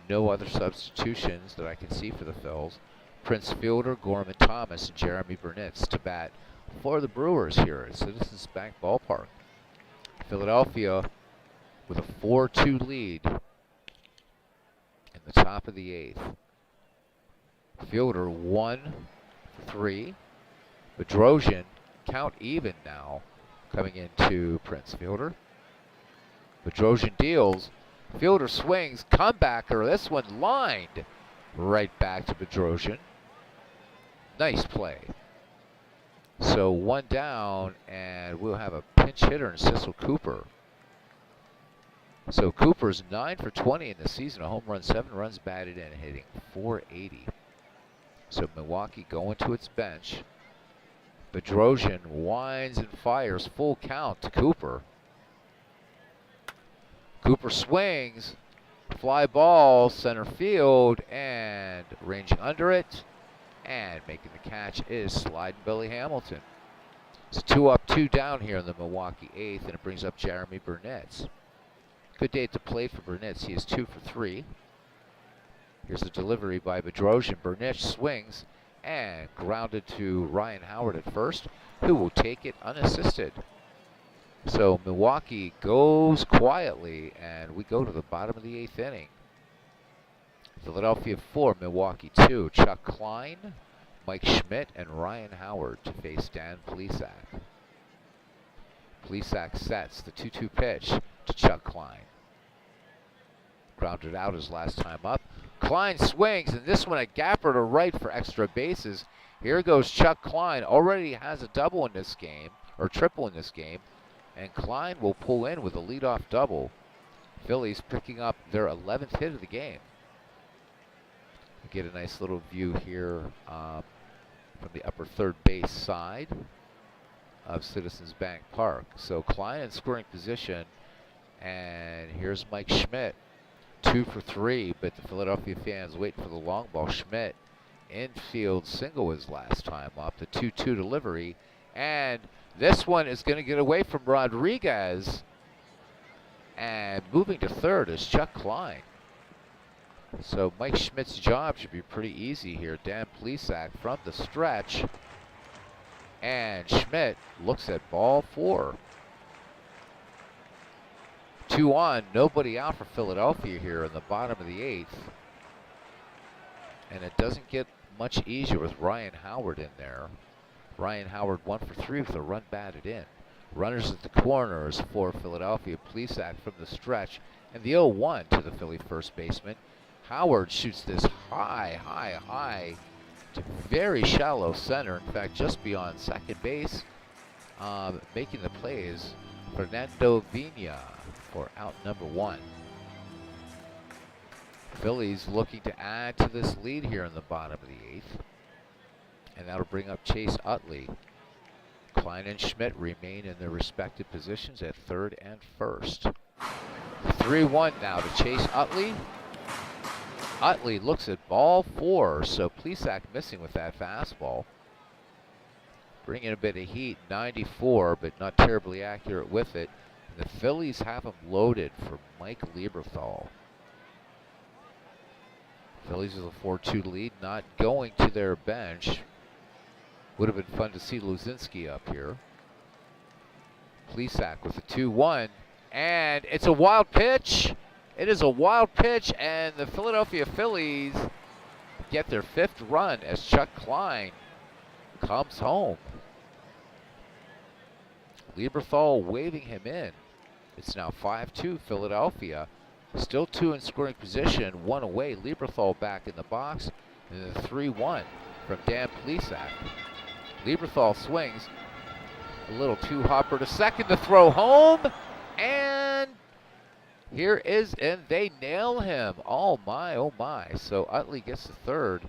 No other substitutions that I can see for the Phils. Prince Fielder, Gorman Thomas, and Jeremy Burnitz to bat for the Brewers here at Citizens Bank Ballpark. Philadelphia with a 4-2 lead in the top of the 8th. Fielder 1-3. Madrosian count even now coming into Prince Fielder. Madrosian deals. Fielder swings. Comebacker. This one lined right back to Madrosian. Nice play. So one down, and we'll have a pinch hitter in Cecil Cooper. So Cooper's 9 for 20 in the season, a home run, 7 runs batted in, hitting .480. So Milwaukee going to its bench. Bedrosian winds and fires, full count to Cooper. Cooper swings, fly ball, center field, and ranging under it, and making the catch is Sliding Billy Hamilton. It's 2 up, 2 down here in the Milwaukee 8th, and it brings up Jeremy Burnitz. Good day at the plate for Burnitz. He is 2 for 3. Here's the delivery by Bedrosian. Burnitz swings and grounded to Ryan Howard at first, who will take it unassisted. So Milwaukee goes quietly, and we go to the bottom of the 8th inning. Philadelphia 4, Milwaukee 2. Chuck Klein, Mike Schmidt, and Ryan Howard to face Dan Plesac. Plesac sets the 2-2 pitch to Chuck Klein. Grounded out his last time up. Klein swings, and this one a gapper to right for extra bases. Here goes Chuck Klein. Already has a double in this game, or triple in this game, and Klein will pull in with a leadoff double. Phillies picking up their 11th hit of the game. We get a nice little view here from the upper third base side of Citizens Bank Park. So Klein in scoring position, and here's Mike Schmidt. 2 for 3, but the Philadelphia fans wait for the long ball. Schmidt, infield single his last time up. The 2-2 delivery, and this one is going to get away from Rodriguez. And moving to third is Chuck Klein. So Mike Schmidt's job should be pretty easy here. Dan Plesac from the stretch, and Schmidt looks at ball 4. 2 on, nobody out for Philadelphia here in the bottom of the 8th. And it doesn't get much easier with Ryan Howard in there. Ryan Howard 1 for 3 with a run batted in. Runners at the corners for Philadelphia. Plesac from the stretch, and the 0-1 to the Philly first baseman. Howard shoots this high to very shallow center. In fact, just beyond second base. Making the plays, Fernando Vina for out number 1. Phillies looking to add to this lead here in the bottom of the 8th. And that'll bring up Chase Utley. Klein and Schmidt remain in their respective positions at third and first. 3-1 now to Chase Utley. Utley looks at ball 4, so Plesac missing with that fastball. Bringing a bit of heat, 94, but not terribly accurate with it. And the Phillies have him loaded for Mike Lieberthal. Phillies with a 4-2 lead, not going to their bench. Would have been fun to see Luzinski up here. Plesac with a 2-1, and it's a wild pitch. It is a wild pitch, and the Philadelphia Phillies get their 5th run as Chuck Klein comes home. Lieberthal waving him in. It's now 5-2 Philadelphia. Still 2 in scoring position, 1 away. Lieberthal back in the box, and the 3-1 from Dan Plesac. Lieberthal swings a little too hopper to second, to throw home, and here is, and they nail him. Oh my. So Utley gets the 3rd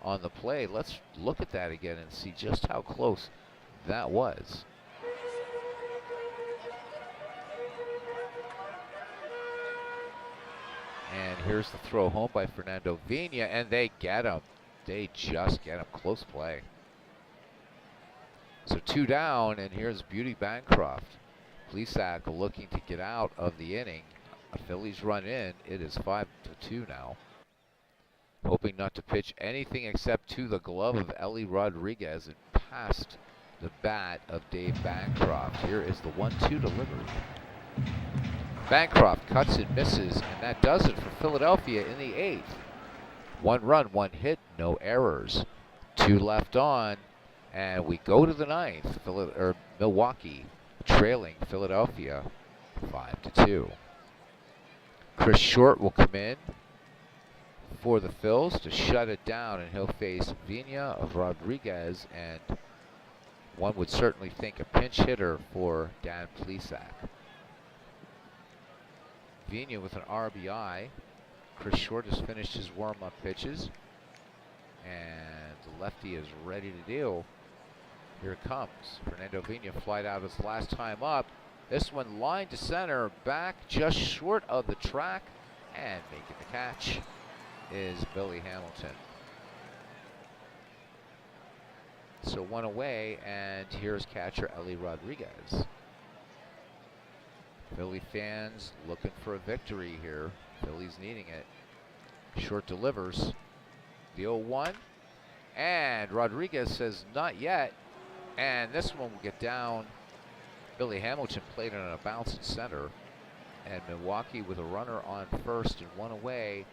on the play. Let's look at that again and see just how close that was. And here's the throw home by Fernando Vina, and they get him. They just get him. Close play. So 2 down, and here's Beauty Bancroft. Plesac looking to get out of the inning. The Phillies run in. It is 5-2 now. Hoping not to pitch anything except to the glove of Ellie Rodriguez and past the bat of Dave Bancroft. Here is the 1-2 delivery. Bancroft cuts and misses, and that does it for Philadelphia in the 8th. 1 run, 1 hit, no errors. 2 left on, and we go to the 9th. Milwaukee trailing Philadelphia 5-2. Chris Short will come in for the Phils to shut it down, and he'll face Vina of Rodriguez and One would certainly think a pinch hitter for Dan Plesac. Vina with an RBI. Chris Short has finished his warm-up pitches. And the lefty is ready to deal. Here it comes. Fernando Vina flied out his last time up. This one line to center, back just short of the track. And making the catch is Billy Hamilton. So one away, and here's catcher Ellie Rodriguez. Philly fans looking for a victory here. Philly's needing it. Short delivers. The 0-1. And Rodriguez says not yet. And this one will get down. Billy Hamilton played it on a bounce in center. And Milwaukee with a runner on first and one away.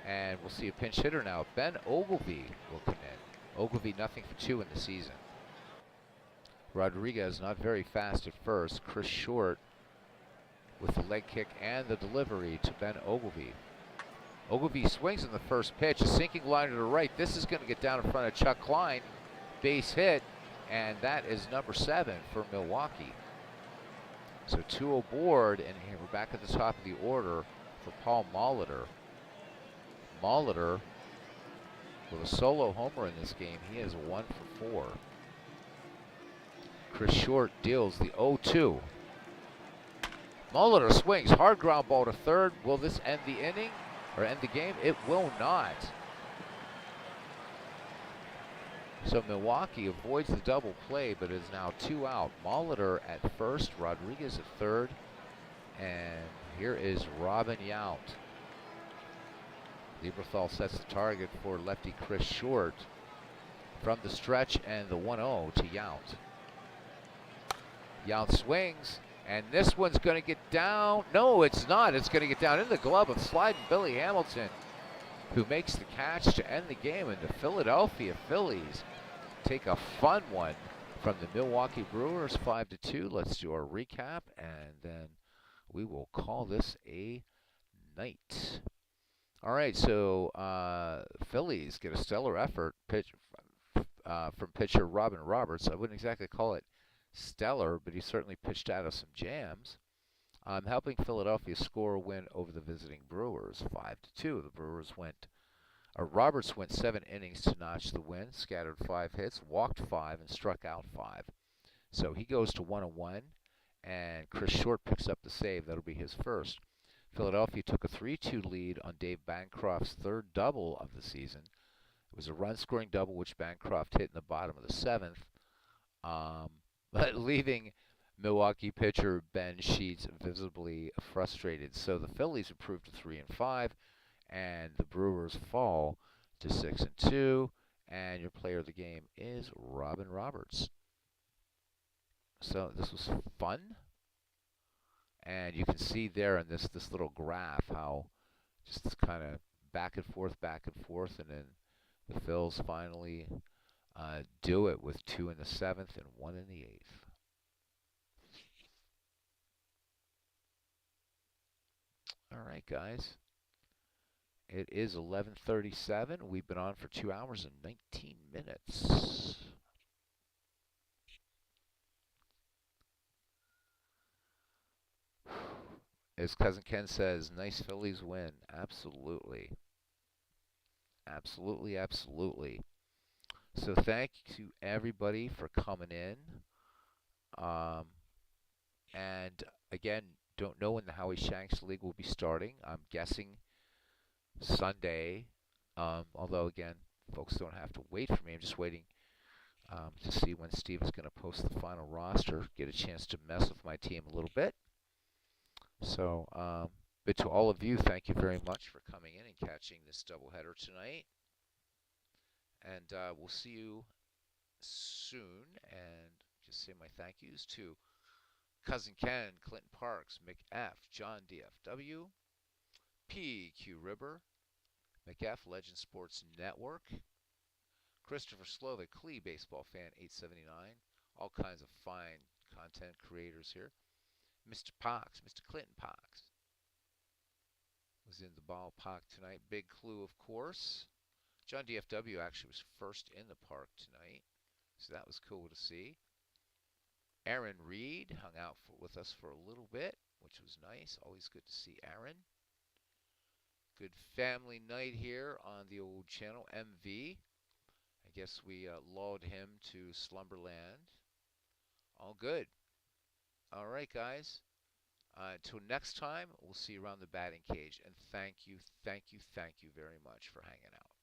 And we'll see a pinch hitter now. Ben Ogilvie will come in. Ogilvie 0 for 2 in the season. Rodriguez not very fast at first. Chris Short with the leg kick and the delivery to Ben Ogilvie. Ogilvie swings in the first pitch. A sinking line to the right. This is going to get down in front of Chuck Klein. Base hit. And that is number 7 for Milwaukee. So 2 aboard, and here we're back at the top of the order for Paul Molitor. Molitor with a solo homer in this game. He is 1 for 4. Chris Short deals the 0-2. Molitor swings, hard ground ball to third. Will this end the inning or end the game? It will not. So Milwaukee avoids the double play, but is now 2 out. Molitor at first, Rodriguez at third, and here is Robin Yount. Lieberthal sets the target for lefty Chris Short from the stretch, and the 1-0 to Yount. Yount swings, and this one's going to get down. No, it's not. It's going to get down in the glove of sliding Billy Hamilton, who makes the catch to end the game, and the Philadelphia Phillies take a fun one from the Milwaukee Brewers, 5-2. Let's do our recap, and then we will call this a night. All right, so Phillies get a stellar effort from pitcher Robin Roberts. I wouldn't exactly call it stellar, but he certainly pitched out of some jams, helping Philadelphia score a win over the visiting Brewers, 5-2. The Brewers Roberts went 7 innings to notch the win, scattered 5 hits, walked 5, and struck out 5. So he goes to 1-1, and Chris Short picks up the save. That'll be his first. Philadelphia took a 3-2 lead on Dave Bancroft's third double of the season. It was a run-scoring double which Bancroft hit in the bottom of the 7th, but leaving Milwaukee pitcher Ben Sheets visibly frustrated. So the Phillies improved to 3-5. And the Brewers fall to 6-2, and your player of the game is Robin Roberts. So this was fun, and you can see there in this little graph how just kind of back and forth, and then the Phils finally do it with 2 in the 7th and 1 in the 8th. All right, guys. It is 11:37. We've been on for 2 hours and 19 minutes. As Cousin Ken says, nice Phillies win. Absolutely. Absolutely, absolutely. So thank you to everybody for coming in. And again, don't know when the Howie Shanks League will be starting. I'm guessing Sunday, although again, folks don't have to wait for me. I'm just waiting to see when Steve is going to post the final roster, get a chance to mess with my team a little bit. So, but to all of you, thank you very much for coming in and catching this doubleheader tonight. And we'll see you soon. And just say my thank yous to Cousin Ken, Clinton Parks, McF, John DFW, PQ Ribber, McF Legend Sports Network, Christopher Slovic, Clee Baseball Fan 879, all kinds of fine content creators here. Mr. Parks, Mr. Clinton Parks, was in the ballpark tonight. Big Clue, of course. John DFW actually was first in the park tonight, so that was cool to see. Aaron Reed hung out with us for a little bit, which was nice. Always good to see Aaron. Good family night here on the old channel, MV. I guess we lulled him to slumberland. All good. All right, guys. Until next time, we'll see you around the batting cage. And thank you, thank you, thank you very much for hanging out.